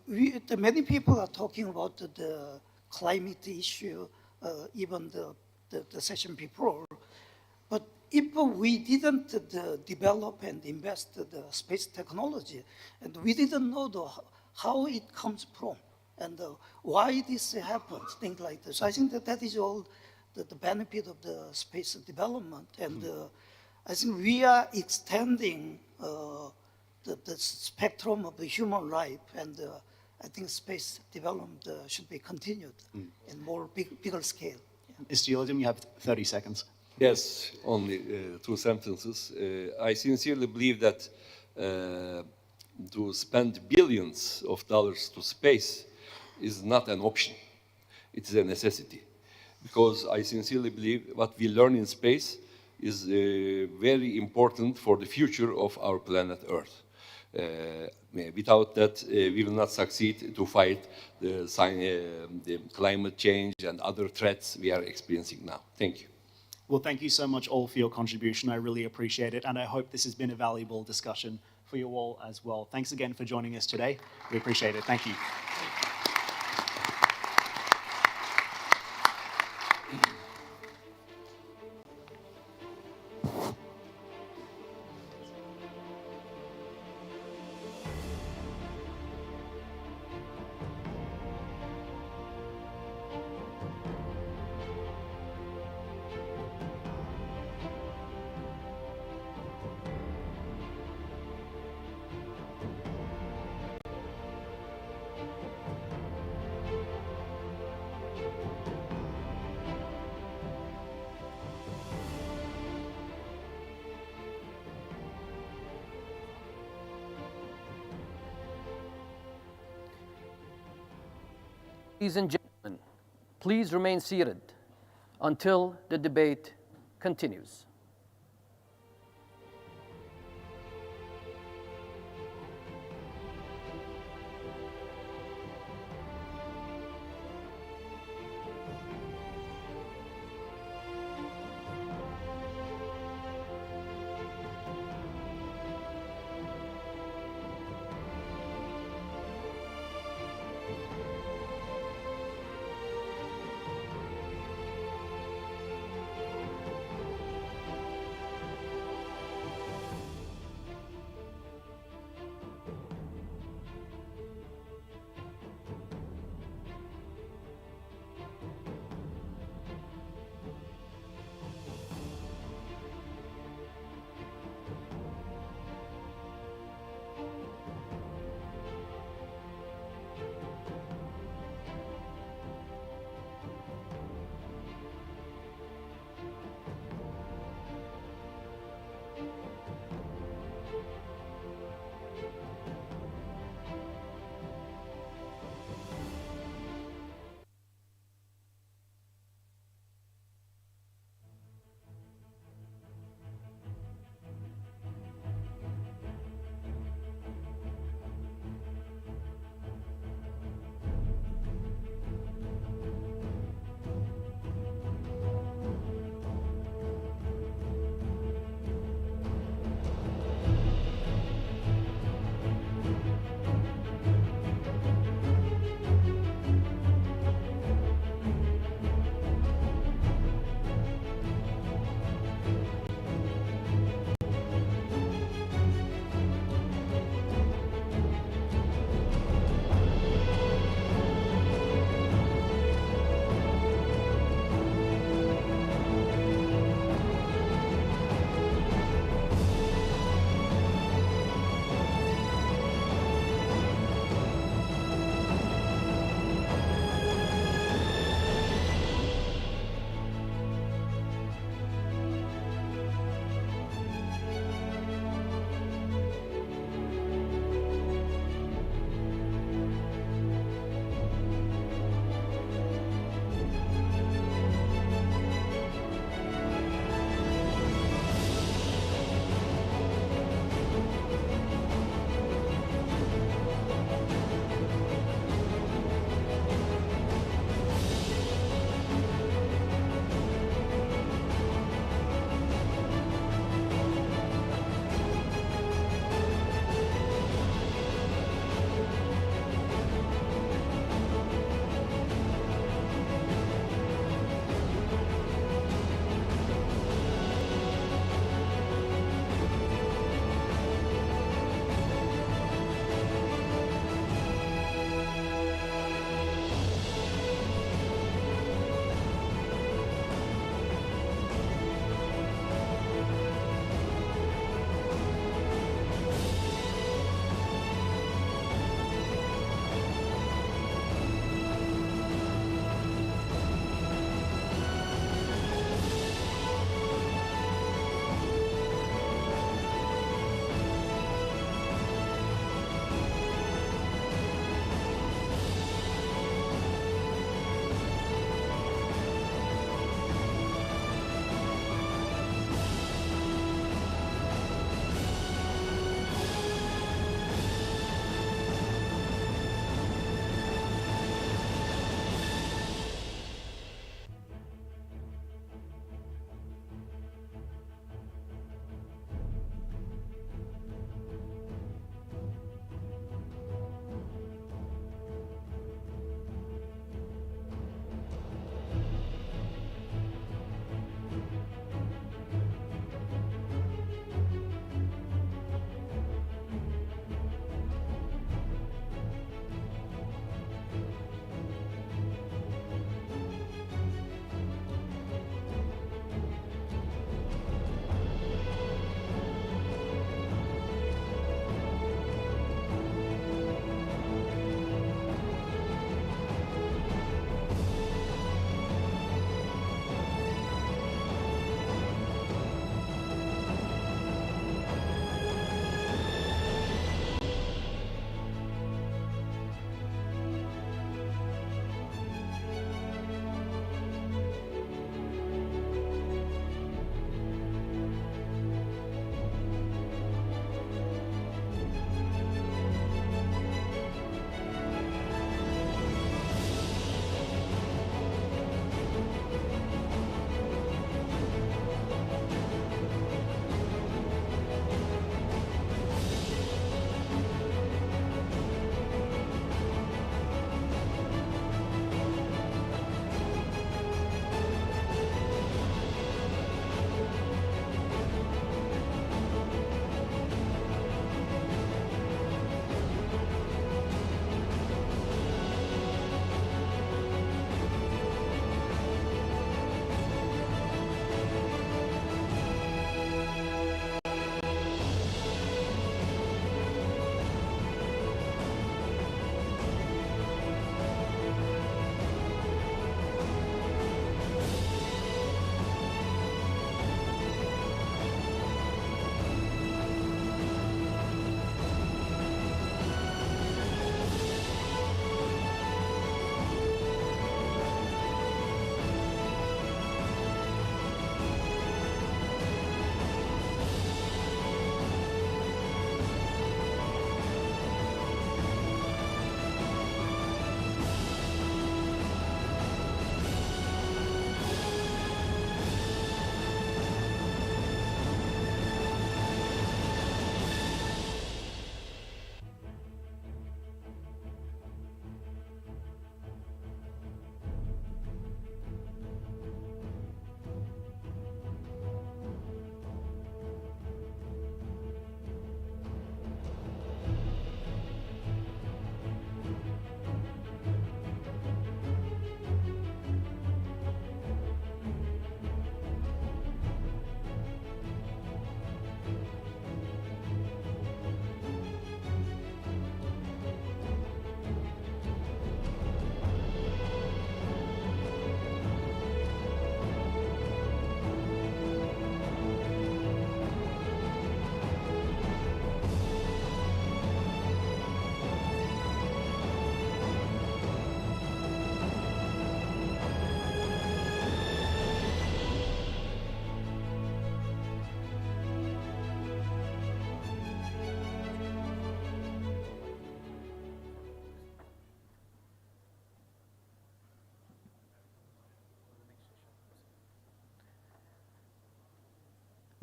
many people are talking about the climate issue, even the session before. But if we didn't develop and invest the space technology, and we didn't know how it comes from, and why this happens, things like this. I think that is all the benefit of the space development. And I think we are extending the spectrum of the human life, and I think space development should be continued in more bigger scale. Mr. Yildirim, you have 30 seconds. Yes, only 2 sentences. I sincerely believe that to spend billions of dollars to space is not an option. It is a necessity. Because I sincerely believe what we learn in space is very important for the future of our planet Earth. Without that, we will not succeed to fight the climate change and other threats we are experiencing now. Thank you. Well, thank you so much all for your contribution. I really appreciate it, and I hope this has been a valuable discussion for you all as well. Thanks again for joining us today. We appreciate it. Thank you. Ladies and gentlemen, please remain seated until the debate continues.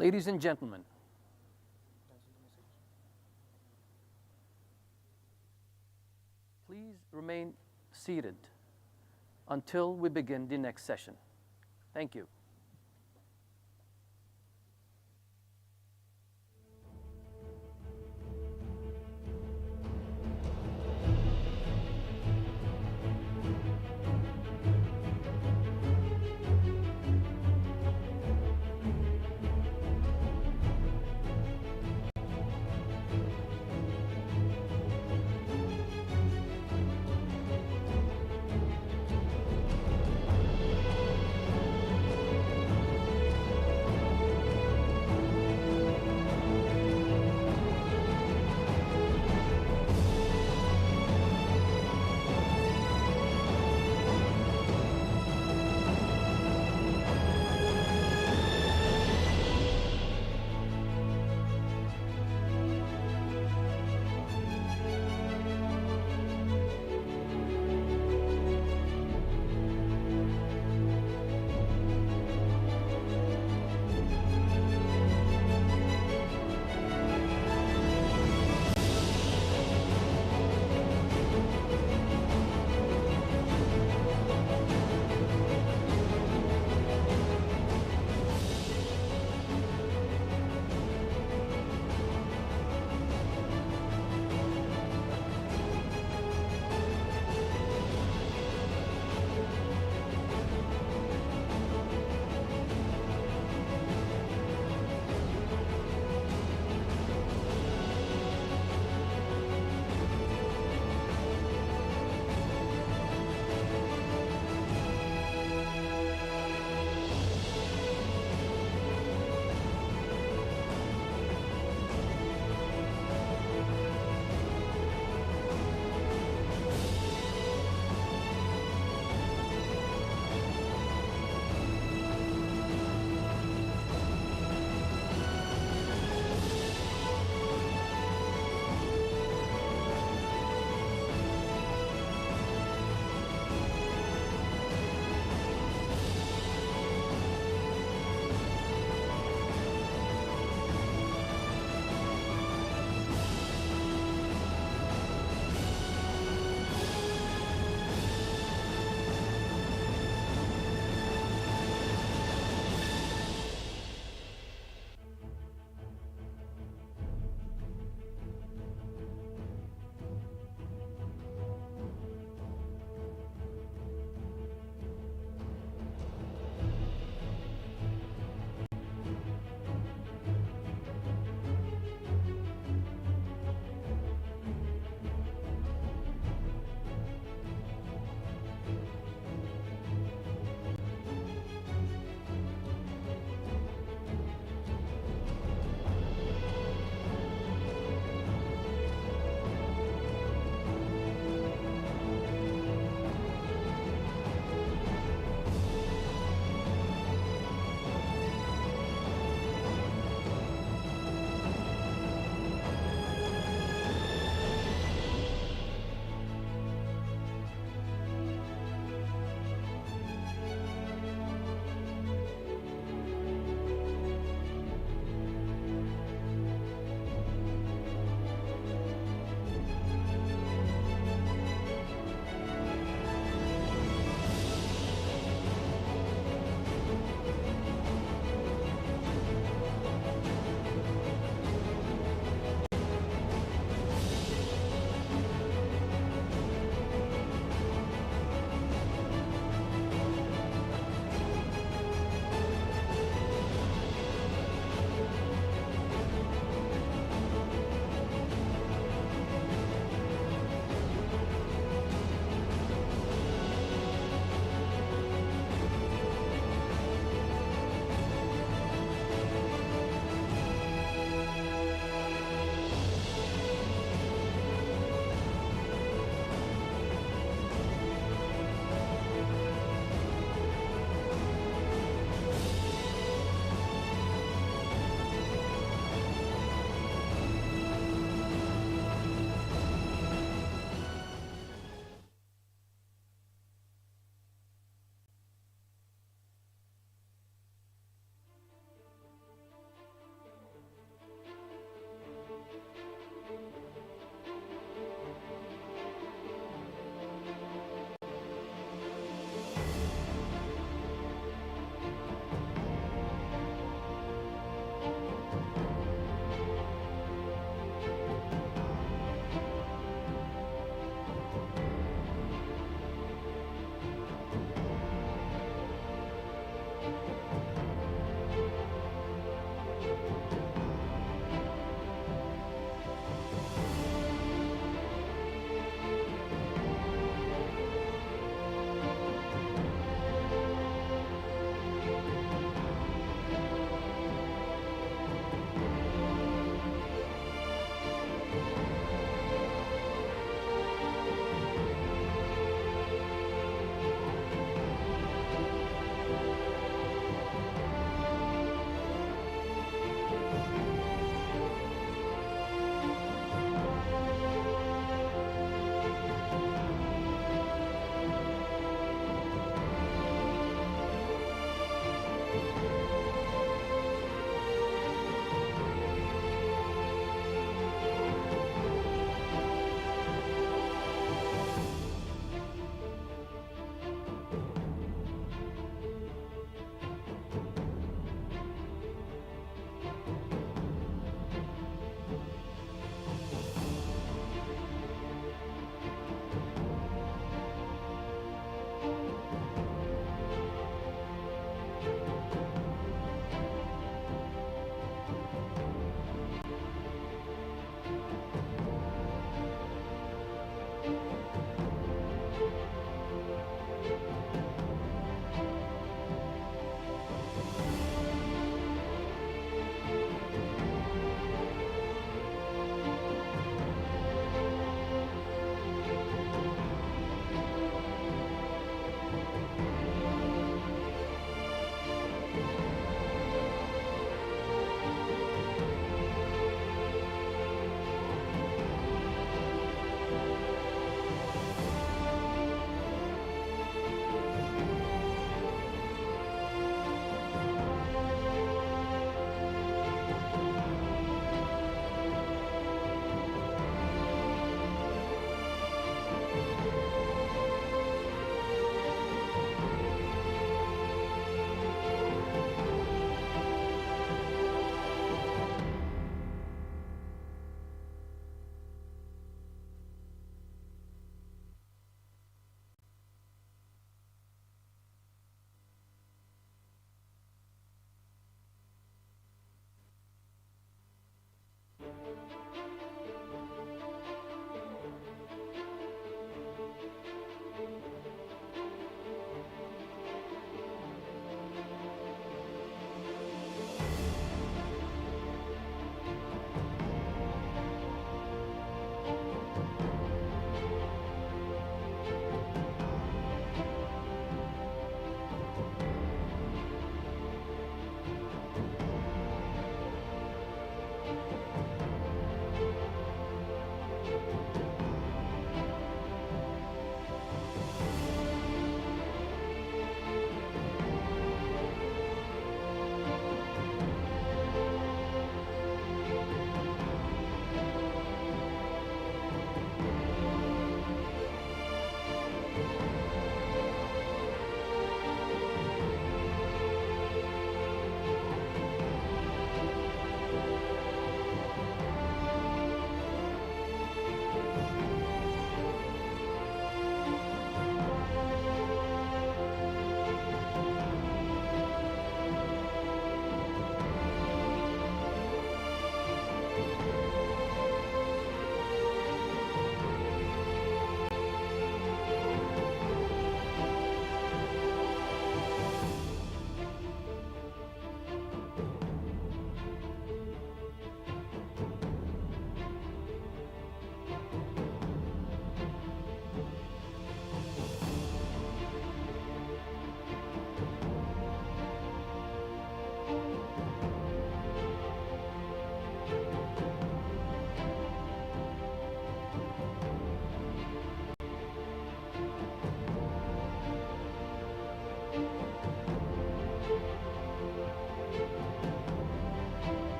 Ladies and gentlemen, please remain seated until we begin the next session. Thank you.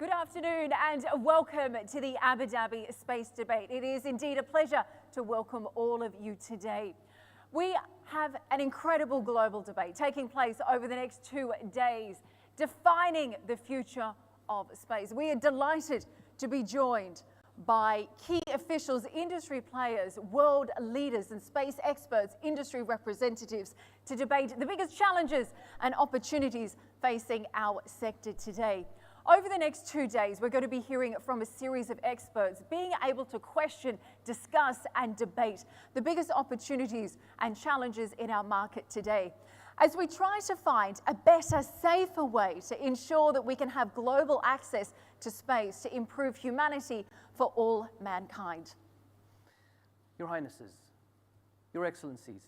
Good afternoon and welcome to the Abu Dhabi Space Debate. It is indeed a pleasure to welcome all of you today. We have an incredible global debate taking place over the next 2 days, defining the future of space. We are delighted to be joined by key officials, industry players, world leaders and space experts, industry representatives to debate the biggest challenges and opportunities facing our sector today. Over the next 2 days, we're going to be hearing from a series of experts, being able to question, discuss and debate the biggest opportunities and challenges in our market today, as we try to find a better, safer way to ensure that we can have global access to space to improve humanity for all mankind. Your Highnesses, Your Excellencies,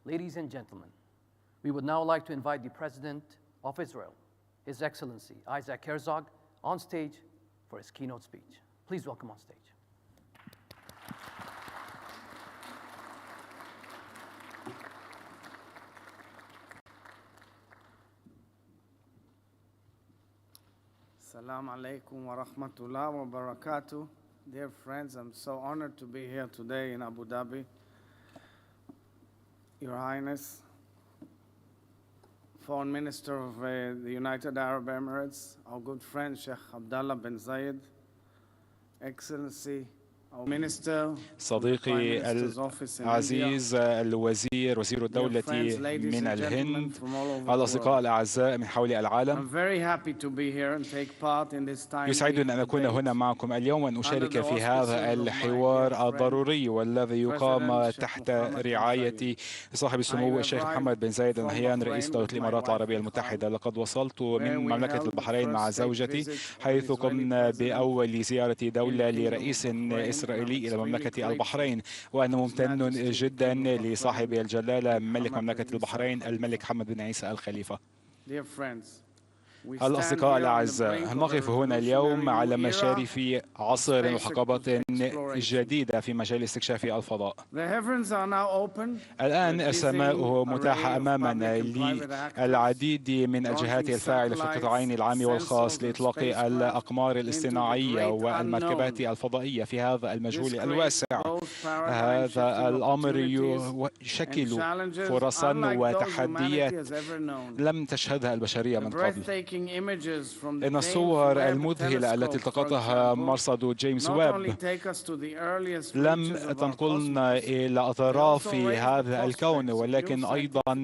ladies and gentlemen, we would now like to invite the President of Israel, His Excellency Isaac Herzog, on stage for his keynote speech. Please welcome on stage. Assalamu alaikum wa rahmatullahi wa barakatuh. Dear friends, I'm so honored to be here today in Abu Dhabi. Your Highness, Foreign Minister of the United Arab Emirates, our good friend Sheikh Abdullah bin Zayed, Excellency, our Minister, صديقي العزيز الوزير وزير الدولة من الهند، الأصدقاء الأعزاء من حول العالم، يسعدني أن أكون هنا معكم اليوم وأن أشارك في هذا الحوار الضروري والذي يقام تحت رعاية صاحب السمو الشيخ محمد بن زايد آل نهيان رئيس دولة الإمارات العربية المتحدة. لقد وصلت من مملكة البحرين مع زوجتي، حيث قمنا بأول زيارة دولة لرئيس إسرائيلي إلى مملكة البحرين، وأنا ممتن جدا لصاحب الجلالة ملك مملكة البحرين الملك حمد بن عيسى آل خليفة. الأصدقاء الأعزاء، نقف هنا اليوم على مشارف عصر وحقبة جديدة في مجال استكشاف الفضاء. الآن السماء متاحة أمامنا للعديد من الجهات الفاعلة في القطاعين العام والخاص لإطلاق الأقمار الاصطناعية والمركبات الفضائية في هذا المجهول الواسع. هذا الأمر يشكل فرصا وتحديات لم تشهدها البشرية من قبل. إن الصور المذهلة التي التقطها مرصد جيمس ويب لم تنقلنا إلى أطراف هذا الكون، ولكن أيضا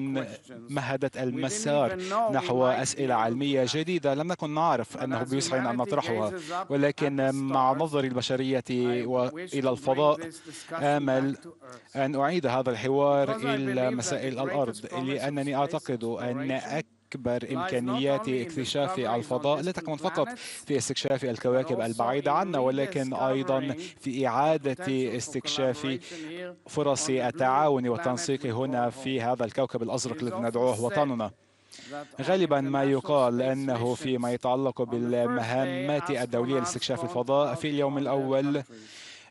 مهدت المسار نحو أسئلة علمية جديدة لم نكن نعرف أنه بيسعنا أن نطرحها، ولكن مع نظر البشرية إلى الفضاء آمل أن أعيد هذا الحوار إلى مسائل الأرض، لأنني أعتقد أن أكبر إمكانيات اكتشاف الفضاء لا تكمن فقط في استكشاف الكواكب البعيدة عنا، ولكن أيضا في إعادة استكشاف فرص التعاون والتنسيق هنا في هذا الكوكب الأزرق الذي ندعوه وطننا. غالبا ما يقال أنه فيما يتعلق بالمهمات الدولية لاستكشاف الفضاء، في اليوم الأول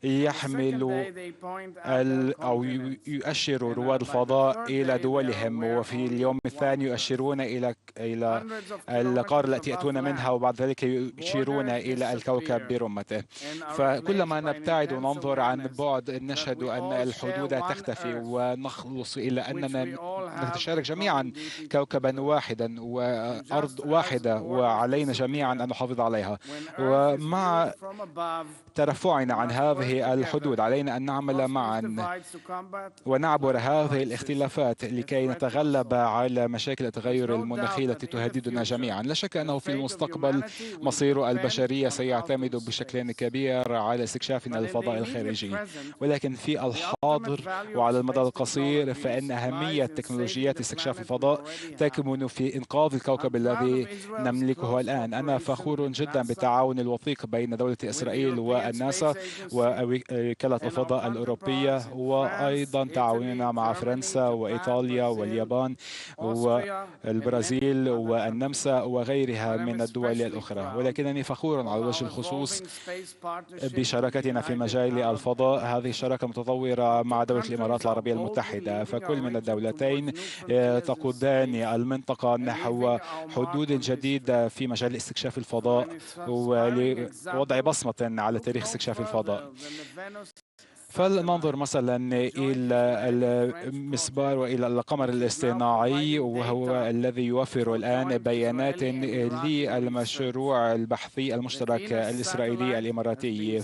يحمل أو يؤشر رواد الفضاء إلى دولهم، وفي اليوم الثاني يؤشرون إلى القارة التي يأتون منها، وبعد ذلك يشيرون إلى الكوكب برمته. فكلما نبتعد وننظر عن بعد نشهد أن الحدود تختفي ونخلص إلى أننا نتشارك جميعا كوكبا واحدا وأرض واحدة، وعلينا جميعا أن نحافظ عليها. ومع ترفعنا عن هذه الحدود علينا أن نعمل معا ونعبر هذه الاختلافات لكي نتغلب على مشاكل التغير المناخي التي تهددنا جميعا. لا شك أنه في المستقبل مصير البشرية سيعتمد بشكل كبير على استكشافنا للفضاء الخارجي، ولكن في الحاضر وعلى المدى القصير فإن أهمية تكنولوجيات استكشاف الفضاء تكمن في إنقاذ الكوكب الذي نملكه الآن. أنا فخور جدا بالتعاون الوثيق بين دولة إسرائيل والناسا وكالة الفضاء الأوروبية، وأيضا تعاوننا مع فرنسا وإيطاليا واليابان والبرازيل والنمسا وغيرها من الدول الأخرى. ولكنني فخور على وجه الخصوص بشراكتنا في مجال الفضاء. هذه الشراكة متطورة مع دولة الإمارات العربية المتحدة، فكل من الدولتين تقودان المنطقة نحو حدود جديدة في مجال استكشاف الفضاء ولوضع بصمة على تاريخ استكشاف الفضاء. فلننظر مثلا إلى المسبار وإلى القمر الاصطناعي، وهو الذي يوفر الآن بيانات للمشروع البحثي المشترك الإسرائيلي الإماراتي.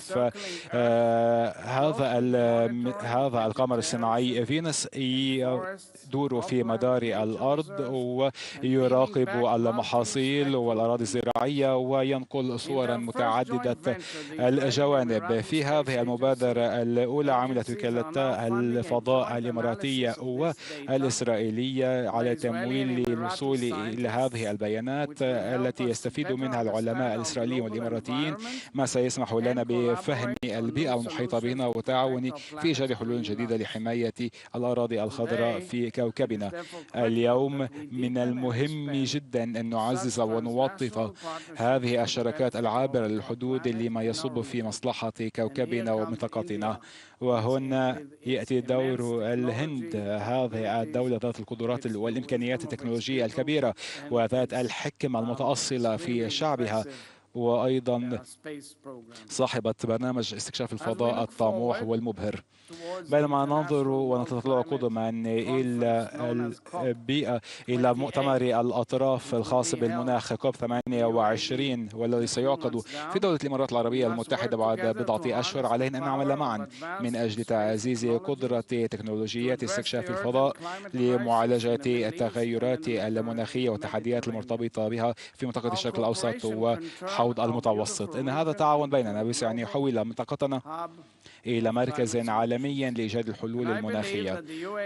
هذا القمر الصناعي فينوس يدور في مدار الأرض ويراقب المحاصيل والأراضي الزراعية وينقل صورا متعددة الجوانب. في هذه المبادرة الأولى عملت وكالة الفضاء الإماراتية والإسرائيلية على تمويل الوصول إلى هذه البيانات التي يستفيد منها العلماء الإسرائيليين والإماراتيين، ما سيسمح لنا بفهم البيئة المحيطة بنا وتعاون في إيجاد حلول جديدة لحماية الأراضي الخضراء في كوكبنا. اليوم من المهم جدا أن نعزز ونوطد هذه الشراكات العابرة للحدود لما يصب في مصلحة كوكبنا ومنطقتنا. وهنا يأتي دور الهند، هذه الدولة ذات القدرات والإمكانيات التكنولوجية الكبيرة وذات الحكمة المتأصلة في شعبها، وأيضا صاحبة برنامج استكشاف الفضاء الطموح والمبهر. بينما ننظر ونتطلع قدما إلى البيئة، إلى مؤتمر الأطراف الخاص بالمناخ كوب 28 والذي سيعقد في دولة الإمارات العربية المتحدة بعد بضعة أشهر، علينا أن نعمل معا من أجل تعزيز قدرة تكنولوجيات استكشاف الفضاء لمعالجة التغيرات المناخية والتحديات المرتبطة بها في منطقة الشرق الأوسط وحوض المتوسط. إن هذا التعاون بيننا بيسعى أن يحول منطقتنا إلى مركز عالمي لإيجاد الحلول المناخية.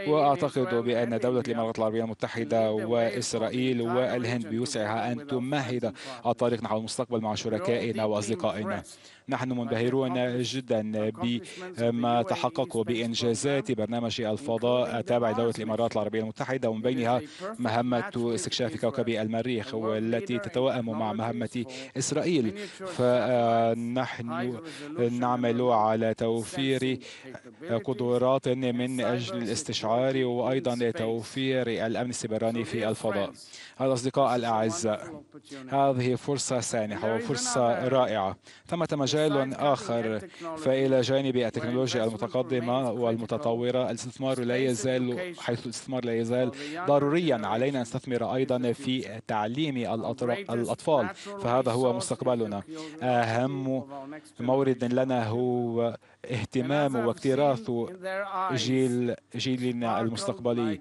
وأعتقد بأن دولة الإمارات العربية المتحدة وإسرائيل والهند بوسعها أن تمهد الطريق نحو المستقبل مع شركائنا وأصدقائنا. نحن منبهرون جدا بما تحققوا بإنجازات برنامج الفضاء التابع لدولة الإمارات العربية المتحدة، ومن بينها مهمة استكشاف كوكب المريخ والتي تتوائم مع مهمة إسرائيل. فنحن نعمل على توفير قدرات من أجل الاستشعار وأيضا توفير الأمن السيبراني في الفضاء. الأصدقاء الأعزاء، هذه فرصة سانحة وفرصة رائعة. ثمة مجال آخر، فإلى جانب التكنولوجيا المتقدمة والمتطورة الاستثمار لا يزال، حيث الاستثمار لا يزال ضروريا، علينا أن نستثمر أيضا في تعليم الأطفال، فهذا هو مستقبلنا. أهم مورد لنا هو اهتمام واكتراث جيلنا المستقبلي.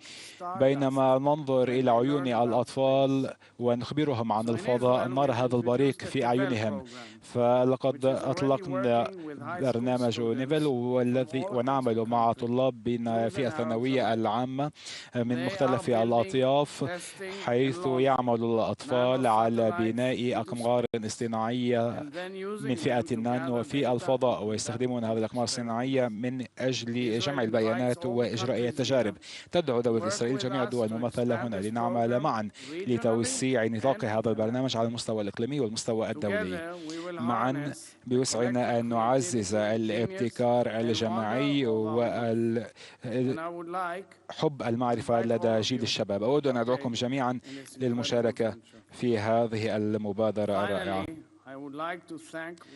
بينما ننظر إلى عيون الأطفال ونخبرهم عن الفضاء، نرى هذا البريق في أعينهم. فلقد أطلقنا برنامج نيفل والذي ونعمل مع طلاب في الثانوية العامة من مختلف الأطياف، حيث يعمل الأطفال على بناء أقمار اصطناعية من فئة النانو في الفضاء، ويستخدمون هذه الأقمار الصناعية من أجل جمع البيانات وإجراء التجارب. تدعو دولة إسرائيل جميع الدول الممثلة هنا لنعمل معا لتوسيع نطاق هذا البرنامج على المستوى الإقليمي والمستوى الدولي. معا بوسعنا أن نعزز الابتكار الجماعي وحب المعرفة لدى جيل الشباب. أود أن أدعوكم جميعا للمشاركة في هذه المبادرة الرائعة.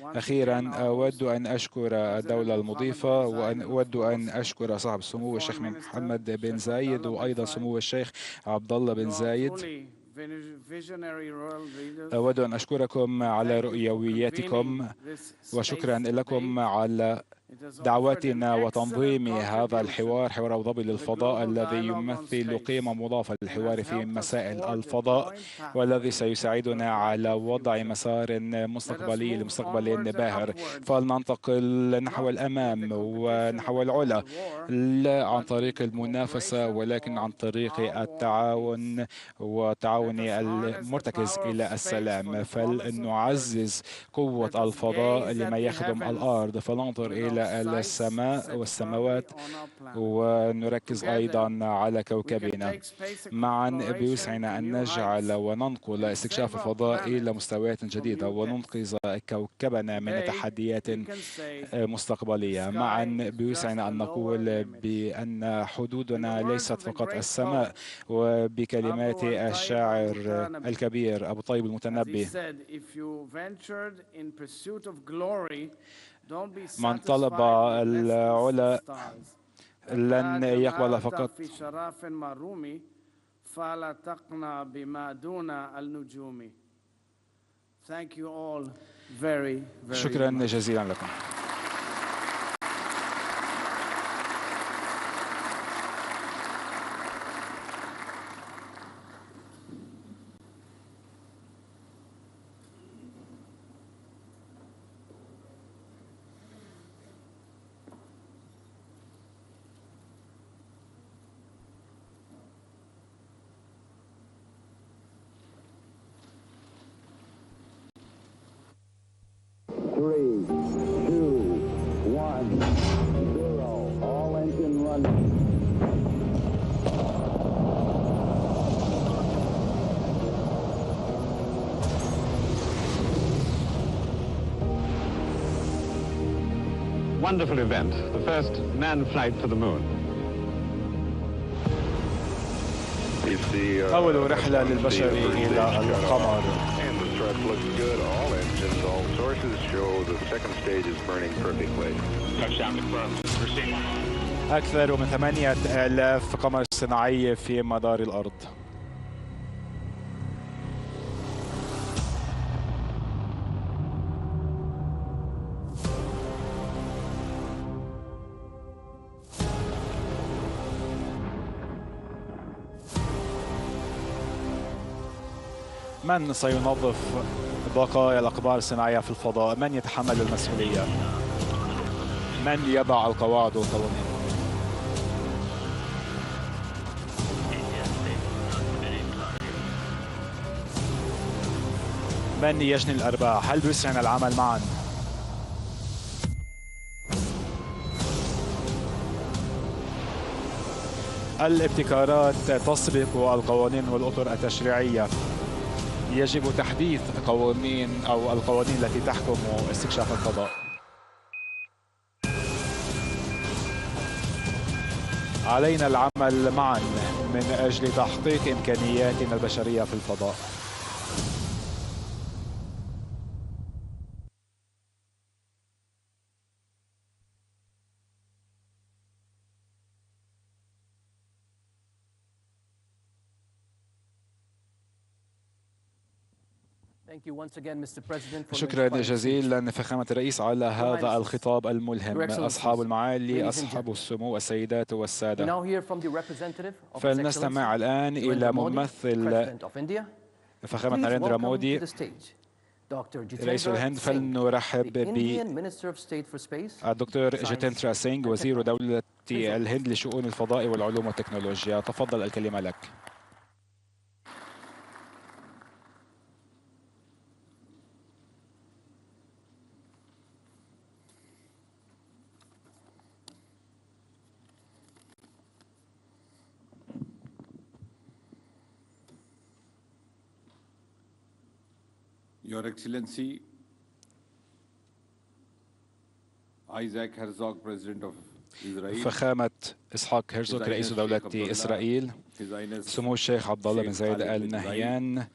أخيرا أود أن أشكر الدولة المضيفة، وأود أن أشكر صاحب السمو الشيخ محمد بن زايد وأيضا سمو الشيخ عبد الله بن زايد. أود أن أشكركم على رؤيوياتكم، وشكرا لكم على دعوتنا وتنظيم هذا الحوار، حوار أبوظبي للفضاء، الذي يمثل قيمة مضافة للحوار في مسائل الفضاء، والذي سيساعدنا على وضع مسار مستقبلي لمستقبل باهر. فلننتقل نحو الأمام ونحو العلا، لا عن طريق المنافسة ولكن عن طريق التعاون وتعاون المرتكز إلى السلام. فلنعزز قوة الفضاء لما يخدم الأرض، فلننظر إلى على السماء والسماوات، ونركز أيضا على كوكبنا. معا بيسعنا أن نجعل وننقل استكشاف الفضاء إلى مستويات جديدة وننقذ كوكبنا من تحديات مستقبلية. معا بيسعنا أن نقول بأن حدودنا ليست فقط السماء، وبكلمات الشاعر الكبير أبو طيب المتنبي: من طلب العلا لن يقبل فقط. فلا تقنع بما دون النجوم. Thank you all very شكرا much. جزيلا لكم. Wonderful event, the first manned flight to the moon. أول رحلة للبشر إلى القمر. أكثر من 8,000 قمر صناعي في مدار الأرض. من سينظف بقايا الأقمار الصناعية في الفضاء؟ من يتحمل المسؤولية؟ من يضع القواعد والقوانين؟ من يجني الأرباح؟ هل بيسعنا العمل معا؟ الابتكارات تسبق القوانين والأطر التشريعية. يجب تحديث القوانين التي تحكم استكشاف الفضاء. علينا العمل معا من أجل تحقيق إمكانياتنا البشرية في الفضاء. شكرا جزيلا فخامة الرئيس على هذا الخطاب الملهم. أصحاب المعالي، أصحاب السمو، السيدات والسادة، فلنستمع الآن إلى ممثل فخامة ناريندرا مودي رئيس الهند. فلنرحب بالدكتور جيتندرا سينغ وزير دولة الهند لشؤون الفضاء والعلوم والتكنولوجيا. تفضل، الكلمة لك. Your Excellency, Isaac Herzog, President of Israel. فخامة إسحاق هيرزوغ رئيس دولة إسرائيل. سمو الشيخ عبد الله بن زايد آل نهيان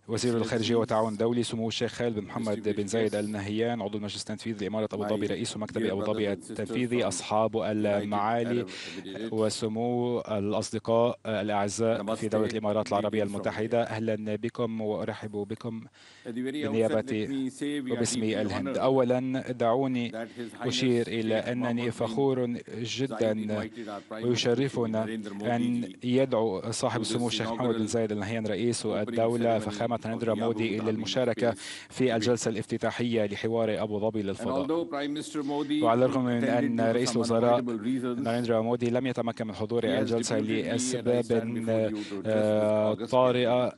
وزير الخارجية والتعاون الدولي. سمو الشيخ خالد بن محمد بن زايد آل نهيان عضو المجلس التنفيذي لإمارة أبوظبي رئيس مكتب أبوظبي التنفيذي. أصحاب المعالي وسمو الأصدقاء الأعزاء في دولة الإمارات العربية المتحدة، أهلا بكم وأرحب بكم بنيابتي وباسم الهند. أولا دعوني أشير إلى أنني فخور جدا ويشرفنا أن يدعو صاحب السمو الشيخ محمد بن زايد آل نهيان رئيس الدولة فخامة ناريندرا مودي إلى المشاركة في الجلسة الافتتاحية لحوار أبوظبي للفضاء. وعلى الرغم من أن رئيس الوزراء ناريندرا مودي لم يتمكن من حضور الجلسة لأسباب طارئة،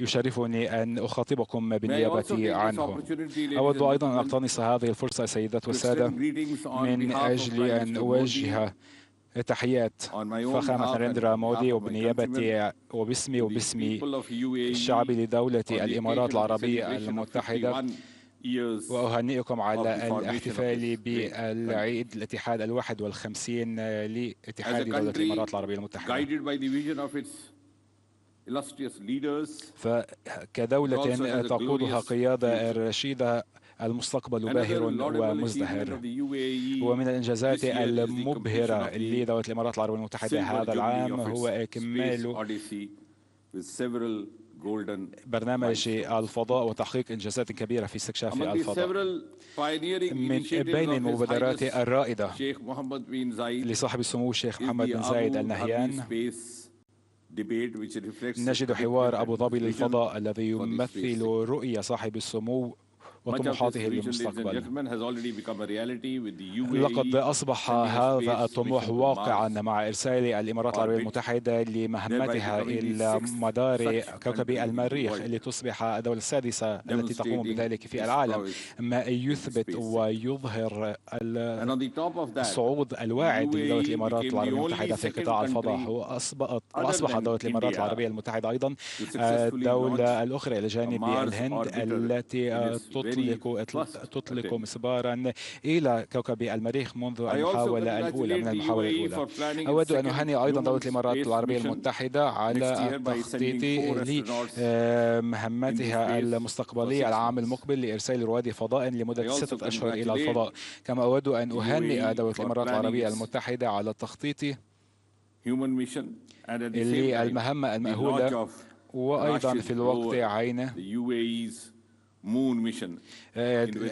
يشرفني أن أخاطبكم بالنيابة عنه. أود أيضا أن أقتنص هذه الفرصة سيدات والسادة من أجل أن أوجه تحيات فخامة ناريندرا مودي وبنيابتي وباسمي وباسم الشعب لدولة الإمارات العربية المتحدة، وأهنئكم على الاحتفال بالعيد الاتحاد 51 لاتحاد دولة الإمارات العربية المتحدة. فكدولة تقودها قيادة رشيدة المستقبل باهر ومزدهر، ومن الإنجازات المبهرة لدولة الإمارات العربية المتحدة هذا العام هو إكمال برنامج الفضاء وتحقيق إنجازات كبيرة في استكشاف الفضاء. من بين المبادرات الرائدة لصاحب السمو الشيخ محمد بن زايد آل نهيان نجد حوار أبوظبي للفضاء الذي يمثل رؤية صاحب السمو وطموحاته للمستقبل. لقد أصبح هذا الطموح واقعا مع إرسال الإمارات العربية المتحدة لمهمتها إلى مدار كوكب المريخ لتصبح الدولة السادسة التي تقوم بذلك في العالم، ما يثبت ويظهر الصعود الواعد لدولة الإمارات العربية المتحدة في قطاع الفضاء. وأصبحت دولة الإمارات العربية المتحدة أيضا الدولة الأخرى إلى جانب الهند التي تطلق مسبارا إلى كوكب المريخ منذ المحاولة الأولى من المحاولة الأولى. أود أن أهنئ أيضا دولة الإمارات العربية المتحدة على التخطيط لمهمتها المستقبلية العام المقبل لإرسال رواد فضاء لمدة 6 أشهر إلى الفضاء. كما أود أن أهنئ دولة الإمارات العربية المتحدة على التخطيط للمهمة المأهولة وأيضا في الوقت عينه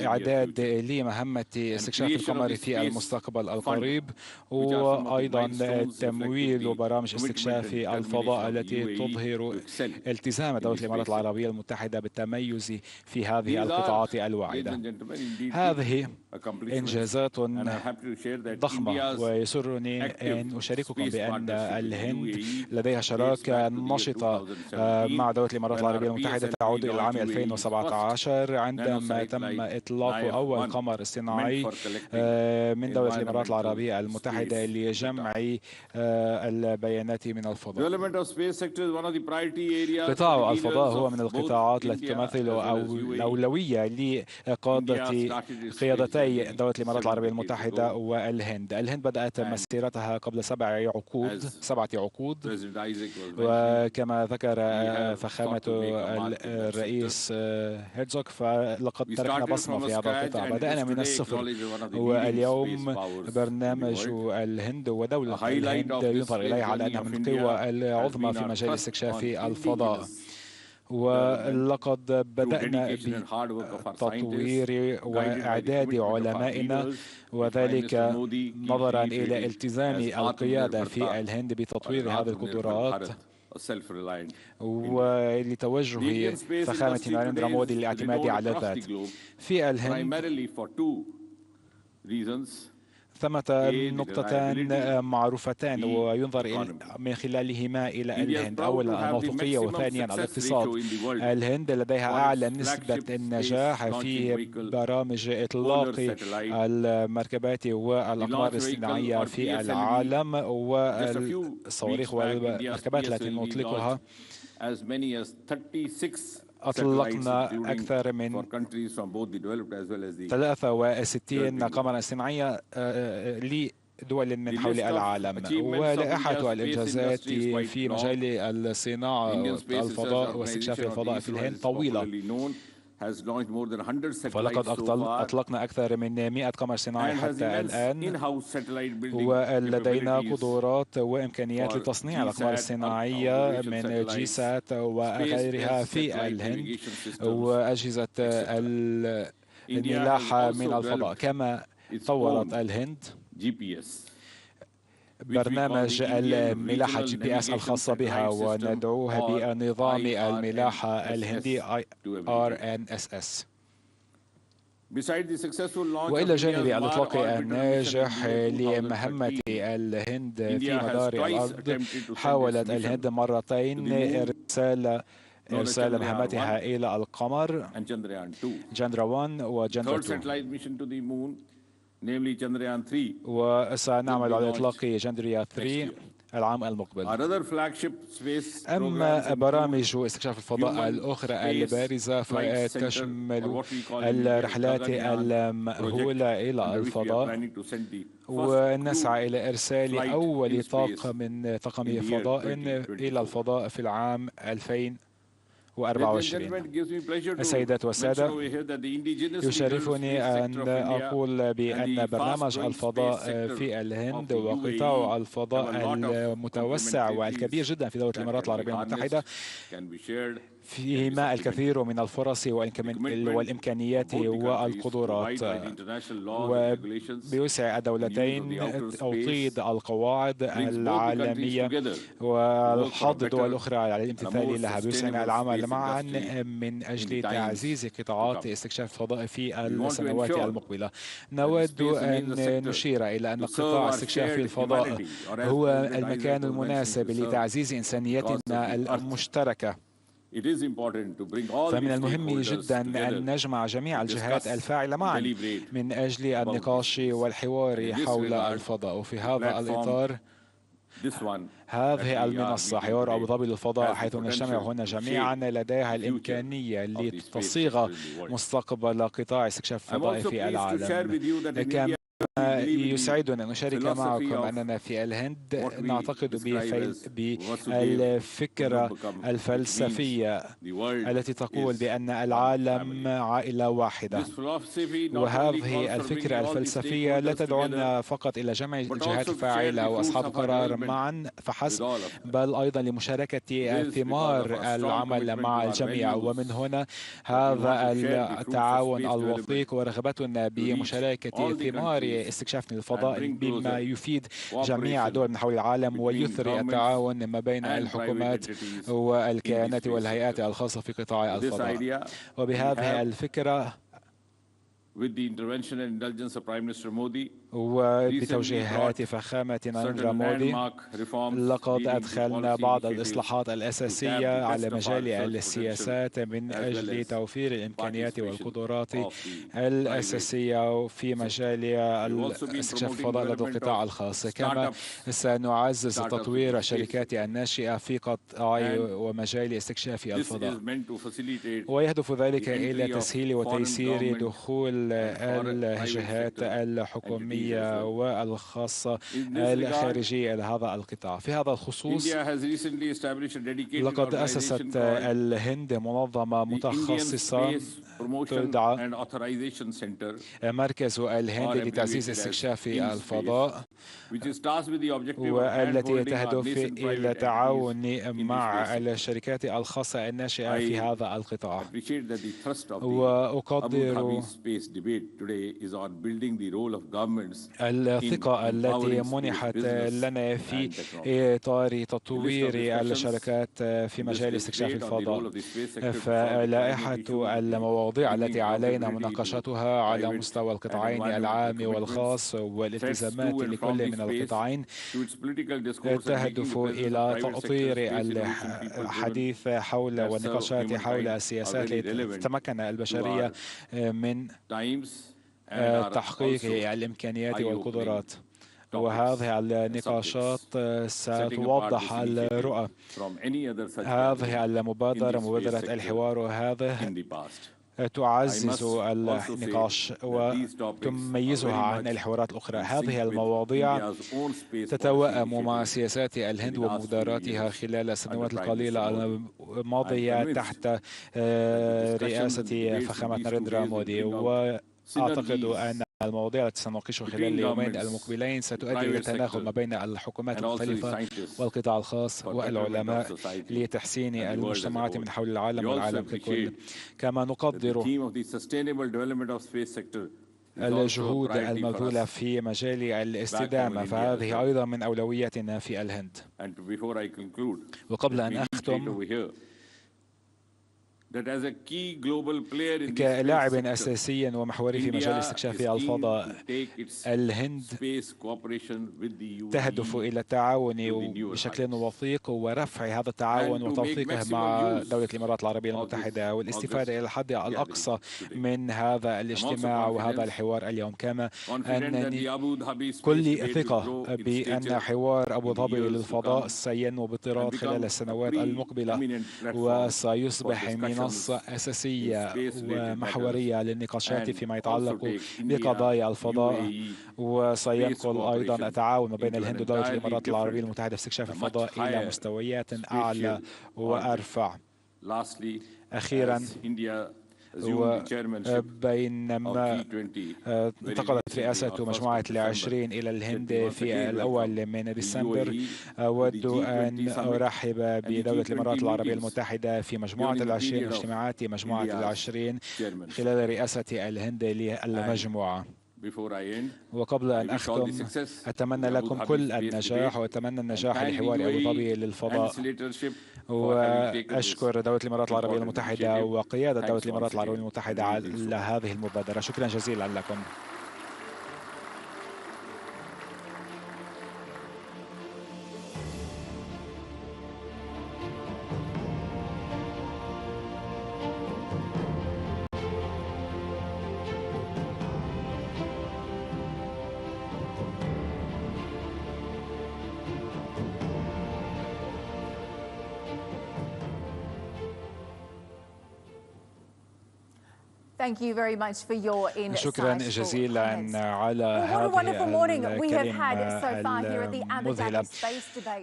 إعداد لمهمة استكشاف القمر في المستقبل القريب، وأيضا تمويل برامج استكشاف الفضاء التي تظهر التزام دولة الإمارات العربية المتحدة بالتميز في هذه القطاعات الواعدة. هذه إنجازات ضخمة، ويسرني أن أشارككم بأن الهند لديها شراكة نشطة مع دولة الإمارات العربية المتحدة تعود إلى العام 2017 عندما تم إطلاق أول قمر اصطناعي من دولة الإمارات العربية المتحدة لجمع البيانات من الفضاء. قطاع الفضاء هو من القطاعات التي تمثل الأولوية قيادتي دولة الإمارات العربية المتحدة والهند. الهند بدأت مسيرتها قبل 7 عقود، وكما ذكر فخامة الرئيس هيرزوغ فلقد تركنا بصمة في هذا القطاع. بدأنا من الصفر، واليوم برنامج الهند ودولة الهند ينظر إليها على أنها من القوى العظمى في مجال استكشاف الفضاء. ولقد بدأنا بتطوير وإعداد علمائنا، وذلك نظرا إلى التزام القيادة في الهند بتطوير هذه القدرات ولتوجه فخامة ناريندرا مودي للاعتماد على الذات. في الهند ثمة نقطتان معروفتان وينظر من خلالهما إلى الهند. أولا الموثوقية، وثانيا الاقتصاد. الهند لديها أعلى نسبة النجاح في برامج إطلاق المركبات والأقمار الصناعية في العالم، والصواريخ والمركبات التي نطلقها أطلقنا أكثر من 63 قمرا صناعية لدول من حول العالم. ولائحة الإنجازات في مجال الصناعة والفضاء واستكشاف الفضاء في الهند طويلة، فلقد أطلقنا أكثر من 100 قمر صناعي حتى الآن، ولدينا قدرات وإمكانيات لتصنيع الأقمار الصناعية من جيسات وغيرها في الهند، وأجهزة الملاحة من الفضاء. كما طورت الهند برنامج الملاحة GPS الخاصة بها، وندعوها بنظام الملاحة الهندي RNSS. وإلى جانب الإطلاق الناجح لمهمة الهند في مدار الأرض، حاولت الهند مرتين إرسال إرسال مهمتها إلى القمر جاندرا 1 وجاندرا 2. وسنعمل على إطلاق جاندريا 3 العام المقبل. أما برامج استكشاف الفضاء الأخرى البارزة فتشمل الرحلات المأهولة إلى الفضاء، ونسعى إلى إرسال أول طاقم من طاقم فضاء إلى الفضاء في العام 2024. السيدات والسادة، يشرفني أن أقول بأن برنامج الفضاء في الهند وقطاع الفضاء المتوسع والكبير جدا في دولة الإمارات العربية المتحدة فيهما الكثير من الفرص والإمكانيات والقدرات، وبوسع الدولتين توطيد القواعد العالمية وحض دول أخرى على الامتثال لها. بوسعنا العمل معا من أجل تعزيز قطاعات استكشاف الفضاء في السنوات المقبلة. نود أن نشير إلى أن قطاع استكشاف الفضاء هو المكان المناسب لتعزيز إنسانيتنا المشتركة. فمن المهم جدا أن نجمع جميع الجهات الفاعلة معا من أجل النقاش والحوار حول الفضاء. وفي هذا الإطار هذه المنصة حوار أبوظبي للفضاء، حيث نجتمع هنا جميعا لديها الإمكانية لتصيغ مستقبل قطاع استكشاف الفضاء في العالم. كما يسعدنا أن نشارك معكم أننا في الهند نعتقد بالفكرة الفلسفية التي تقول بأن العالم عائلة واحدة، وهذه الفكرة الفلسفية لا تدعونا فقط إلى جمع الجهات الفاعلة وأصحاب القرار معا فحسب، بل أيضا لمشاركة ثمار العمل مع الجميع. ومن هنا هذا التعاون الوثيق ورغبتنا بمشاركة ثمار استكشاف الفضاء بما يفيد جميع الدول من حول العالم ويثري التعاون ما بين الحكومات والكيانات والهيئات الخاصة في قطاع الفضاء. وبهذه الفكرة وبتوجيهات فخامة ناريندرا مودي لقد أدخلنا بعض الإصلاحات الأساسية على مجال السياسات من أجل توفير الإمكانيات والقدرات الأساسية في مجال استكشاف الفضاء لدى القطاع الخاص. كما سنعزز تطوير الشركات الناشئة في قطاع ومجال استكشاف الفضاء، ويهدف ذلك إلى تسهيل وتيسير دخول الجهات الحكومية والخاصة الخارجية إلى هذا القطاع. في هذا الخصوص لقد أسست الهند منظمة متخصصة تدعى مركز الهند لتعزيز استكشاف الفضاء، والتي تهدف إلى التعاون مع الشركات الخاصة الناشئة في هذا القطاع. وأقدر الثقة التي منحت لنا في إطار تطوير الشركات في مجال استكشاف الفضاء. فلائحة المواضيع التي علينا مناقشتها على مستوى القطاعين العام والخاص والالتزامات لكل من القطاعين تهدف إلى تأطير الحديث حول والنقاشات حول السياسات لتتمكن البشرية من تحقيق الإمكانيات والقدرات. وهذه النقاشات ستوضح الرؤى. هذه مبادرة الحوار وهذه تعزز النقاش وتميزها عن الحوارات الأخرى. هذه المواضيع تتوائم مع سياسات الهند ومبادراتها خلال السنوات القليلة الماضية تحت رئاسة فخامة ناريندرا مودي. وأعتقد أن المواضيع التي سنناقشها خلال اليومين المقبلين ستؤدي إلى التناغم ما بين الحكومات المختلفة والقطاع الخاص والعلماء لتحسين المجتمعات من حول العالم والعالم ككل. كما نقدر الجهود المبذولة في مجال الاستدامة، فهذه أيضا من أولوياتنا في الهند. وقبل أن أختم كلاعب أساسي ومحوري في مجال استكشاف الفضاء، الهند تهدف إلى التعاون بشكل وثيق ورفع هذا التعاون وتوثيقه مع دولة الإمارات العربية المتحدة والاستفادة إلى الحد الأقصى من هذا الاجتماع وهذا الحوار اليوم. كما أنني كل ثقة بأن حوار أبو ظبي للفضاء سينمو باضطراد خلال السنوات المقبلة وسيصبح منصة أساسية ومحورية للنقاشات فيما يتعلق بقضايا الفضاء، وسينقل أيضا التعاون بين الهند ودولة الإمارات العربية المتحدة في استكشاف الفضاء إلى مستويات أعلى وأرفع. أخيرا، وبينما انتقلت رئاسة مجموعة ال20 إلى الهند في الأول من ديسمبر، أود أن أرحب بدولة الإمارات العربية المتحدة في مجموعة ال20 واجتماعات مجموعة ال20 خلال رئاسة الهند للمجموعة. وقبل أن أختم، أتمنى لكم كل النجاح وأتمنى النجاح لحوار أبوظبي للفضاء، وأشكر دولة الإمارات العربية المتحدة وقيادة دولة الإمارات العربية المتحدة على هذه المبادرة. شكرا جزيلا لكم. Thank you very much for your insightful شكرا جزيلا على هذه الكلمة المذهلة.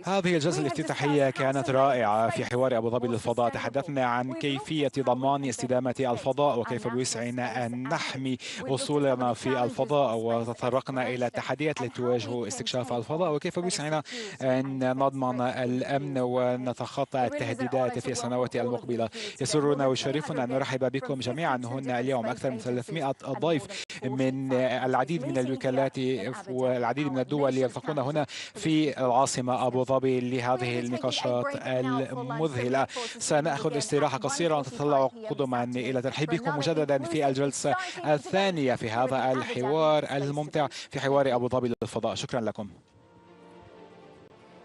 هذه الجلسة الافتتاحية كانت رائعة في حوار أبو ظبي للفضاء. تحدثنا عن كيفية ضمان استدامة الفضاء وكيف بوسعنا أن نحمي وصولنا في الفضاء، وتطرقنا إلى التحديات التي تواجه استكشاف الفضاء وكيف بوسعنا أن نضمن الأمن ونتخطى التهديدات في السنوات المقبلة. يسرنا ويشرفنا أن نرحب بكم جميعا هنا اليوم. أكثر من 300 ضيف من العديد من الوكالات والعديد من الدول يلتقون هنا في العاصمة أبو ظبي لهذه النقاشات المذهلة. سنأخذ استراحة قصيرة ونتطلع قدما إلى ترحيبكم مجددا في الجلسة الثانية في هذا الحوار الممتع في حوار أبو ظبي للفضاء. شكرا لكم.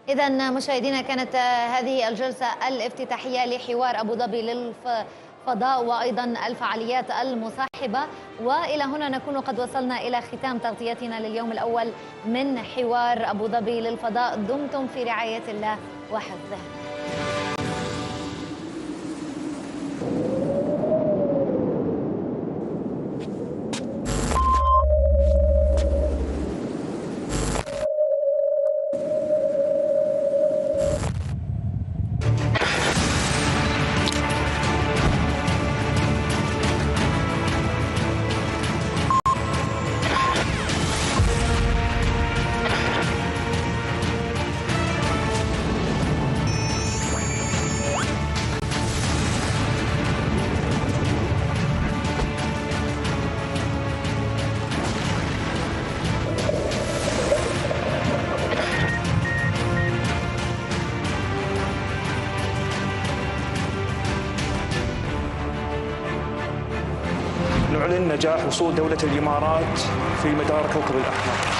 إذا مشاهدينا، كانت هذه الجلسة الافتتاحية لحوار أبو ظبي للفضاء وأيضا الفعاليات المصاحبة، وإلى هنا نكون قد وصلنا إلى ختام تغطيتنا لليوم الأول من حوار أبو ظبي للفضاء. دمتم في رعاية الله وحفظه. نعلن نجاح وصول دولة الإمارات في مدار كوكب الأحمر.